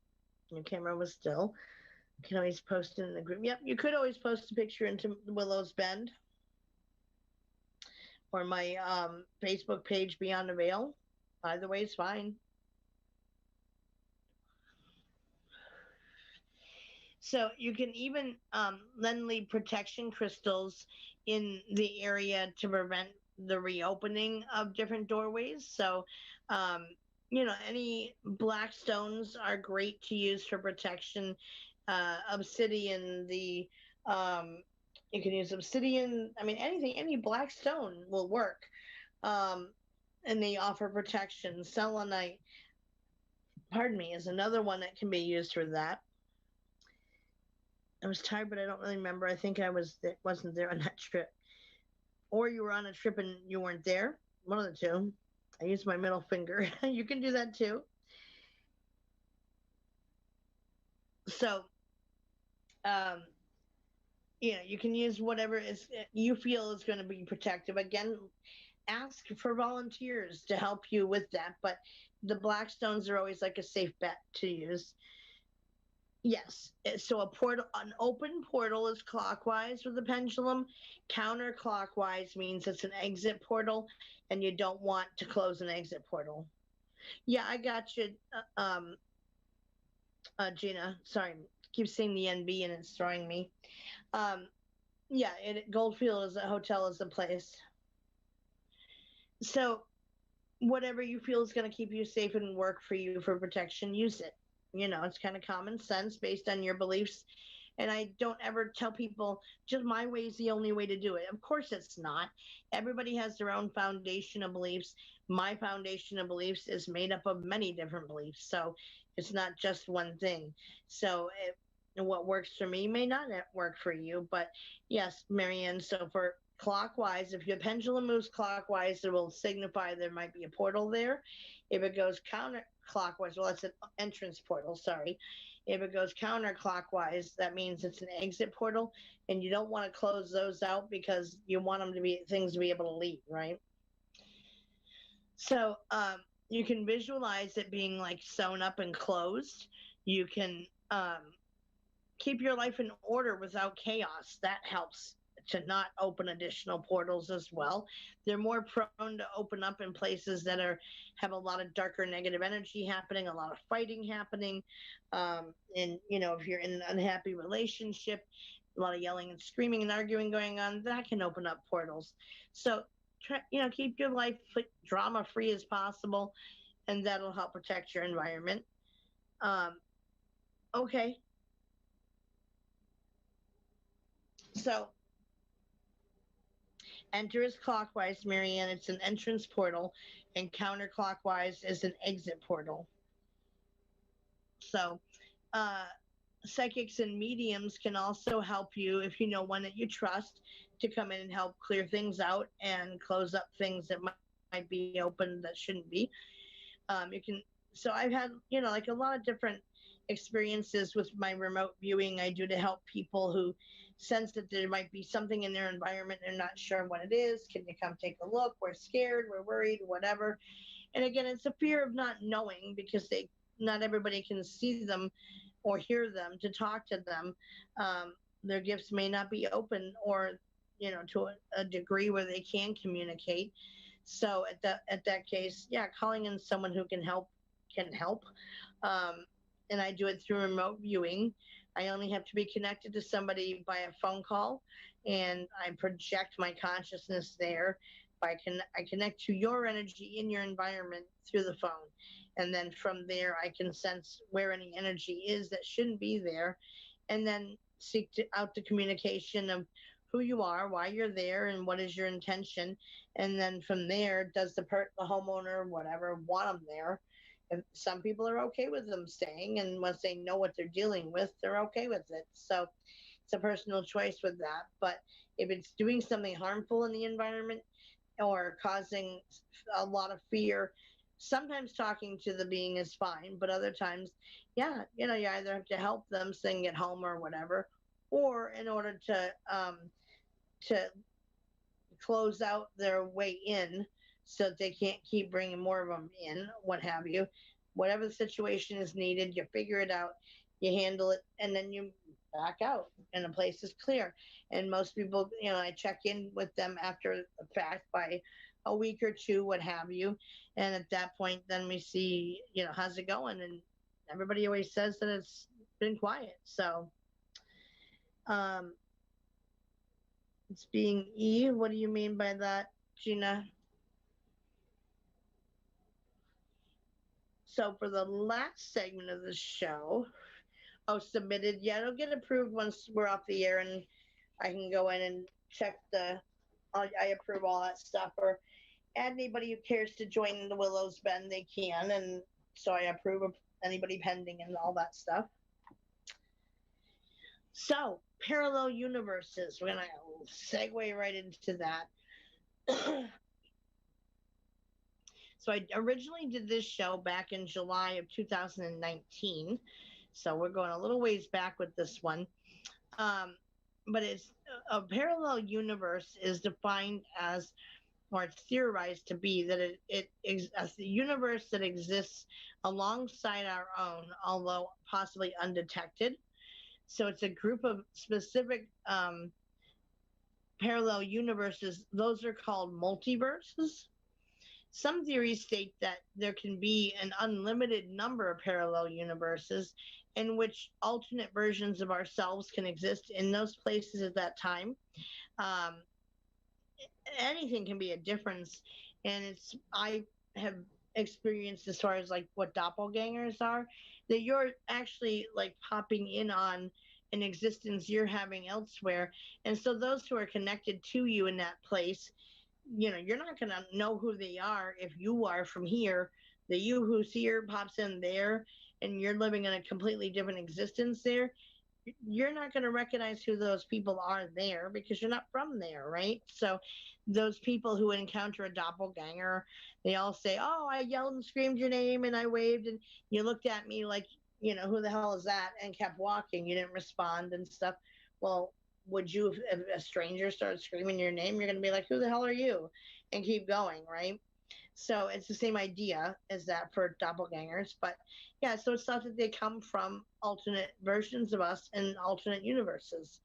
Your camera was still. You can always post it in the group. Yep, you could always post a picture into Willows Bend or my Facebook page, Beyond the Veil. Either way is fine. So you can even lend lead protection crystals in the area to prevent the reopening of different doorways. So, any black stones are great to use for protection. Obsidian, you can use obsidian. I mean, any black stone will work. And they offer protection. Selenite, pardon me, is another one that can be used for that. I was tired, but I don't really remember. I think wasn't there on that trip. Or you were on a trip and you weren't there. One of the two. I used my middle finger. You can do that too. So, you can use whatever you feel is going to be protective. Again, ask for volunteers to help you with that. But the black stones are always like a safe bet to use. Yes. So an open portal is clockwise with the pendulum. Counterclockwise means it's an exit portal, and you don't want to close an exit portal. Yeah, I got you, Gina. Sorry, keep saying the NB and it's throwing me. Yeah, Goldfield is a hotel, is a place. So whatever you feel is going to keep you safe and work for you for protection, use it. It's kind of common sense based on your beliefs. And I don't ever tell people just my way is the only way to do it. Of course it's not. Everybody has their own foundation of beliefs. My foundation of beliefs is made up of many different beliefs. So it's not just one thing. So what works for me may not work for you. But yes, Marianne, so for clockwise, if your pendulum moves clockwise, it will signify there might be a portal there. If it goes counterclockwise, well, it's an entrance portal, sorry. If it goes counterclockwise, that means it's an exit portal, and you don't want to close those out because you want things to be able to leave, right? So you can visualize it being like sewn up and closed. You can keep your life in order without chaos. That helps to not open additional portals as well. They're more prone to open up in places that have a lot of darker negative energy happening, a lot of fighting happening. And, if you're in an unhappy relationship, a lot of yelling and screaming and arguing going on, that can open up portals. So, keep your life drama-free as possible, and that'll help protect your environment. Okay. So, enter is clockwise, Marianne. It's an entrance portal, and counterclockwise is an exit portal. So, psychics and mediums can also help you, if you know one that you trust, to come in and help clear things out and close up things that might be open that shouldn't be. So I've had, like a lot of different experiences with my remote viewing I do to help people who sense that there might be something in their environment. They're not sure what it is. Can you come take a look? We're scared, we're worried, whatever. And again, it's a fear of not knowing because not everybody can see them or hear them to talk to them. Their gifts may not be open or, to a degree where they can communicate. So at that case, yeah, calling in someone who can help. And I do it through remote viewing. I only have to be connected to somebody by a phone call, and I project my consciousness there. I connect to your energy in your environment through the phone. And then from there, I can sense where any energy is that shouldn't be there, and then seek out the communication of who you are, why you're there, and what is your intention. And then from there, does the homeowner, whatever, want them there? If some people are okay with them staying, and once they know what they're dealing with, they're okay with it. So it's a personal choice with that. But if it's doing something harmful in the environment or causing a lot of fear, sometimes talking to the being is fine, but other times, yeah, you either have to help them so they can get home or whatever, or in order to close out their way in so that they can't keep bringing more of them in, what have you. Whatever the situation is needed, you figure it out, you handle it, and then you back out, and the place is clear. And most people, I check in with them after the fact by a week or two, what have you. And at that point, then we see, how's it going? And everybody always says that it's been quiet. So, um, it's being E. What do you mean by that, Gina? So for the last segment of the show, submitted. Yeah, it'll get approved once we're off the air, and I can go in and check I approve all that stuff, or add anybody who cares to join the Willows Bend, they can, and so I approve of anybody pending and all that stuff. So, parallel universes. We're going to segue right into that. So I originally did this show back in July of 2019. So we're going a little ways back with this one. But it's a parallel universe is defined as, or it's theorized to be, that it is a universe that exists alongside our own, although possibly undetected. So it's a group of specific parallel universes. Those are called multiverses. Some theories state that there can be an unlimited number of parallel universes in which alternate versions of ourselves can exist in those places at that time. Anything can be a difference, and I have experienced as far as like what doppelgangers are, that you're actually like popping in on an existence you're having elsewhere. And so those who are connected to you in that place, you're not going to know who they are if you are from here. The you who's here pops in there, and you're living in a completely different existence there. You're not going to recognize who those people are there because you're not from there, right? So those people who encounter a doppelganger, they all say, oh, I yelled and screamed your name and I waved and you looked at me like, who the hell is that? And kept walking. You didn't respond and stuff. Well, would you, if a stranger started screaming your name, you're going to be like, who the hell are you? And keep going, right? So it's the same idea as that for doppelgangers. But yeah, so it's thought that they come from alternate versions of us in alternate universes.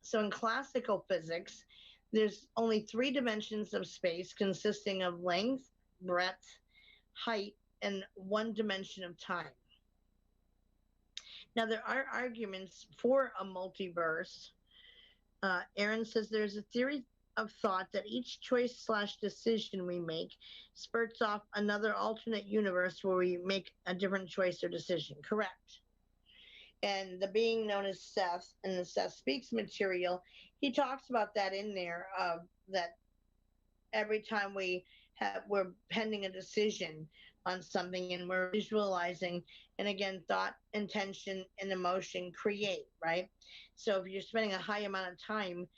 So in classical physics, there's only 3 dimensions of space consisting of length, breadth, height, and 1 dimension of time. Now, there are arguments for a multiverse. Aaron says there's a theory of thought that each choice/decision we make spurts off another alternate universe where we make a different choice or decision. Correct. And the being known as Seth in the Seth Speaks material, he talks about that in there, that every time we're pending a decision on something and we're visualizing, and again, thought, intention, and emotion create, right? So if you're spending a high amount of time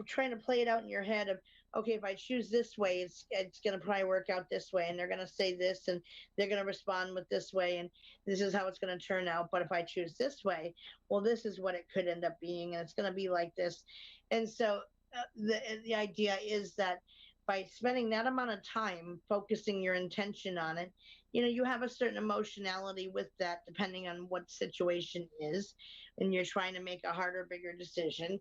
trying to play it out in your head of, okay, if I choose this way, it's going to probably work out this way, and they're going to say this, and they're going to respond with this way, and this is how it's going to turn out. But if I choose this way, well, this is what it could end up being, and it's going to be like this. And so the idea is that by spending that amount of time focusing your intention on it, you have a certain emotionality with that depending on what situation is, and you're trying to make a harder, bigger decision.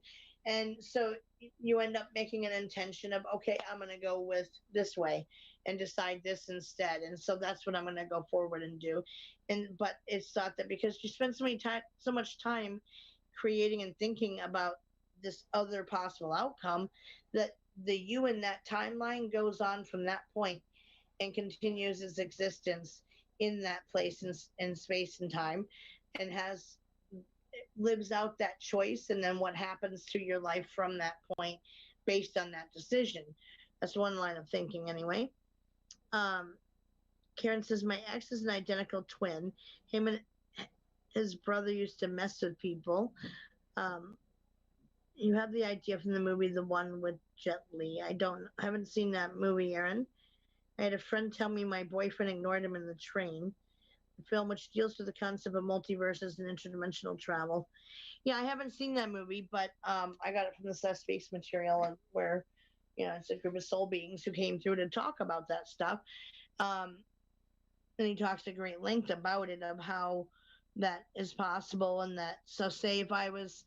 And so you end up making an intention of, okay, I'm going to go with this way and decide this instead. And so that's what I'm going to go forward and do. But it's thought that because you spend so much time creating and thinking about this other possible outcome, that the you in that timeline goes on from that point and continues its existence in that place in space and time, and lives out that choice, and then what happens to your life from that point based on that decision. That's one line of thinking anyway. Karen says, my ex is an identical twin. Him and his brother used to mess with people. Um, you have the idea from the movie, the one with Jet Li. I haven't seen that movie, Aaron. I had a friend tell me my boyfriend ignored him in the train. The film, which deals with the concept of multiverses and interdimensional travel. Yeah, I haven't seen that movie, but I got it from the Seth Speaks material, and where, it's a group of soul beings who came through to talk about that stuff. Um, and he talks at great length about it, of how that is possible, and that, so say if I was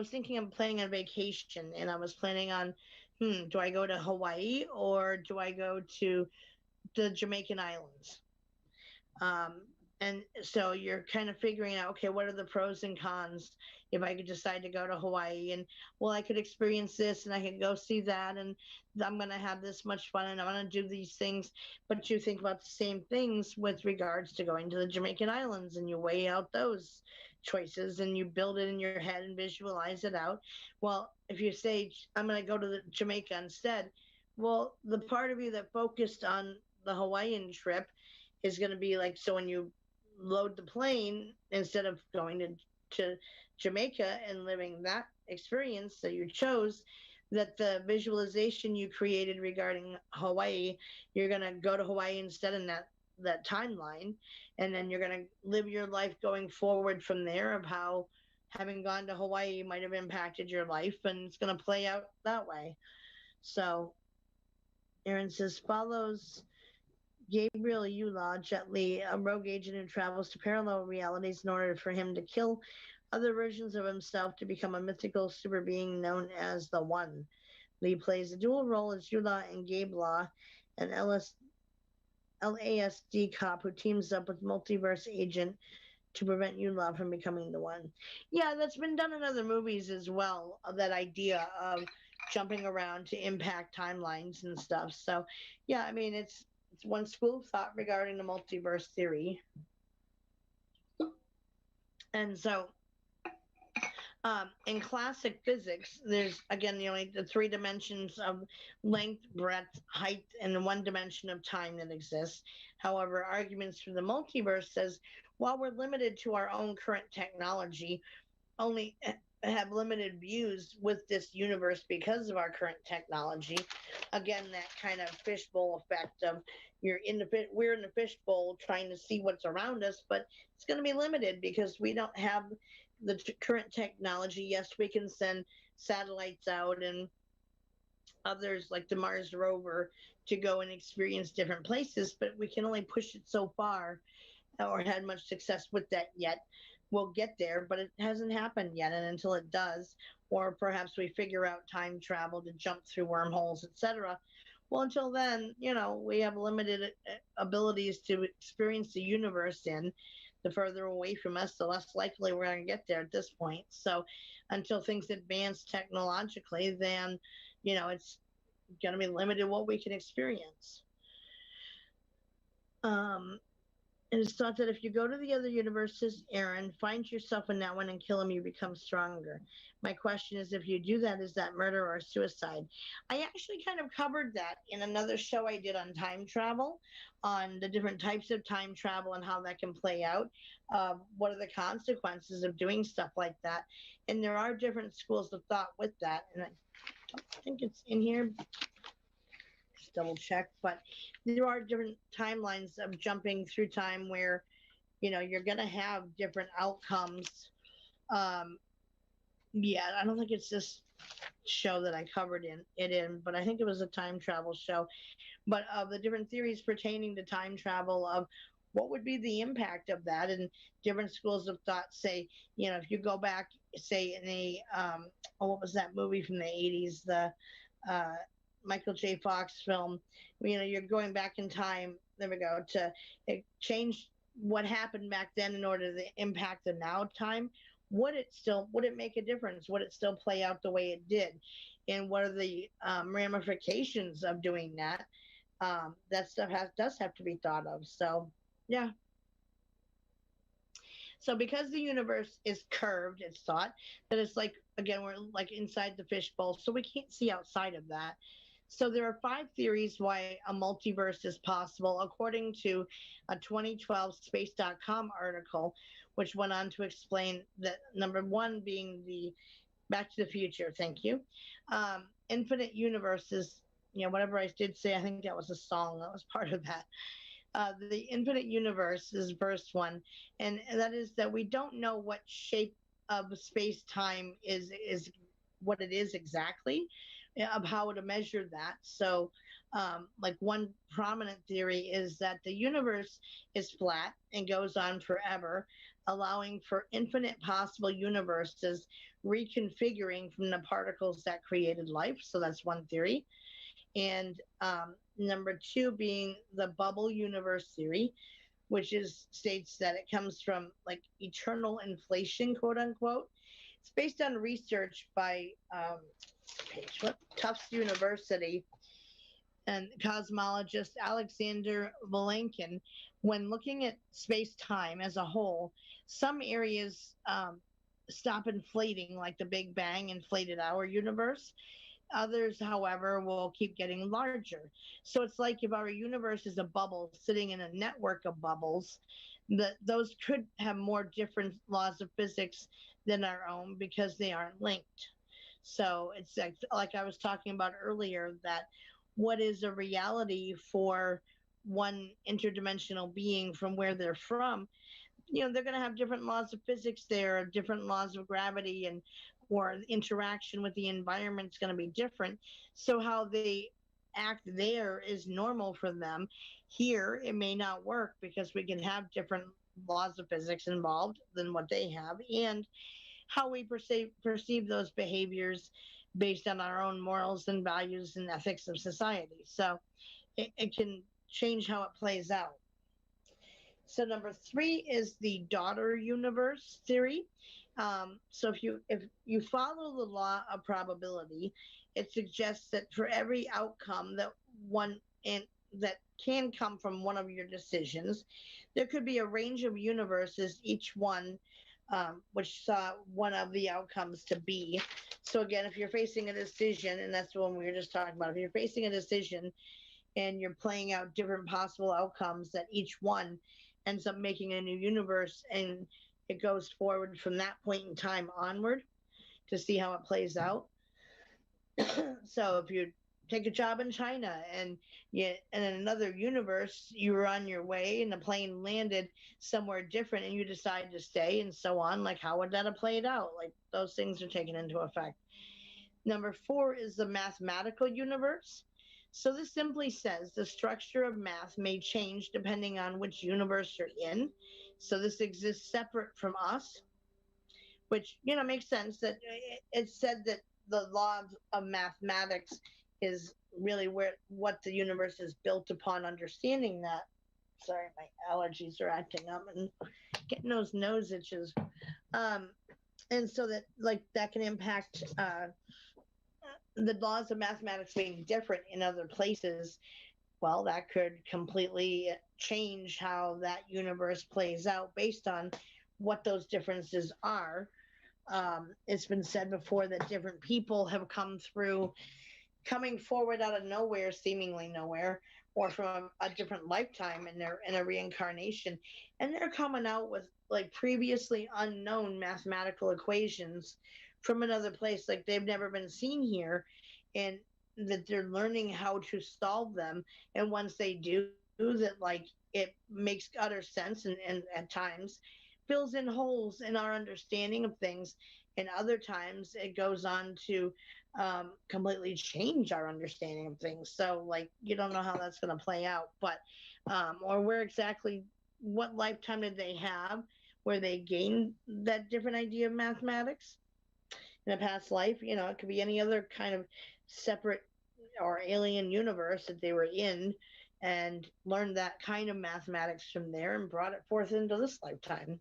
thinking of planning a vacation, and I was planning on, do I go to Hawaii or do I go to the Jamaican Islands? Um, and so you're kind of figuring out, okay, what are the pros and cons if I could decide to go to Hawaii? And, well, I could experience this and I could go see that, and I'm going to have this much fun and I'm going to do these things. But you think about the same things with regards to going to the Jamaican Islands, and you weigh out those choices and you build it in your head and visualize it out. Well, if you say, I'm going to go to the Jamaica instead, well, the part of you that focused on the Hawaiian trip is going to be like, so when you load the plane, instead of going to Jamaica and living that experience that you chose, that the visualization you created regarding Hawaii, you're going to go to Hawaii instead in that timeline. And then you're going to live your life going forward from there, of how having gone to Hawaii might have impacted your life, and it's going to play out that way. So Aaron says, follows Gabriel Yula, Jet Li, a rogue agent who travels to parallel realities in order for him to kill other versions of himself to become a mythical super being known as the One. Li plays a dual role as Yula and Gabe Law, an LASD cop who teams up with multiverse agent to prevent Yula from becoming the One. Yeah, that's been done in other movies as well, of that idea of jumping around to impact timelines and stuff. So, yeah, I mean, it's one school of thought regarding the multiverse theory. And so, in classic physics, there's again the three dimensions of length, breadth, height, and one dimension of time that exists. However, arguments for the multiverse says, while we're limited to our own current technology, only have limited views with this universe because of our current technology. Again, that kind of fishbowl effect of we're in the fishbowl trying to see what's around us, but it's going to be limited because we don't have the current technology. Yes, we can send satellites out and others like the Mars rover to go and experience different places, but we can only push it so far, or had much success with that yet. We'll get there, but it hasn't happened yet. And until it does, or perhaps we figure out time travel to jump through wormholes, etc. Well, until then, we have limited abilities to experience the universe in. The further away from us, the less likely we're going to get there at this point. So until things advance technologically, then, it's going to be limited what we can experience. It is thought that if you go to the other universes, Aaron, find yourself in that one and kill him, you become stronger. My question is, if you do that, is that murder or suicide? I actually kind of covered that in another show I did on time travel, on the different types of time travel and how that can play out. What are the consequences of doing stuff like that? And there are different schools of thought with that. And I think it's in here. Double check, but there are different timelines of jumping through time where you're going to have different outcomes. Yeah, I don't think it's this show that I covered in, but I think it was a time travel show. But of the different theories pertaining to time travel, of what would be the impact of that, and different schools of thought say, if you go back, say in a what was that movie from the 80s, the Michael J. Fox film, you're going back in time, there we go, to change what happened back then in order to impact the now time. Would it make a difference? Would it still play out the way it did? And what are the ramifications of doing that? That stuff does have to be thought of. So, yeah. So because the universe is curved, it's thought that it's like, again, we're like inside the fishbowl, so we can't see outside of that. So there are 5 theories why a multiverse is possible, according to a 2012 Space.com article, which went on to explain that number one being the Back to the Future. Thank you. Infinite universes. Whatever I did say, I think that was a song that was part of that. The infinite universe is first one, and that is that we don't know what shape of space time is what it is exactly, of how to measure that. So, like one prominent theory is that the universe is flat and goes on forever, allowing for infinite possible universes reconfiguring from the particles that created life. So that's one theory. And number two being the bubble universe theory, which states that it comes from like eternal inflation, quote unquote. It's based on research by Tufts University and cosmologist Alexander Vilenkin. When looking at space-time as a whole, some areas stop inflating, like the Big Bang inflated our universe. Others, however, will keep getting larger. So it's like if our universe is a bubble sitting in a network of bubbles, that those could have more different laws of physics than our own because they aren't linked. So it's like I was talking about earlier, that what is a reality for one interdimensional being from where they're from, they're going to have different laws of physics there, different laws of gravity, and or interaction with the environment is going to be different. So how they act there is normal for them. Here, it may not work because we can have different laws of physics involved than what they have, and how we perceive those behaviors based on our own morals and values and ethics of society. So it can change how it plays out. So number three is the daughter universe theory. So if you follow the law of probability, it suggests that for every outcome that can come from one of your decisions, there could be a range of universes, each one which saw one of the outcomes to be. So again, if you're facing a decision, and that's the one we were just talking about, if you're facing a decision and you're playing out different possible outcomes, that each one ends up making a new universe, and it goes forward from that point in time onward to see how it plays out. So if you take a job in China and in another universe, you were on your way and the plane landed somewhere different and you decide to stay and so on, like how would that have played out? Like those things are taken into effect. Number four is the mathematical universe. So this simply says the structure of math may change depending on which universe you're in. So this exists separate from us, which, makes sense that it's said that the law of mathematics is really what the universe is built upon, understanding that. Sorry, my allergies are acting up and getting those nose itches. And so that can impact the laws of mathematics being different in other places. Well, that could completely change how that universe plays out based on what those differences are. It's been said before that different people have coming forward out of nowhere, seemingly nowhere, or from a different lifetime in a reincarnation, and they're coming out with like previously unknown mathematical equations from another place, like they've never been seen here, and that they're learning how to solve them. And once they do, that like it makes utter sense, and at times fills in holes in our understanding of things, and other times it goes on to completely change our understanding of things. So like you don't know how that's going to play out, but or what lifetime did they have where they gained that different idea of mathematics in a past life. It could be any other kind of separate or alien universe that they were in, and learned that kind of mathematics from there and brought it forth into this lifetime.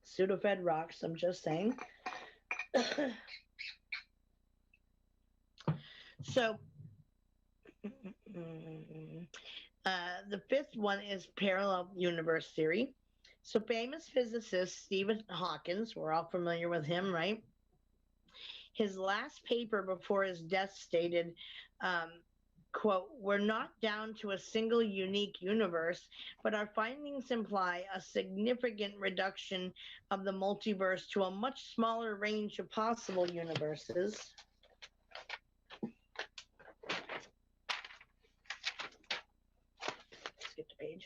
Pseudo-fed rocks, I'm just saying. So the fifth one is parallel universe theory. So famous physicist Stephen Hawking, we're all familiar with him, right? His last paper before his death stated, quote, "We're not down to a single unique universe, but our findings imply a significant reduction of the multiverse to a much smaller range of possible universes." Skip the page.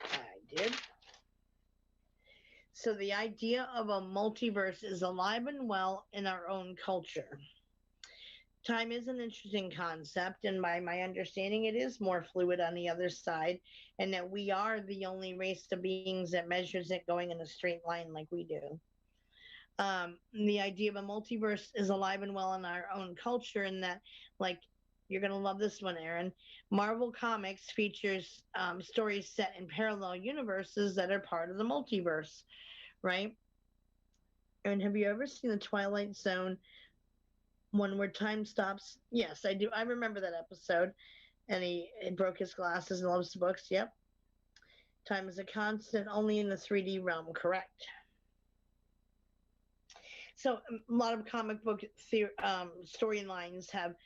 I did. So the idea of a multiverse is alive and well in our own culture. Time is an interesting concept, and by my understanding, it is more fluid on the other side, and that we are the only race of beings that measures it going in a straight line like we do. The idea of a multiverse is alive and well in our own culture, in that, like, you're going to love this one, Aaron. Marvel Comics features stories set in parallel universes that are part of the multiverse, right? And have you ever seen the Twilight Zone one where time stops? Yes, I do. I remember that episode. And he broke his glasses and loves the books. Yep. Time is a constant only in the 3D realm, correct? So a lot of comic book storylines have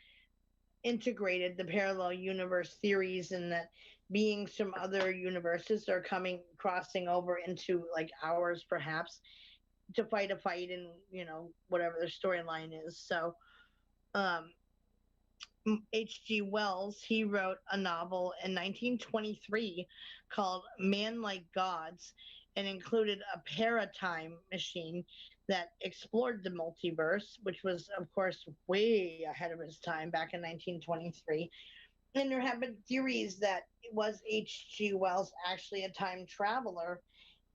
integrated the parallel universe theories, and that beings from other universes are crossing over into like ours, perhaps, to fight a fight in, whatever their storyline is. So H.G. Wells, he wrote a novel in 1923 called Man Like Gods, and included a paratime machine that explored the multiverse, which was, of course, way ahead of its time back in 1923. And there have been theories that it was H.G. Wells actually a time traveler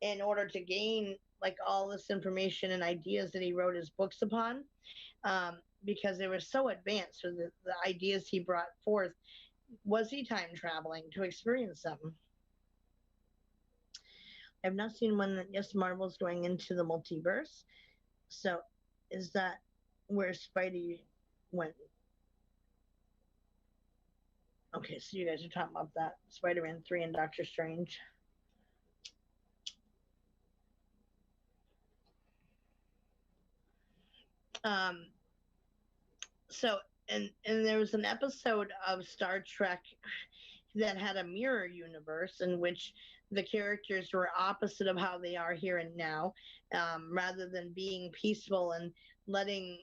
in order to gain like all this information and ideas that he wrote his books upon, because they were so advanced. So the ideas he brought forth, was he time traveling to experience them? I've not seen one that, yes, Marvel's going into the multiverse. So is that where Spidey went? Okay, so you guys are talking about that. Spider-Man 3 and Doctor Strange. So, and there was an episode of Star Trek that had a mirror universe in which the characters were opposite of how they are here and now, rather than being peaceful and letting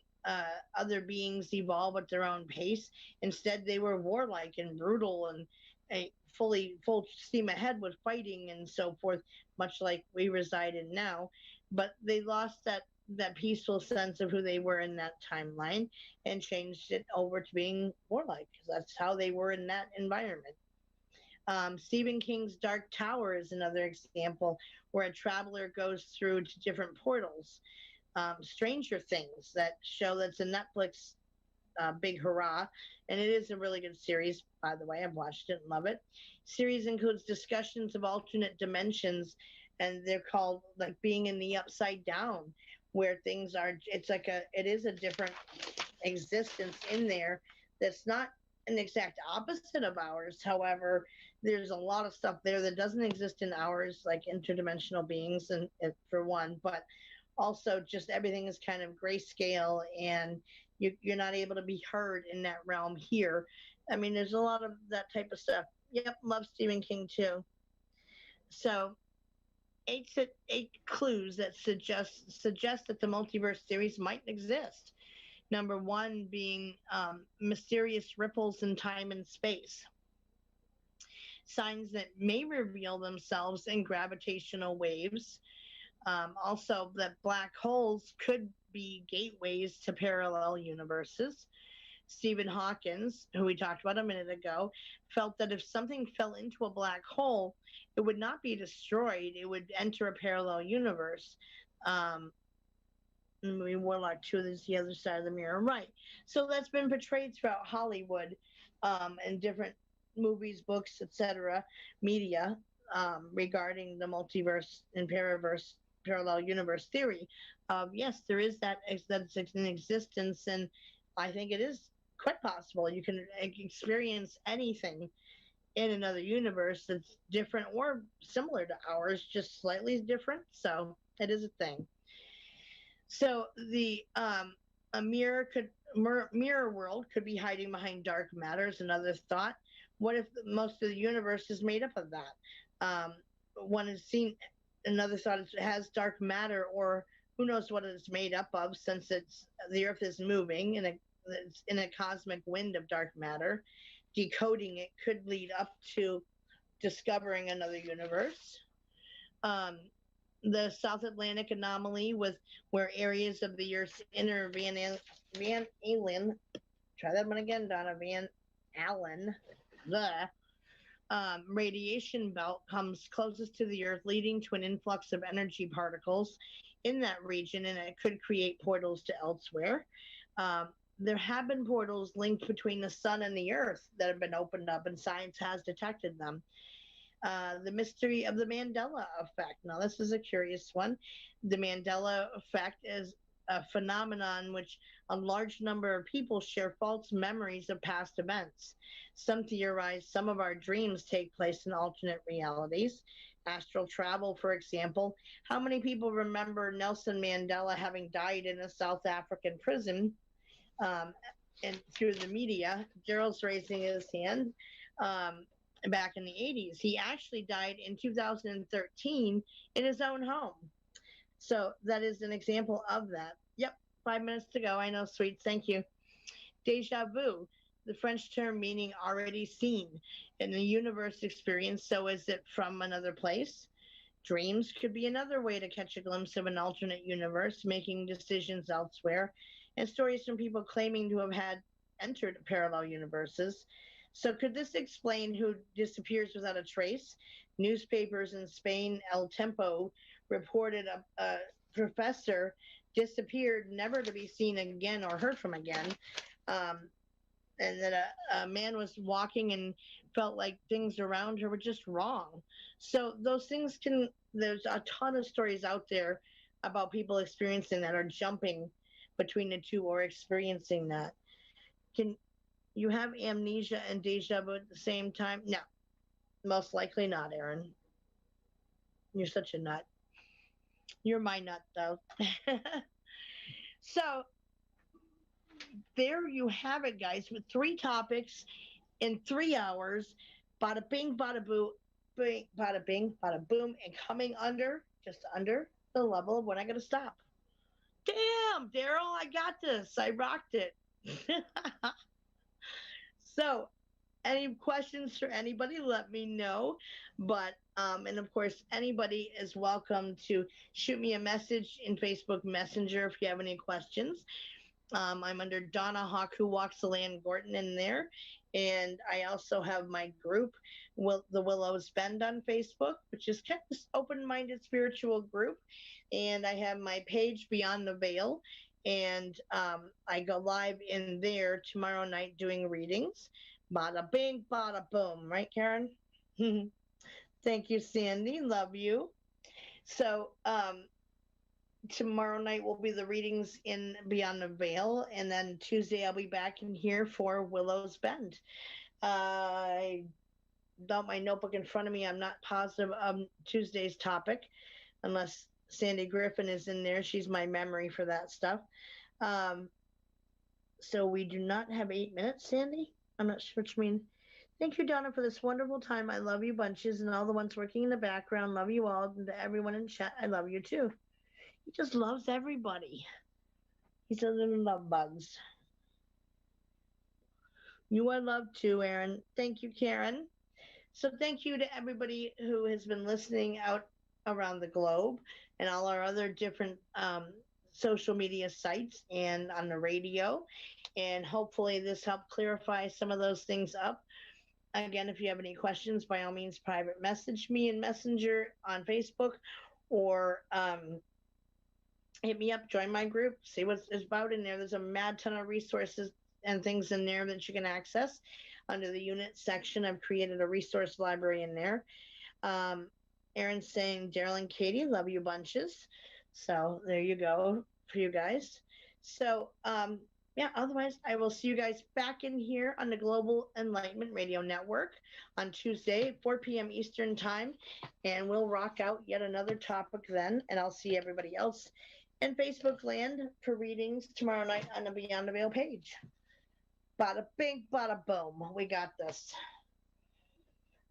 other beings evolve at their own pace. Instead, they were warlike and brutal and full steam ahead with fighting and so forth, much like we reside in now. But they lost that peaceful sense of who they were in that timeline and changed it over to being warlike, because that's how they were in that environment. Stephen King's Dark Tower is another example where a traveler goes through to different portals. Stranger Things, that show that's a Netflix big hurrah, and it is a really good series, by the way. I've watched it and love it. Series includes discussions of alternate dimensions, and they're called like being in the upside down, where things are, it is a different existence in there that's not an exact opposite of ours. However, there's a lot of stuff there that doesn't exist in ours, like interdimensional beings, and for one, but also just everything is kind of grayscale, and you're not able to be heard in that realm here. I mean, there's a lot of that type of stuff. Yep, love Stephen King too. So eight clues that suggest that the multiverse theories might exist. Number one being mysterious ripples in time and space. Signs that may reveal themselves in gravitational waves. Also, that black holes could be gateways to parallel universes. Stephen Hawking, who we talked about a minute ago, felt that if something fell into a black hole, it would not be destroyed. It would enter a parallel universe. Movie Warlock 2 is the other side of the mirror. Right. So that's been portrayed throughout Hollywood, and different movies, books, etc., media, regarding the multiverse and parallel universe theory. Yes, there is that's in existence, and I think it is quite possible you can experience anything in another universe that's different or similar to ours, just slightly different. So it is a thing. So the A mirror world could be hiding behind dark matter is another thought. What if most of the universe is made up of that? Um, one has seen another thought is it has dark matter, or who knows what it's made up of, since it's the Earth is moving it's in a cosmic wind of dark matter. Decoding it could lead up to discovering another universe. Um, the South Atlantic anomaly with where areas of the Earth's inner Van Allen, try that one again, Donna, Van Allen, the radiation belt comes closest to the Earth, leading to an influx of energy particles in that region, and it could create portals to elsewhere. Um, there have been portals linked between the sun and the Earth that have been opened up, and science has detected them. The mystery of the Mandela effect. Now, this is a curious one. The Mandela effect is a phenomenon in which a large number of people share false memories of past events. Some theorize some of our dreams take place in alternate realities. Astral travel, for example. How many people remember Nelson Mandela having died in a South African prison? Um, and through the media, Gerald's raising his hand. Um, Back in the 80s. He actually died in 2013 in his own home. So that is an example of that. Yep, 5 minutes to go. I know, sweets. Thank you. Deja vu, the French term meaning already seen in the universe experience. So is it from another place? Dreams could be another way to catch a glimpse of an alternate universe, making decisions elsewhere, and stories from people claiming to have had entered parallel universes. So, could this explain who disappears without a trace? Newspapers in Spain, El Tempo reported a professor disappeared, never to be seen again or heard from again. Um, and that a man was walking and felt like things around her were just wrong. So those things can, there's a ton of stories out there about people experiencing that or jumping between the two or experiencing that. Can you have amnesia and deja vu at the same time? No, most likely not, Aaron. You're such a nut. You're my nut, though. So there you have it, guys, with three topics in 3 hours. Bada bing, bada boo, bing, bada boom, and coming under, just under the level of when I got to stop. Damn, Daryl, I got this. I rocked it. So, any questions for anybody, let me know. But, and of course, anybody is welcome to shoot me a message in Facebook Messenger if you have any questions. I'm under Donna Hawk, Who Walks the Land Gorton in there. And I also have my group, the Willows Bend on Facebook, which is kind of open-minded spiritual group. And I have my page Beyond the Veil. And I go live in there tomorrow night doing readings. Bada bing, bada boom. Right, Karen? Thank you, Sandy. Love you. So, tomorrow night will be the readings in Beyond the Veil, and then Tuesday I'll be back in here for Willow's Bend. I don't my notebook in front of me. I'm not positive of Tuesday's topic, unless Sandy Griffin is in there. She's my memory for that stuff. So we do not have 8 minutes, Sandy. I'm not sure what you mean. Thank you, Donna, for this wonderful time. I love you bunches, and all the ones working in the background. Love you all, and to everyone in chat, I love you too. He just loves everybody. He's a little love bugs. You are loved too, Aaron. Thank you, Karen. So thank you to everybody who has been listening out around the globe and all our other different social media sites and on the radio. And hopefully this helped clarify some of those things up. Again, if you have any questions, by all means, private message me in Messenger on Facebook, or hit me up, join my group, see what it's about in there. There's a mad ton of resources and things in there that you can access. Under the unit section, I've created a resource library in there. Aaron's saying, Daryl and Katie, love you bunches. So there you go for you guys. So yeah, otherwise, I will see you guys back in here on the Global Enlightenment Radio Network on Tuesday, 4 p.m. Eastern Time, and we'll rock out yet another topic then, and I'll see everybody else and Facebook land for readings tomorrow night on the Beyond the Veil page. Bada bing, bada boom. We got this.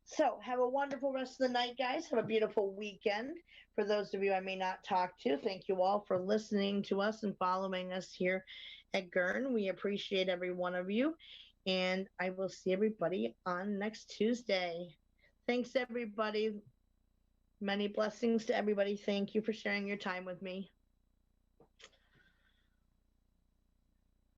So have a wonderful rest of the night, guys. Have a beautiful weekend. For those of you I may not talk to, thank you all for listening to us and following us here at Gorton. We appreciate every one of you. And I will see everybody on next Tuesday. Thanks, everybody. Many blessings to everybody. Thank you for sharing your time with me.